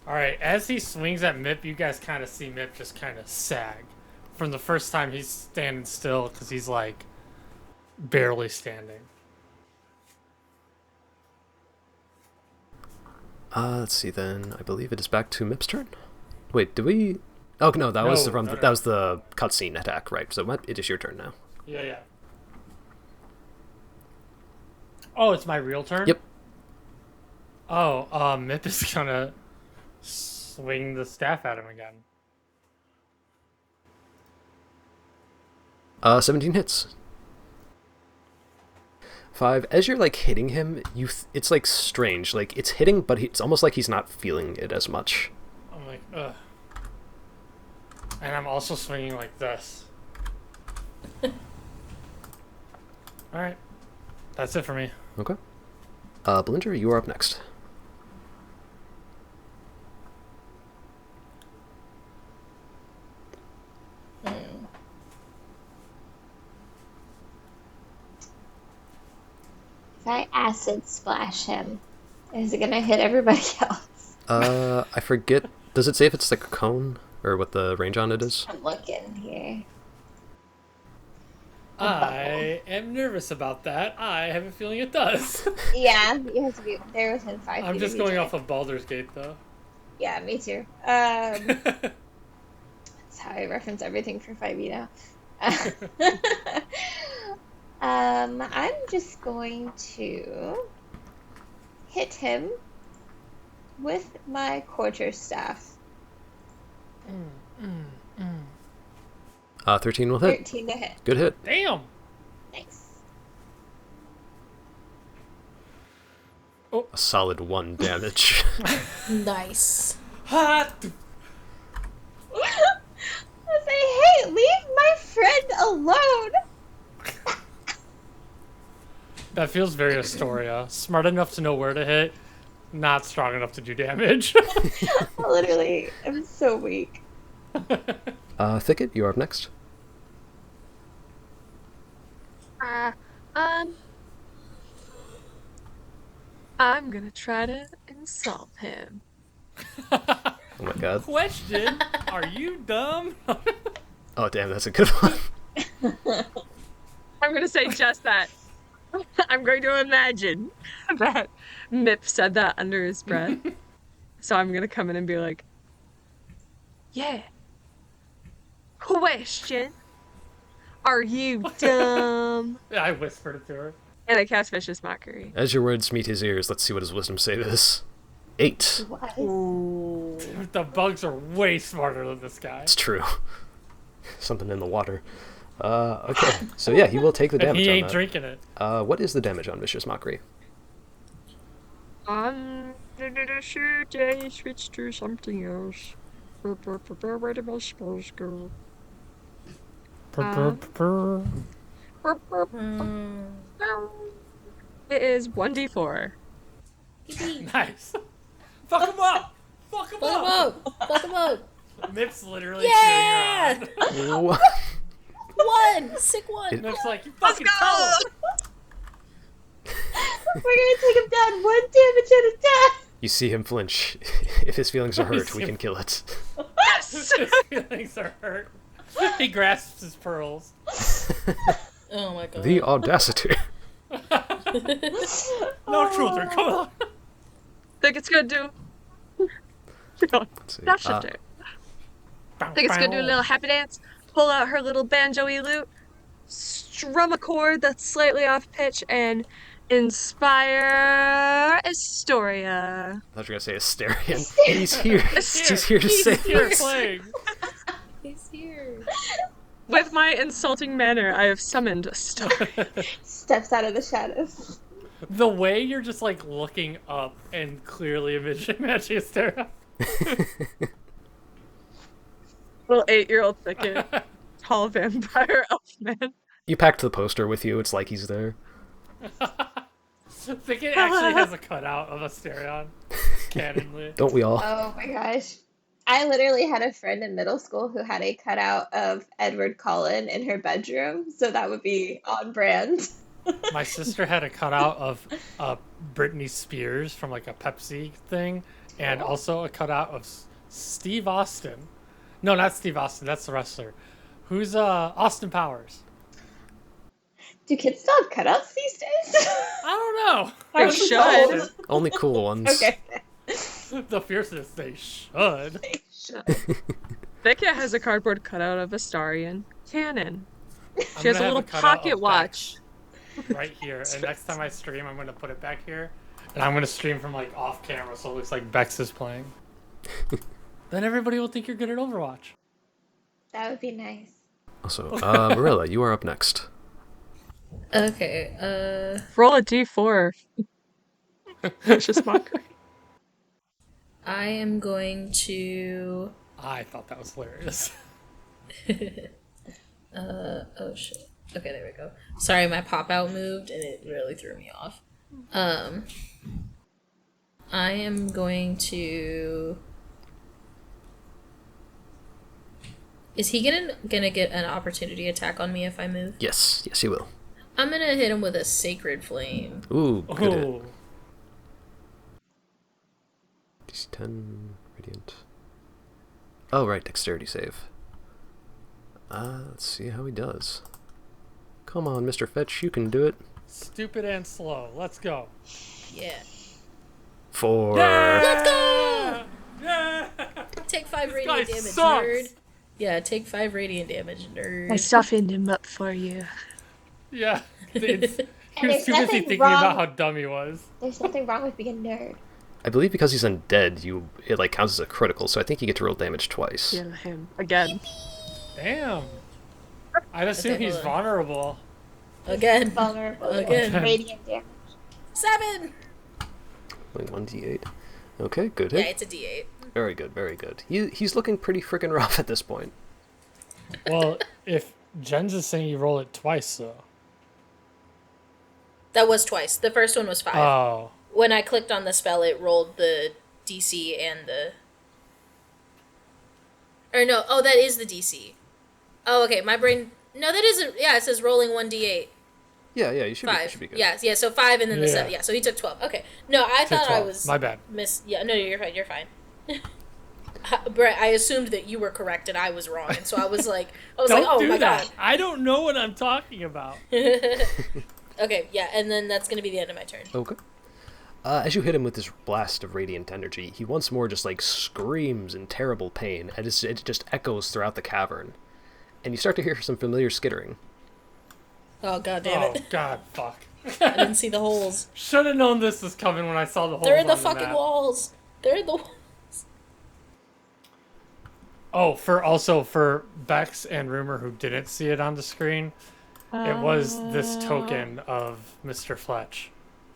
[SPEAKER 2] Alright, as he swings at Mip, you guys kind of see Mip just kind of sag. From the first time he's standing still, because he's like barely standing.
[SPEAKER 1] Let's see then. I believe it is back to Mip's turn. Wait, did we... Oh, no, that was that was the cutscene attack, right? So it is your turn now.
[SPEAKER 2] Yeah. Oh, it's my real turn?
[SPEAKER 1] Yep.
[SPEAKER 2] Oh, Mip is gonna swing the staff at him again.
[SPEAKER 1] 17 hits. 5. As you're like hitting him, it's like strange. Like it's hitting, but it's almost like he's not feeling it as much.
[SPEAKER 2] I'm like, ugh. And I'm also swinging like this. Alright. That's it for me.
[SPEAKER 1] Okay. Belinda, you are up next.
[SPEAKER 4] If I acid splash him, is it gonna hit everybody else?
[SPEAKER 1] I forget Does it say if it's like a cone or what the range on it is?
[SPEAKER 4] I'm looking here.
[SPEAKER 2] I am nervous about that. I have a feeling it does.
[SPEAKER 4] Yeah, you have to be there within 5 feet.
[SPEAKER 2] I'm just
[SPEAKER 4] of
[SPEAKER 2] going
[SPEAKER 4] each
[SPEAKER 2] off
[SPEAKER 4] other.
[SPEAKER 2] of Baldur's Gate, though.
[SPEAKER 4] Yeah, me too. That's how I reference everything for 5e now. I'm just going to hit him with my quarterstaff.
[SPEAKER 1] 13 will hit.
[SPEAKER 4] 13 to hit.
[SPEAKER 1] Good hit.
[SPEAKER 2] Damn!
[SPEAKER 4] Nice.
[SPEAKER 1] A solid 1 damage.
[SPEAKER 3] Nice.
[SPEAKER 2] Hot!
[SPEAKER 4] I say, hey, leave my friend alone.
[SPEAKER 2] That feels very Estoria. Smart enough to know where to hit, not strong enough to do damage.
[SPEAKER 4] Literally, I'm so weak.
[SPEAKER 1] Thicket, you are up next.
[SPEAKER 5] I'm gonna try to insult him.
[SPEAKER 1] Oh my god.
[SPEAKER 2] Question, are you dumb?
[SPEAKER 1] Oh damn, that's a good one.
[SPEAKER 5] I'm gonna say just that. I'm going to imagine that Mip said that under his breath. So I'm gonna come in and be like, yeah. Question. Are you dumb?
[SPEAKER 2] I whispered it to her.
[SPEAKER 5] And I cast Vicious Mockery.
[SPEAKER 1] As your words meet his ears, let's see what his wisdom save is. 8.
[SPEAKER 4] What?
[SPEAKER 3] Ooh.
[SPEAKER 2] The bugs are way smarter than this guy.
[SPEAKER 1] It's true. Something in the water. Okay. So yeah, he will take the
[SPEAKER 2] And
[SPEAKER 1] damage
[SPEAKER 2] he
[SPEAKER 1] on
[SPEAKER 2] ain't
[SPEAKER 1] that.
[SPEAKER 2] drinking it.
[SPEAKER 1] What is the damage on Vicious Mockery?
[SPEAKER 5] Switch to something else. Where did my spells go? It is 1d4.
[SPEAKER 2] Nice. Fuck him up! Fuck him
[SPEAKER 3] Fuck him
[SPEAKER 2] up!
[SPEAKER 3] up! Fuck him up!
[SPEAKER 2] Mip's literally
[SPEAKER 3] Yeah!
[SPEAKER 2] cheering her on.
[SPEAKER 1] What?
[SPEAKER 3] One! Sick one!
[SPEAKER 2] Mip's like, you
[SPEAKER 5] Let's
[SPEAKER 2] fucking tell him!
[SPEAKER 5] go!
[SPEAKER 4] We're gonna take him down 1 damage at a time.
[SPEAKER 1] You see him flinch. If his feelings are hurt, we can kill it.
[SPEAKER 5] Yes!
[SPEAKER 2] His feelings are hurt. He grasps his pearls.
[SPEAKER 3] Oh my god.
[SPEAKER 1] The audacity.
[SPEAKER 2] No children, come on!
[SPEAKER 5] Think it's gonna do.
[SPEAKER 1] Let's see.
[SPEAKER 5] That should do. Think it's gonna do a little happy dance. Pull out her little banjo-y lute. Strum a chord that's slightly off pitch and inspire Estoria.
[SPEAKER 1] I thought you were gonna say Asterion. He's here. He's here to save
[SPEAKER 2] You're
[SPEAKER 1] us.
[SPEAKER 2] playing.
[SPEAKER 3] He's here.
[SPEAKER 5] With my insulting manner, I have summoned Estoria.
[SPEAKER 4] Steps out of the shadows.
[SPEAKER 2] The way you're just like looking up and clearly imagining Estoria.
[SPEAKER 5] Little 8-year-old Thicket. Tall vampire elf man.
[SPEAKER 1] You packed the poster with you. It's like he's there.
[SPEAKER 2] Thicket actually has a cutout of Asterion. Canonly.
[SPEAKER 1] Don't we all?
[SPEAKER 4] Oh my gosh. I literally had a friend in middle school who had a cutout of Edward Cullen in her bedroom, so that would be on brand.
[SPEAKER 2] My sister had a cutout of Britney Spears from like a Pepsi thing, and also a cutout of Steve Austin. No, not Steve Austin. That's the wrestler. Who's Austin Powers?
[SPEAKER 4] Do kids still have cutouts these days?
[SPEAKER 2] I don't know.
[SPEAKER 5] They
[SPEAKER 2] was
[SPEAKER 5] should.
[SPEAKER 2] told.
[SPEAKER 1] Only cool ones.
[SPEAKER 4] Okay.
[SPEAKER 2] The fiercest they should.
[SPEAKER 5] Thicket has a cardboard cutout of Astarion. Canon.
[SPEAKER 2] I'm
[SPEAKER 5] She has a
[SPEAKER 2] gonna have
[SPEAKER 5] little
[SPEAKER 2] cutout
[SPEAKER 5] pocket
[SPEAKER 2] of
[SPEAKER 5] watch.
[SPEAKER 2] Bex right here. And next time I stream, I'm gonna put it back here, and I'm gonna stream from like off camera, so it looks like Bex is playing. Then everybody will think you're good at Overwatch.
[SPEAKER 4] That would be nice.
[SPEAKER 1] Also, Morella, you are up next.
[SPEAKER 3] Okay,
[SPEAKER 5] Roll a d4. Vicious mockery.
[SPEAKER 3] I am going to...
[SPEAKER 2] I thought that was hilarious.
[SPEAKER 3] Oh shit. Okay, there we go. Sorry, my pop-out moved and it really threw me off. I am going to... Is he gonna get an opportunity attack on me if I move?
[SPEAKER 1] Yes, yes, you will.
[SPEAKER 3] I'm gonna hit him with a sacred flame.
[SPEAKER 1] Ooh, good hit.
[SPEAKER 2] Oh,
[SPEAKER 1] DC 10, radiant. Oh, right, dexterity save. Let's see how he does. Come on, Mr. Fetch, you can do it.
[SPEAKER 2] Stupid and slow. Let's go.
[SPEAKER 3] Yeah.
[SPEAKER 1] 4.
[SPEAKER 3] Let's go!
[SPEAKER 2] Yeah!
[SPEAKER 3] Take 5
[SPEAKER 2] guy
[SPEAKER 3] radiant damage,
[SPEAKER 2] sucks.
[SPEAKER 3] nerd. Yeah, take 5 radiant damage, nerd.
[SPEAKER 7] I softened him up for you.
[SPEAKER 2] Yeah. He
[SPEAKER 4] And
[SPEAKER 2] was
[SPEAKER 4] there's
[SPEAKER 2] too busy
[SPEAKER 4] nothing
[SPEAKER 2] thinking
[SPEAKER 4] wrong.
[SPEAKER 2] about how dumb he was.
[SPEAKER 4] There's nothing wrong with being a nerd.
[SPEAKER 1] I believe because he's undead, it like counts as a critical, so I think you get to roll damage twice.
[SPEAKER 7] Kill him again.
[SPEAKER 2] Damn. I'd assume
[SPEAKER 3] Okay,
[SPEAKER 2] he's
[SPEAKER 3] hold on.
[SPEAKER 2] vulnerable.
[SPEAKER 3] Again.
[SPEAKER 4] Vulnerable.
[SPEAKER 3] Again.
[SPEAKER 4] Radiant damage.
[SPEAKER 3] 7!
[SPEAKER 1] Only 1d8. Okay, good
[SPEAKER 3] Yeah,
[SPEAKER 1] hit.
[SPEAKER 3] it's a d8.
[SPEAKER 1] Very good, very good. He's looking pretty freaking rough at this point.
[SPEAKER 2] Well, if Jens is saying you roll it twice, though.
[SPEAKER 3] That was twice. The first one was 5.
[SPEAKER 2] Oh.
[SPEAKER 3] When I clicked on the spell, it rolled the DC and the... Or no, oh, that is the DC. Oh, okay, my brain... No, that isn't... Yeah, it says rolling 1d8.
[SPEAKER 1] Yeah, you should
[SPEAKER 3] 5.
[SPEAKER 1] be good.
[SPEAKER 3] Yeah, so 5 and then the
[SPEAKER 2] Yeah.
[SPEAKER 3] 7. Yeah, so he took 12. Okay. No, I
[SPEAKER 2] Took
[SPEAKER 3] thought I
[SPEAKER 2] 12.
[SPEAKER 3] was...
[SPEAKER 2] My bad.
[SPEAKER 3] Yeah, no, you're fine. Brett, I assumed that you were correct and I was wrong. And so I was like,
[SPEAKER 2] Don't
[SPEAKER 3] oh
[SPEAKER 2] do
[SPEAKER 3] my
[SPEAKER 2] that. I don't know what I'm talking about.
[SPEAKER 3] god. Okay, yeah, and then that's going to be the end of my turn.
[SPEAKER 1] Okay. As you hit him with this blast of radiant energy, he once more just like screams in terrible pain, and it just echoes throughout the cavern. And you start to hear some familiar skittering.
[SPEAKER 3] Oh, god damn
[SPEAKER 2] Oh,
[SPEAKER 3] it.
[SPEAKER 2] God, fuck.
[SPEAKER 3] I didn't see the holes.
[SPEAKER 2] Should have known this was coming when I saw the holes.
[SPEAKER 3] They're in the
[SPEAKER 2] on
[SPEAKER 3] fucking
[SPEAKER 2] map.
[SPEAKER 3] walls. They're in the walls.
[SPEAKER 2] Oh, for Bex and Rumor who didn't see it on the screen, it was this token of Mr. Fletch.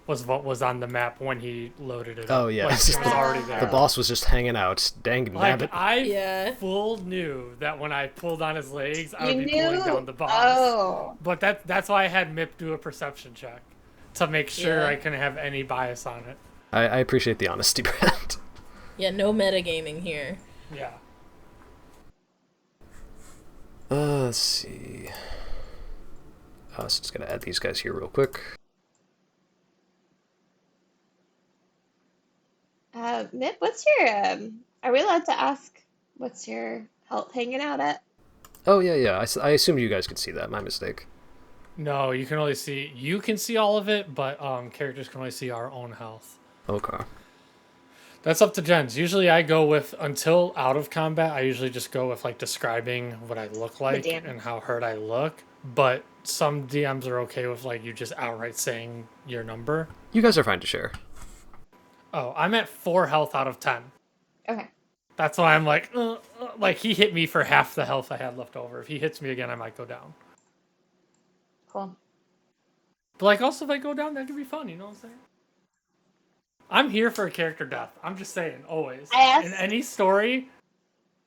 [SPEAKER 2] Was what was on the map when he loaded it up.
[SPEAKER 1] Oh, yeah.
[SPEAKER 2] Like, it was already there.
[SPEAKER 1] The boss was just hanging out. Dang
[SPEAKER 2] Like,
[SPEAKER 1] nabbit.
[SPEAKER 2] I
[SPEAKER 3] Yeah.
[SPEAKER 2] full knew that when I pulled on his legs, I
[SPEAKER 4] You
[SPEAKER 2] would be
[SPEAKER 4] knew?
[SPEAKER 2] pulling down the boss.
[SPEAKER 4] Oh.
[SPEAKER 2] But that's why I had Mip do a perception check. To make sure
[SPEAKER 3] Yeah.
[SPEAKER 2] I couldn't have any bias on it.
[SPEAKER 1] I appreciate the honesty, Brent.
[SPEAKER 3] Yeah, no metagaming here.
[SPEAKER 2] Yeah.
[SPEAKER 1] Let's see. So just gonna add these guys here real quick.
[SPEAKER 4] Mip, what's your, are we allowed to ask what's your health hanging out at?
[SPEAKER 1] Oh, yeah. I assumed you guys could see that. My mistake.
[SPEAKER 2] No, you can see all of it, but characters can only see our own health.
[SPEAKER 1] Okay.
[SPEAKER 2] That's up to Jens. Usually I go with, until out of combat, I usually just go with like describing what I look like
[SPEAKER 4] damage.
[SPEAKER 2] and how hurt I look. But some DMs are okay with like you just outright saying your number.
[SPEAKER 1] You guys are fine to share.
[SPEAKER 2] Oh, I'm at 4 health out of 10.
[SPEAKER 4] Okay.
[SPEAKER 2] That's why I'm like he hit me for half the health I had left over. If he hits me again, I might go down.
[SPEAKER 4] Cool.
[SPEAKER 2] But like also if I go down, that could be fun, you know what I'm saying? I'm here for a character death. I'm just saying, always.
[SPEAKER 4] I asked-
[SPEAKER 2] In any story,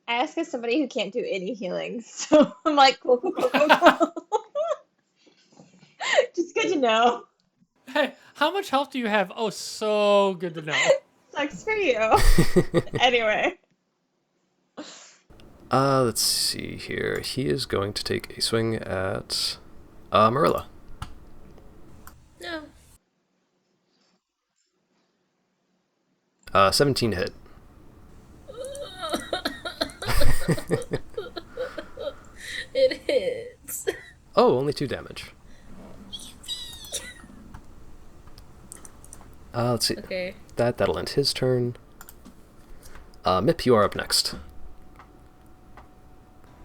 [SPEAKER 4] I ask as somebody who can't do any healing, so I'm like, cool. Just good to know.
[SPEAKER 2] hey, how much health do you have? Oh, so good to know.
[SPEAKER 4] Sucks for you. Anyway.
[SPEAKER 1] Let's see here. He is going to take a swing at Morella.
[SPEAKER 3] No.
[SPEAKER 1] 17 to hit.
[SPEAKER 3] It hits.
[SPEAKER 1] Oh, only 2 damage. Let's see.
[SPEAKER 3] Okay.
[SPEAKER 1] That'll end his turn. Mip, you are up next.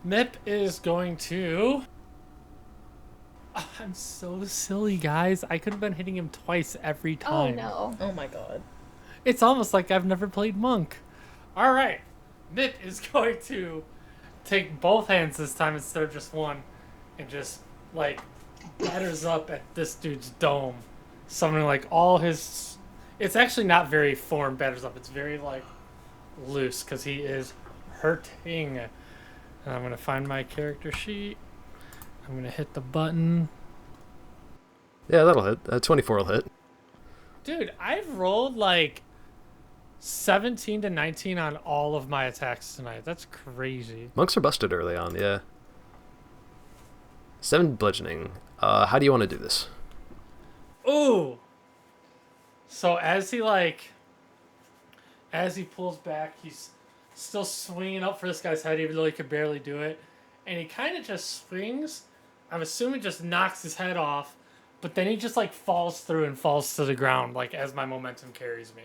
[SPEAKER 2] Mip is going to... I'm so silly, guys. I could have been hitting him twice every
[SPEAKER 4] Oh
[SPEAKER 2] time.
[SPEAKER 4] no.
[SPEAKER 3] Oh my god.
[SPEAKER 2] It's almost like I've never played Monk. All right. Mip is going to take both hands this time instead of just one and just, like, batters up at this dude's dome. Summoning, like, all his... It's actually not very form batters up. It's very, like, loose because he is hurting. And I'm going to find my character sheet. I'm going to hit the button.
[SPEAKER 1] Yeah, that'll hit. 24 will hit.
[SPEAKER 2] Dude, I've rolled, like... 17 to 19 on all of my attacks tonight. That's crazy.
[SPEAKER 1] Monks are busted early on, yeah. 7 bludgeoning. How do you want to do this?
[SPEAKER 2] Ooh. So as he pulls back, he's still swinging up for this guy's head, even though he could barely do it. And he kind of just swings. I'm assuming just knocks his head off, but then he just like falls through and falls to the ground, like as my momentum carries me.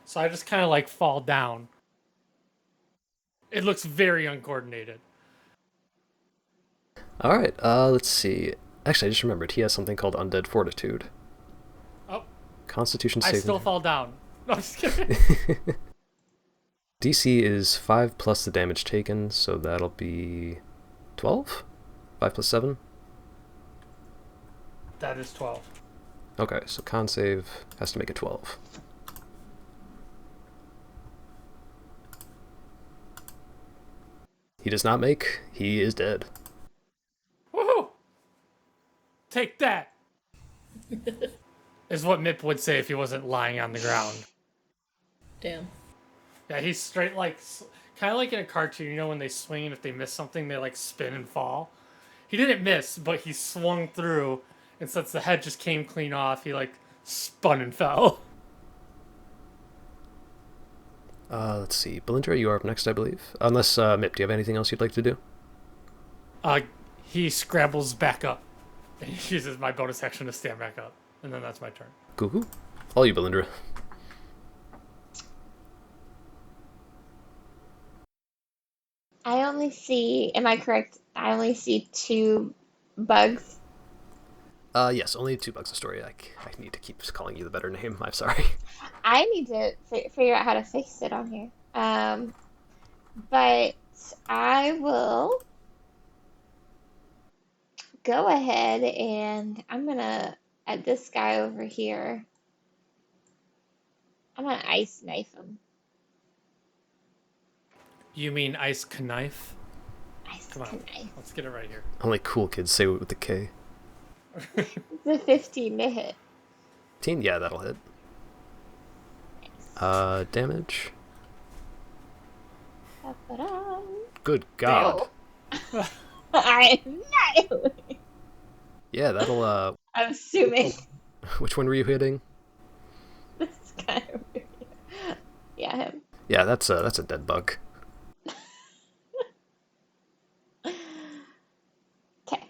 [SPEAKER 2] So I just kind of like fall down. It looks very uncoordinated.
[SPEAKER 1] All right. Let's see. Actually, I just remembered he has something called Undead Fortitude.
[SPEAKER 2] Oh,
[SPEAKER 1] Constitution
[SPEAKER 2] I
[SPEAKER 1] saving.
[SPEAKER 2] still fall down. No, I'm just kidding.
[SPEAKER 1] DC is 5 plus the damage taken, so that'll be 12? 5 plus 7?
[SPEAKER 2] That is 12.
[SPEAKER 1] Okay, so con save has to make it 12. He does not make. He is dead.
[SPEAKER 2] Woohoo! Take that! Is what Mip would say if he wasn't lying on the ground.
[SPEAKER 3] Damn.
[SPEAKER 2] Yeah, he's straight like, kind of like in a cartoon, you know, when they swing and if they miss something, they like spin and fall. He didn't miss, but he swung through, and since the head just came clean off, he like spun and fell.
[SPEAKER 1] Let's see. Belindra, you are up next, I believe. Unless, Mip, do you have anything else you'd like to do?
[SPEAKER 2] He scrambles back up. And he uses my bonus action to stand back up. And then that's my turn.
[SPEAKER 1] Cool. All you, Belindra.
[SPEAKER 4] I only see, am I correct? I only see 2 bugs.
[SPEAKER 1] Yes, only 2 bugs Astoria. I need to keep calling you the better name. I'm sorry.
[SPEAKER 4] I need to figure out how to fix it on here. But I will go ahead and I'm gonna, at this guy over here, I'm gonna ice knife him.
[SPEAKER 2] You mean ice knife?
[SPEAKER 4] Ice
[SPEAKER 2] Come on,
[SPEAKER 4] knife.
[SPEAKER 2] let's get it right here.
[SPEAKER 1] Only cool kids say it with the K.
[SPEAKER 4] It's a 15 to hit.
[SPEAKER 1] 15? Yeah, that'll hit. Damage.
[SPEAKER 4] Ta-da.
[SPEAKER 1] Good God.
[SPEAKER 4] I know.
[SPEAKER 1] Yeah, that'll,
[SPEAKER 4] I'm assuming
[SPEAKER 1] which one were you hitting?
[SPEAKER 4] this guy over here. Yeah, him.
[SPEAKER 1] Yeah, that's a dead bug.
[SPEAKER 4] Okay.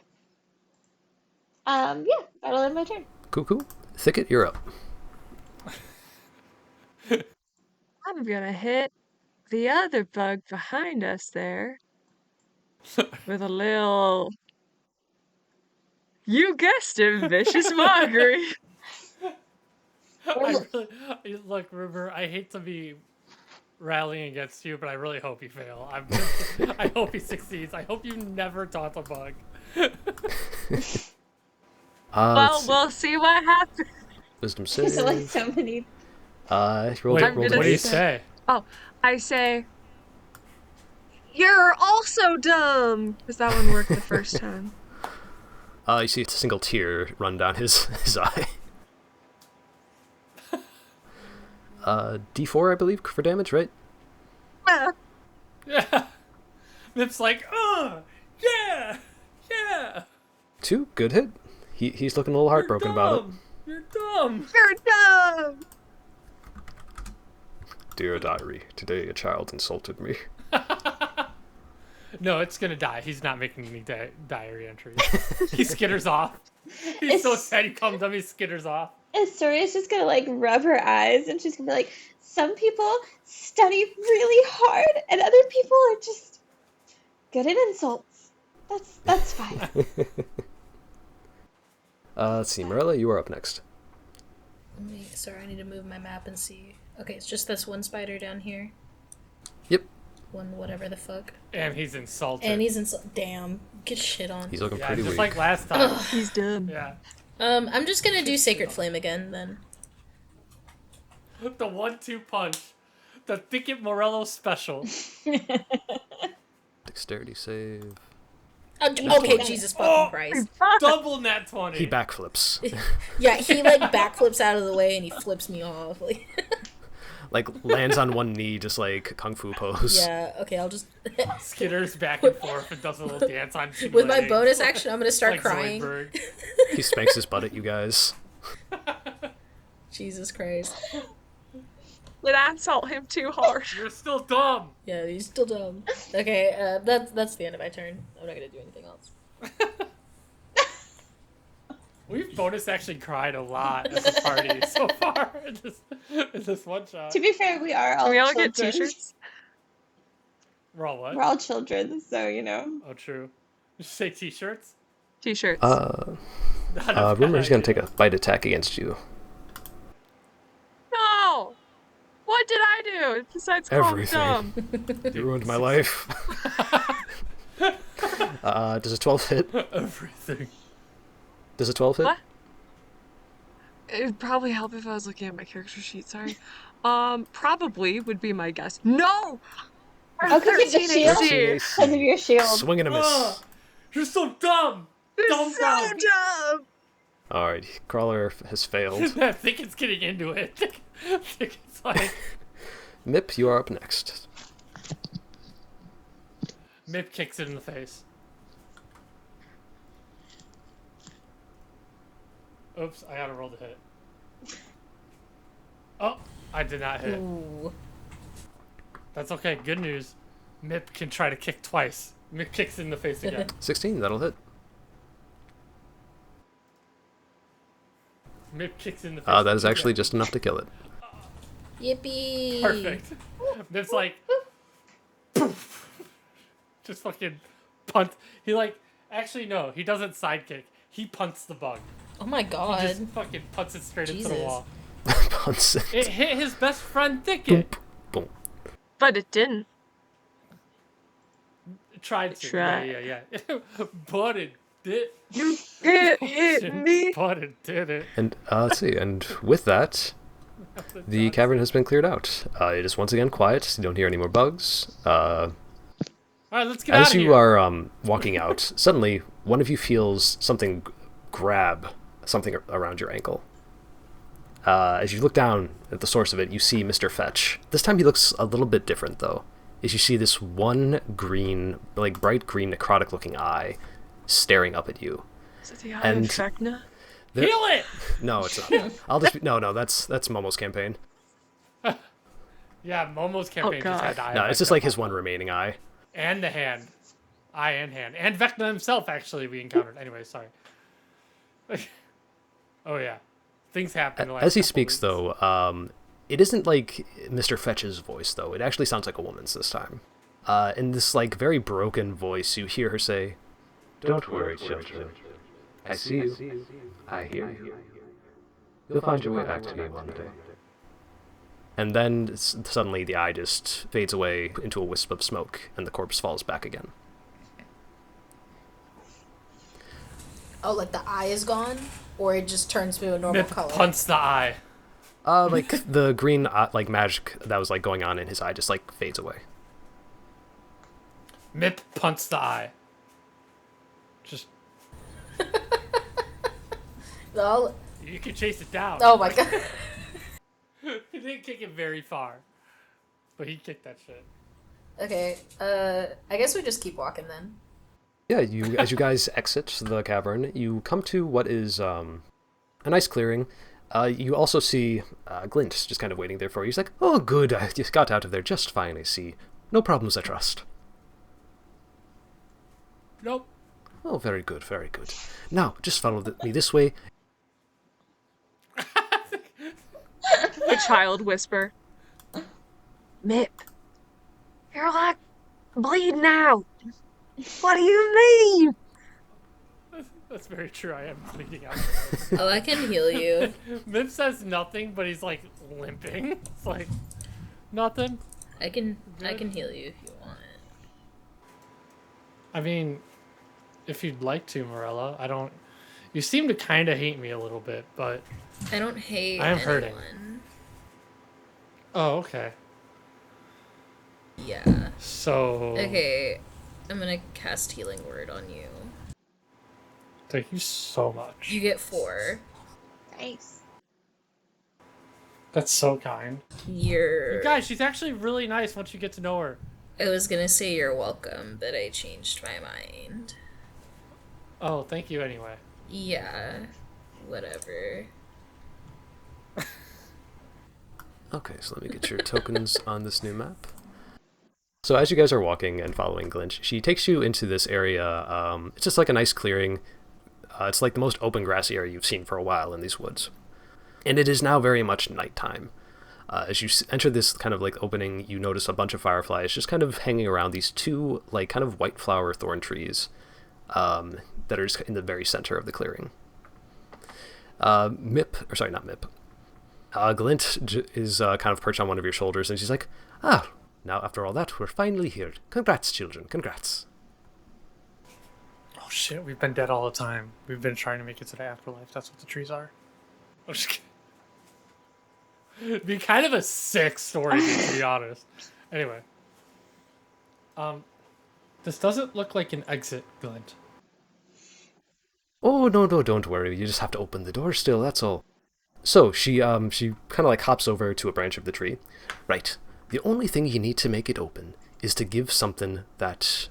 [SPEAKER 4] Yeah, that'll end my turn.
[SPEAKER 1] Cool. Thicket, you're up.
[SPEAKER 7] I'm gonna hit the other bug behind us there with a little, you guessed it, vicious mockery.
[SPEAKER 2] Look, River, I hate to be rallying against you, but I really hope you fail. I hope he succeeds. I hope you never taunt a bug.
[SPEAKER 7] Well, we'll see what happens.
[SPEAKER 1] Wisdom
[SPEAKER 4] There's like
[SPEAKER 1] save.
[SPEAKER 4] so many.
[SPEAKER 1] Roll
[SPEAKER 2] Wait,
[SPEAKER 7] I'm
[SPEAKER 1] roll
[SPEAKER 7] gonna
[SPEAKER 2] what do you
[SPEAKER 1] damage.
[SPEAKER 2] say?
[SPEAKER 7] Oh, I say, you're also dumb. Because that one worked the first time.
[SPEAKER 1] You see a single tear run down his eye. D4, I believe, for damage, right?
[SPEAKER 2] Yeah. Mip's like, yeah.
[SPEAKER 1] 2, good hit. He's looking a little heartbroken about it.
[SPEAKER 2] You're dumb.
[SPEAKER 7] You're dumb.
[SPEAKER 1] Dear diary, today a child insulted me.
[SPEAKER 2] No, it's gonna die. He's not making any diary entries. He skitters off. He's so sad he comes up, he skitters off.
[SPEAKER 4] Astoria's just gonna like rub her eyes and she's gonna be like, some people study really hard and other people are just good at insults. That's fine.
[SPEAKER 1] Let's see, Morella, you are up next.
[SPEAKER 3] Sorry, I need to move my map and see. Okay, it's just this one spider down here.
[SPEAKER 1] Yep.
[SPEAKER 3] One whatever the fuck.
[SPEAKER 2] And he's insulted.
[SPEAKER 3] And he's damn, get shit on.
[SPEAKER 1] He's looking
[SPEAKER 2] yeah,
[SPEAKER 1] pretty
[SPEAKER 2] just
[SPEAKER 1] weak.
[SPEAKER 2] like last time.
[SPEAKER 7] He's dumb.
[SPEAKER 2] Yeah.
[SPEAKER 3] I'm just gonna do Sacred Flame again then.
[SPEAKER 2] The 1-2 punch. The Thicket Morello special.
[SPEAKER 1] Dexterity save.
[SPEAKER 3] Okay, Jesus fucking Christ.
[SPEAKER 2] Double nat 20.
[SPEAKER 1] He backflips.
[SPEAKER 3] Yeah, he like backflips out of the way and he flips me off.
[SPEAKER 1] Like, lands on one knee, just like Kung Fu pose.
[SPEAKER 3] Yeah, okay, I'll just
[SPEAKER 2] Skitters back and forth and does a little dance on two
[SPEAKER 3] with my
[SPEAKER 2] legs.
[SPEAKER 3] bonus action I'm gonna start
[SPEAKER 2] Like
[SPEAKER 3] crying.
[SPEAKER 2] Zoidberg.
[SPEAKER 1] He spanks his butt at you guys.
[SPEAKER 3] Jesus Christ.
[SPEAKER 7] Let's insult him too hard.
[SPEAKER 2] You're still dumb.
[SPEAKER 3] Yeah, he's still dumb. Okay, that's the end of my turn. I'm not gonna do anything else.
[SPEAKER 2] We've bonus actually cried a lot as a party so far in this one shot.
[SPEAKER 4] To be fair, we are all
[SPEAKER 7] Can we all
[SPEAKER 4] children.
[SPEAKER 7] get t-shirts?
[SPEAKER 2] We're all what?
[SPEAKER 4] We're all children, so you know.
[SPEAKER 2] Oh, true. You say t-shirts?
[SPEAKER 7] T-shirts.
[SPEAKER 1] Rumor's gonna take a bite attack against you.
[SPEAKER 7] No! What did I do besides call him
[SPEAKER 6] Everything.
[SPEAKER 7] dumb?
[SPEAKER 6] You ruined my life.
[SPEAKER 1] Does a 12 hit?
[SPEAKER 2] Everything.
[SPEAKER 1] Does a 12 hit?
[SPEAKER 7] What? It'd probably help if I was looking at my character sheet, sorry. Probably would be my guess. No!
[SPEAKER 4] Oh, because of the shield?
[SPEAKER 1] AC.
[SPEAKER 4] Because of your shield.
[SPEAKER 6] Swing and a miss.
[SPEAKER 2] Ugh, you're so dumb! Dumb.
[SPEAKER 7] dumb!
[SPEAKER 1] Alright, Crawler has failed.
[SPEAKER 2] I think it's getting into it. I think it's like...
[SPEAKER 1] Mip, you are up next.
[SPEAKER 2] Mip kicks it in the face. Oops, I gotta roll the hit. Oh, I did not hit.
[SPEAKER 3] Ooh.
[SPEAKER 2] That's okay, good news. Mip can try to kick twice. Mip kicks it in the face again.
[SPEAKER 1] 16, that'll hit.
[SPEAKER 2] Mip kicks it in the face.
[SPEAKER 1] That is
[SPEAKER 2] again.
[SPEAKER 1] actually just enough to kill it.
[SPEAKER 3] Yippee!
[SPEAKER 2] Perfect. Mip's like... poof. Just fucking punt. He like... Actually, no, he doesn't sidekick. He punts the bug.
[SPEAKER 3] Oh my
[SPEAKER 2] He
[SPEAKER 3] god.
[SPEAKER 2] just fucking punts it straight into the
[SPEAKER 3] Jesus.
[SPEAKER 2] wall.
[SPEAKER 1] Punts it.
[SPEAKER 2] It hit his best friend Thicket.
[SPEAKER 1] Boom.
[SPEAKER 7] But it didn't.
[SPEAKER 2] It tried to.
[SPEAKER 7] Tried.
[SPEAKER 2] Yeah. But it did.
[SPEAKER 7] You can't hit me!
[SPEAKER 2] But it did it.
[SPEAKER 1] And let's see, and with that, the cavern has been cleared out. It is once again quiet. You don't hear any more bugs.
[SPEAKER 2] Alright, let's get out
[SPEAKER 1] As
[SPEAKER 2] of
[SPEAKER 1] you
[SPEAKER 2] here.
[SPEAKER 1] are walking out, suddenly one of you feels something grab something around your ankle. As you look down at the source of it, you see Mr. Fetch. This time he looks a little bit different, though. As you see this one green, like bright green, necrotic-looking eye staring up at you.
[SPEAKER 7] Is it the eye
[SPEAKER 1] And-
[SPEAKER 7] of Vecna?
[SPEAKER 1] There-
[SPEAKER 2] Heal it!
[SPEAKER 1] No, it's not. I'll just no. That's Momo's campaign.
[SPEAKER 2] Yeah, Momo's campaign just
[SPEAKER 7] God.
[SPEAKER 2] had the eye
[SPEAKER 1] No,
[SPEAKER 2] of
[SPEAKER 1] it's just
[SPEAKER 2] Vecna
[SPEAKER 1] like his
[SPEAKER 2] pop
[SPEAKER 1] one
[SPEAKER 2] up.
[SPEAKER 1] remaining eye.
[SPEAKER 2] And the hand. Eye and hand. And Vecna himself, actually, we encountered. Anyway, sorry. Oh, yeah. Things happen. in the last
[SPEAKER 1] As he
[SPEAKER 2] couple
[SPEAKER 1] speaks,
[SPEAKER 2] weeks.
[SPEAKER 1] though, it isn't like Mr. Fetch's voice, though. It actually sounds like a woman's this time. In this like very broken voice, you hear her say,
[SPEAKER 8] Don't worry, children. I see you. I hear you. You'll find your way back to me one day.
[SPEAKER 1] and then suddenly the eye just fades away into a wisp of smoke, and the corpse falls back again.
[SPEAKER 3] Oh, like the eye is gone? Or it just turns to a normal
[SPEAKER 2] Mip
[SPEAKER 3] color?
[SPEAKER 2] punts the eye.
[SPEAKER 1] Like the green like magic that was like going on in his eye just like fades away.
[SPEAKER 2] Mip punts the eye. Just,
[SPEAKER 3] Oh,
[SPEAKER 2] you can chase it down.
[SPEAKER 3] oh my god.
[SPEAKER 2] He didn't kick it very far. But he kicked that shit.
[SPEAKER 3] Okay, I guess we just keep walking then.
[SPEAKER 1] Yeah, as you guys exit the cavern, you come to what is a nice clearing. You also see Glint just kind of waiting there for you. He's like, "Oh, good, I just got out of there just fine, I see. No problems, I trust."
[SPEAKER 2] Nope.
[SPEAKER 1] "Oh, very good, very good. Now, just follow me this way."
[SPEAKER 7] The child whisper. Mip, you're like bleeding out. What do you mean?
[SPEAKER 2] That's very true. I am bleeding out.
[SPEAKER 3] Oh, I can heal you.
[SPEAKER 2] Mip says nothing, but he's like limping. It's like, nothing.
[SPEAKER 3] I can heal you if you want it.
[SPEAKER 2] I mean, if you'd like to, Morella. I don't... You seem to kind of hate me a little bit, but...
[SPEAKER 3] I don't hate
[SPEAKER 2] I am
[SPEAKER 3] anyone.
[SPEAKER 2] hurting. Oh, okay.
[SPEAKER 3] Yeah.
[SPEAKER 2] So...
[SPEAKER 3] Okay, I'm gonna cast Healing Word on you.
[SPEAKER 2] Thank you so much.
[SPEAKER 3] You get 4.
[SPEAKER 4] Nice.
[SPEAKER 2] That's so kind.
[SPEAKER 3] You're...
[SPEAKER 2] You guys, she's actually really nice once you get to know her.
[SPEAKER 3] I was gonna say you're welcome, but I changed my mind.
[SPEAKER 2] Oh, thank you anyway.
[SPEAKER 3] Yeah, whatever.
[SPEAKER 1] Okay, so let me get your tokens on this new map. So as you guys are walking and following Glint, she takes you into this area. It's just like a nice clearing. It's like the most open grassy area you've seen for a while in these woods. And it is now very much nighttime. As you enter this kind of like opening, you notice a bunch of fireflies just kind of hanging around these two like kind of white flower thorn trees that are just in the very center of the clearing. Glint is kind of perched on one of your shoulders, and she's like, "Ah, now after all that, we're finally here. Congrats, children, congrats."
[SPEAKER 2] Oh shit, we've been dead all the time. We've been trying to make it to the afterlife. That's what the trees are. I'm just kidding. It'd be kind of a sick story, to be honest. Anyway. This doesn't look like an exit, Glint.
[SPEAKER 1] Oh, no, don't worry. You just have to open the door still, that's all. So, she kind of like hops over to a branch of the tree. Right. The only thing you need to make it open is to give something that,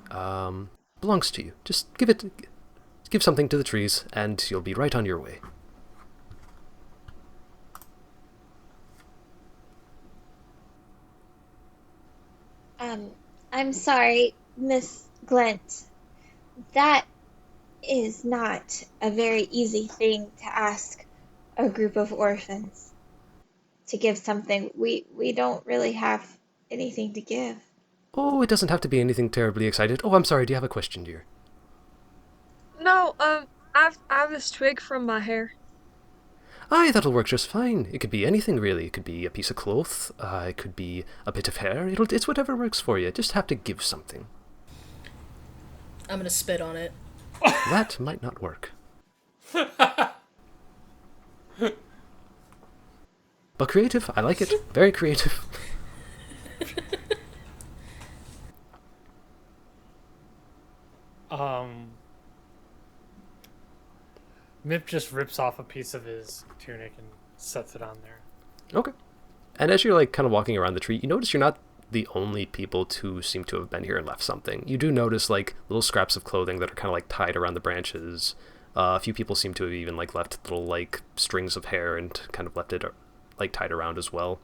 [SPEAKER 1] belongs to you. Just give something to the trees, and you'll be right on your way.
[SPEAKER 4] I'm sorry, Miss Glint. That is not a very easy thing to ask a group of orphans to give something. We don't really have anything to give.
[SPEAKER 1] Oh, it doesn't have to be anything terribly excited. Oh, I'm sorry, do you have a question, dear?
[SPEAKER 7] No, I have this twig from my hair.
[SPEAKER 1] Aye, that'll work just fine. It could be anything, really. It could be a piece of cloth. It could be a bit of hair. It's whatever works for you. Just have to give something.
[SPEAKER 3] I'm gonna spit on it.
[SPEAKER 1] That might not work. But creative. I like it. Very creative.
[SPEAKER 2] Mip just rips off a piece of his tunic and sets it on there.
[SPEAKER 1] Okay. And as you're like kind of walking around the tree, you notice you're not the only people who seem to have been here and left something. You do notice like little scraps of clothing that are kind of like tied around the branches. A few people seem to have even like left little like strings of hair and kind of left it like tied around as well.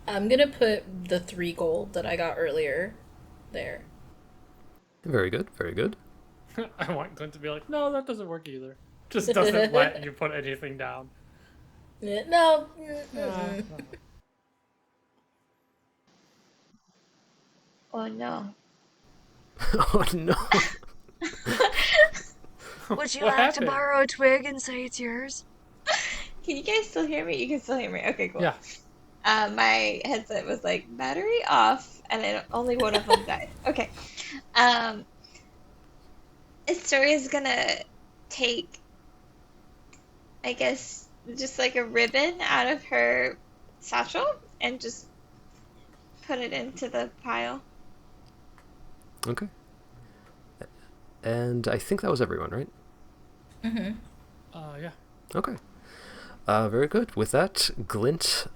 [SPEAKER 3] I'm gonna put the 3 gold that I got earlier there.
[SPEAKER 1] Very good, very good.
[SPEAKER 2] I want Glint to be like, no, that doesn't work either. Just doesn't let you put anything down.
[SPEAKER 3] Yeah, no.
[SPEAKER 4] Oh no.
[SPEAKER 1] Oh no.
[SPEAKER 7] Would you
[SPEAKER 2] What
[SPEAKER 7] like to
[SPEAKER 2] happened?
[SPEAKER 7] borrow a twig and say it's yours?
[SPEAKER 4] Can you guys still hear me? You can still hear me. Okay, cool.
[SPEAKER 2] Yeah.
[SPEAKER 4] My headset was like battery off, and then only one of them died. Okay. Estoria's gonna take, I guess, just like a ribbon out of her satchel and just put it into the pile.
[SPEAKER 1] Okay. And I think that was everyone, right?
[SPEAKER 3] Mm-hmm.
[SPEAKER 2] Yeah.
[SPEAKER 1] Okay. Very good. With that, Glint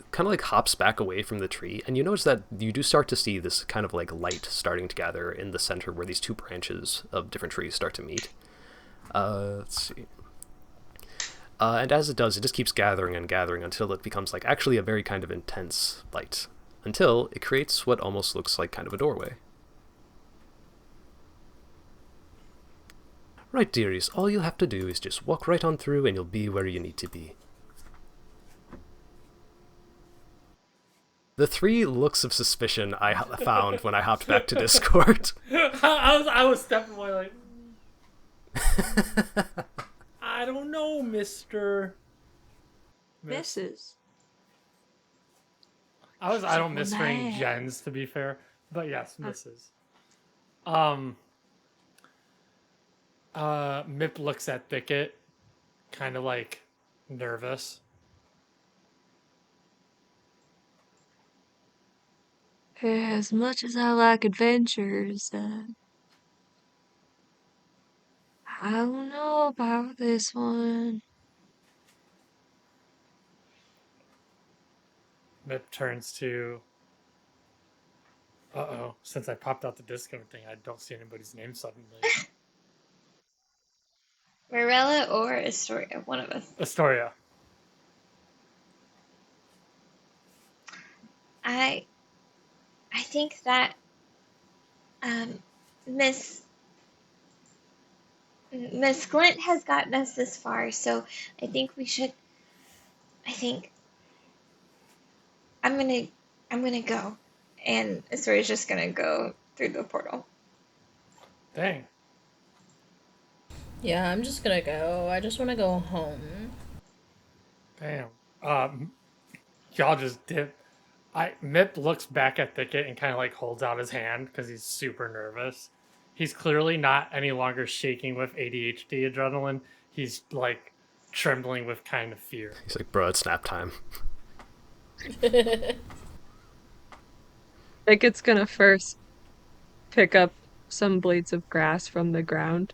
[SPEAKER 1] kind of like hops back away from the tree, and you notice that you do start to see this kind of like light starting to gather in the center where these two branches of different trees start to meet. Let's see. And as it does, it just keeps gathering and gathering until it becomes like actually a very kind of intense light, until it creates what almost looks like kind of a doorway. Right, dearies, all you'll have to do is just walk right on through and you'll be where you need to be. The 3 looks of suspicion I found when I hopped back to Discord.
[SPEAKER 2] I was stepping away like, I don't know, Mr.
[SPEAKER 7] Mrs.
[SPEAKER 2] I don't miss hearing
[SPEAKER 7] Man.
[SPEAKER 2] Jens, to be fair. But yes, Mrs. Mip looks at Thicket, kind of like nervous.
[SPEAKER 7] As much as I like adventures, I don't know about this one.
[SPEAKER 2] Mip turns to, since I popped out the discount thing, I don't see anybody's name suddenly.
[SPEAKER 4] Morella or Estoria, one of us.
[SPEAKER 2] Estoria.
[SPEAKER 4] I think that Miss Miss Glint has gotten us this far, so I think we should. I think I'm gonna I'm gonna go, and Astoria's just gonna go through the portal.
[SPEAKER 2] Dang.
[SPEAKER 3] Yeah, I'm just gonna go. I just want to go home.
[SPEAKER 2] Damn. Y'all just dip. Mip looks back at Thicket and kind of like holds out his hand because he's super nervous. He's clearly not any longer shaking with ADHD adrenaline. He's like trembling with kind of fear.
[SPEAKER 1] He's like, bro, it's nap time.
[SPEAKER 7] Thicket's gonna first pick up some blades of grass from the ground,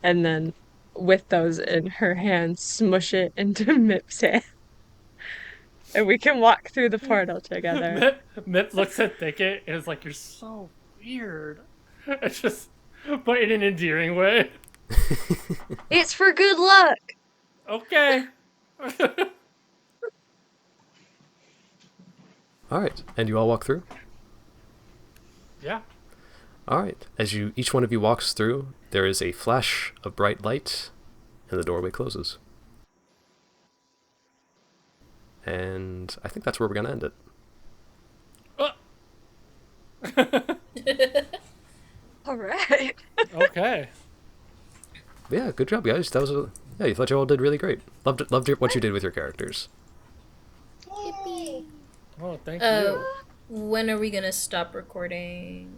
[SPEAKER 7] and then with those in her hands, smush it into Mip's hand. And we can walk through the portal together.
[SPEAKER 2] Mip looks at Thicket and is like, "You're so weird." It's just, but in an endearing way.
[SPEAKER 7] It's for good luck!
[SPEAKER 2] Okay.
[SPEAKER 1] All right, and you all walk through?
[SPEAKER 2] Yeah.
[SPEAKER 1] All right. As each one of you walks through, there is a flash of bright light, and the doorway closes. And I think that's where we're going to end it.
[SPEAKER 7] All right.
[SPEAKER 2] Okay.
[SPEAKER 1] Yeah, good job, guys. You thought you all did really great. Loved what you did with your characters.
[SPEAKER 4] Yippee!
[SPEAKER 2] Oh, thank you.
[SPEAKER 3] When are we gonna stop recording?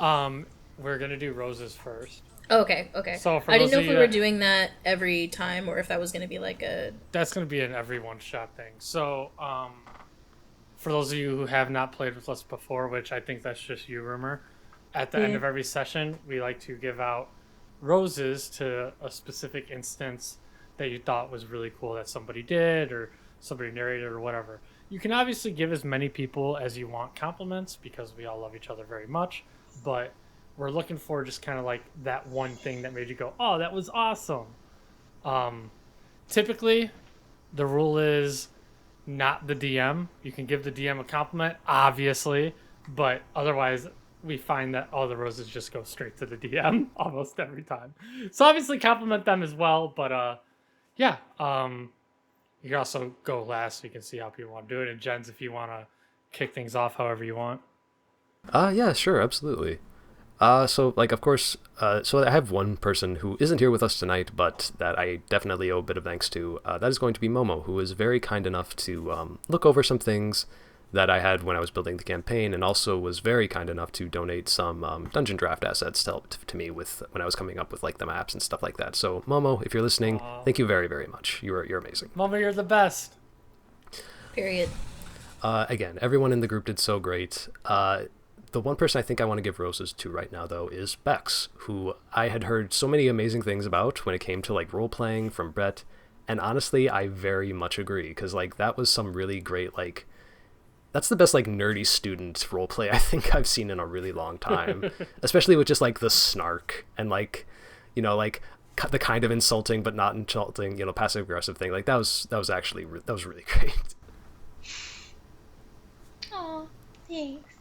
[SPEAKER 2] We're gonna do roses first.
[SPEAKER 3] Okay.
[SPEAKER 2] So for
[SPEAKER 3] I didn't
[SPEAKER 2] those
[SPEAKER 3] know
[SPEAKER 2] of
[SPEAKER 3] if
[SPEAKER 2] you
[SPEAKER 3] we were
[SPEAKER 2] that-
[SPEAKER 3] doing that every time or if that was gonna be like a.
[SPEAKER 2] That's gonna be an every one shot thing. So, for those of you who have not played with us before, which I think that's just you, Rumor, at the end of every session, we like to give out roses to a specific instance that you thought was really cool that somebody did or somebody narrated or whatever. You can obviously give as many people as you want compliments because we all love each other very much, but we're looking for just kind of like that one thing that made you go, oh, that was awesome. Typically, the rule is not the DM. You can give the DM a compliment, obviously, but otherwise we find that all the roses just go straight to the DM almost every time. So obviously compliment them as well, but yeah. You can also go last so you can see how people want to do it. And Jens, if you want to kick things off however you want.
[SPEAKER 1] Yeah, sure, absolutely. So I have one person who isn't here with us tonight, but that I definitely owe a bit of thanks to. That is going to be Momo, who was very kind enough to look over some things that I had when I was building the campaign, and also was very kind enough to donate some dungeon draft assets to help to me with when I was coming up with like the maps and stuff like that. So Momo, if you're listening, thank you very, very much. You're amazing.
[SPEAKER 2] Momo, you're the best.
[SPEAKER 3] Period.
[SPEAKER 1] Again, everyone in the group did so great. The one person I think I want to give roses to right now, though, is Bex, who I had heard so many amazing things about when it came to like role playing from Brett, and honestly, I very much agree because like that was some really great like. That's the best like nerdy student roleplay I think I've seen in a really long time, especially with just like the snark and like, you know, like the kind of insulting but not insulting, you know, passive aggressive thing. Like that was really great.
[SPEAKER 4] Oh, thanks.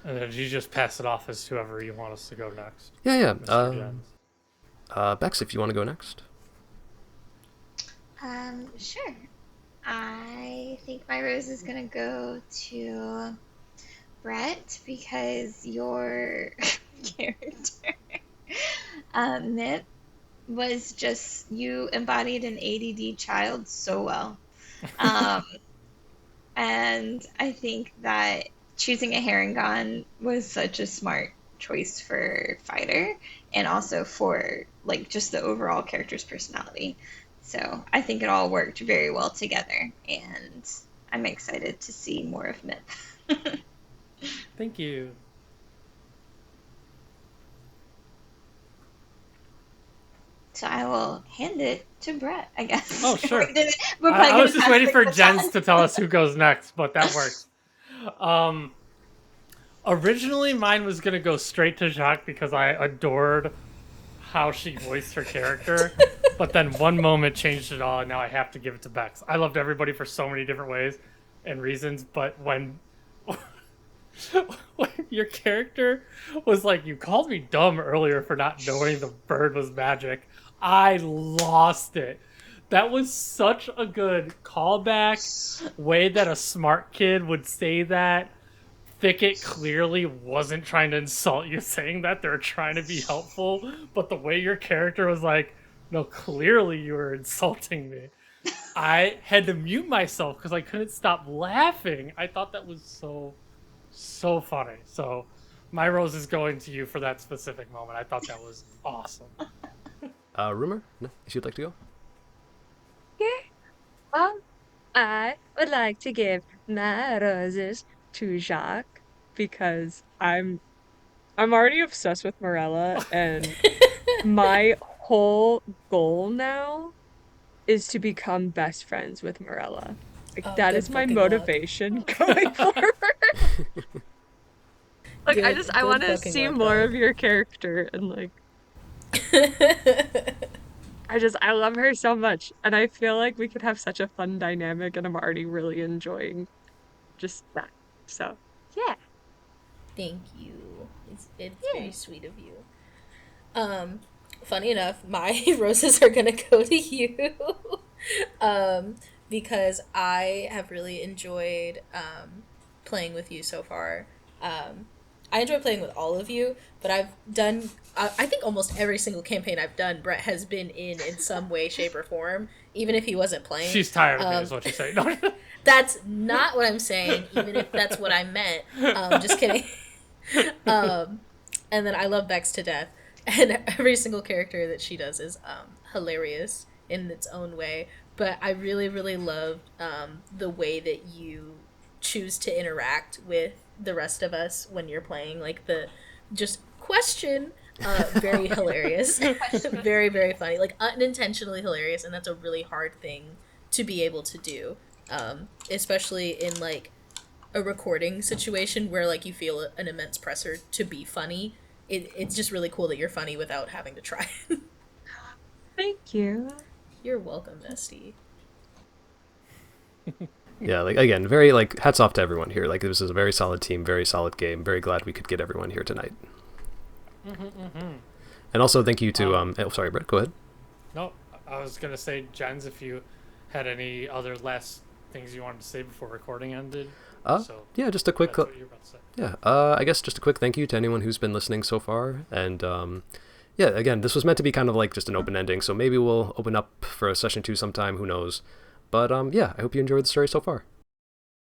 [SPEAKER 2] And then you just pass it off as whoever you want us to go next.
[SPEAKER 1] Yeah.
[SPEAKER 2] Mr. Jens.
[SPEAKER 1] Bex, if you want to go next.
[SPEAKER 4] Sure. I think my rose is gonna go to Brett because your character, Nip, was just, you embodied an ADD child so well. And I think that choosing a Harengon was such a smart choice for fighter and also for like just the overall character's personality. So I think it all worked very well together, and I'm excited to see more of Mip.
[SPEAKER 2] Thank you.
[SPEAKER 4] So I will hand it to Brett, I guess.
[SPEAKER 2] Oh, sure.
[SPEAKER 4] We're probably
[SPEAKER 2] I
[SPEAKER 4] gonna
[SPEAKER 2] was just
[SPEAKER 4] pass
[SPEAKER 2] waiting
[SPEAKER 4] the
[SPEAKER 2] for
[SPEAKER 4] baton.
[SPEAKER 2] Jens to tell us who goes next, but that works. Originally, mine was going to go straight to Jacque because I adored how she voiced her character, but then one moment changed it all, and now I have to give it to Bex. I loved everybody for so many different ways, and reasons, but when when your character was like, you called me dumb earlier for not knowing the bird was magic, I lost it. That was such a good callback, way that a smart kid would say that. Thicket clearly wasn't trying to insult you saying that. They're trying to be helpful, but the way your character was like, no, clearly you were insulting me. I had to mute myself because I couldn't stop laughing. I thought that was so funny. So my rose is going to you for that specific moment. I thought that was awesome.
[SPEAKER 1] Rumor? No, if you'd like to go?
[SPEAKER 7] Yeah. I would like to give my roses to Jacque because I'm already obsessed with Morella, and my whole goal now is to become best friends with Morella. Like that
[SPEAKER 3] good
[SPEAKER 7] is my
[SPEAKER 3] fucking luck.
[SPEAKER 7] motivation going forward. Like I
[SPEAKER 3] Good
[SPEAKER 7] want to
[SPEAKER 3] fucking
[SPEAKER 7] see
[SPEAKER 3] luck,
[SPEAKER 7] more
[SPEAKER 3] dog.
[SPEAKER 7] of your character, and like I love her so much, and I feel like we could have such a fun dynamic, and I'm already really enjoying just that. So yeah.
[SPEAKER 3] Thank you. It's very sweet of you. Funny enough, my roses are gonna go to you. Because I have really enjoyed playing with you so far. I enjoy playing with all of you, but I've done I think almost every single campaign I've done, Brett has been in some way, shape, or form, even if he wasn't playing.
[SPEAKER 2] She's tired of me, is what you're saying. No.
[SPEAKER 3] That's not what I'm saying, even if that's what I meant. Just kidding. And then I love Bex to death. And every single character that she does is hilarious in its own way. But I really, really love the way that you choose to interact with the rest of us when you're playing. Like the just question, very hilarious. Very, very funny. Like unintentionally hilarious. And that's a really hard thing to be able to do. Especially in like a recording situation where like you feel an immense pressure to be funny. It's just really cool that you're funny without having to try.
[SPEAKER 7] Thank you.
[SPEAKER 3] You're welcome, Bestie.
[SPEAKER 1] Yeah, like again, very like hats off to everyone here. Like this is a very solid team, very solid game. Very glad we could get everyone here tonight. And also thank you to oh, sorry, Brett, go ahead.
[SPEAKER 2] No, I was gonna say, Jens, if you had any other last things you wanted to say before recording ended.
[SPEAKER 1] Yeah, just a quick
[SPEAKER 2] that's what you were about to say.
[SPEAKER 1] Yeah, I guess just a quick thank you to anyone who's been listening so far. And yeah, again, this was meant to be kind of like just an open ending, so maybe we'll open up for a session 2 sometime, who knows. But yeah, I hope you enjoyed the story so far.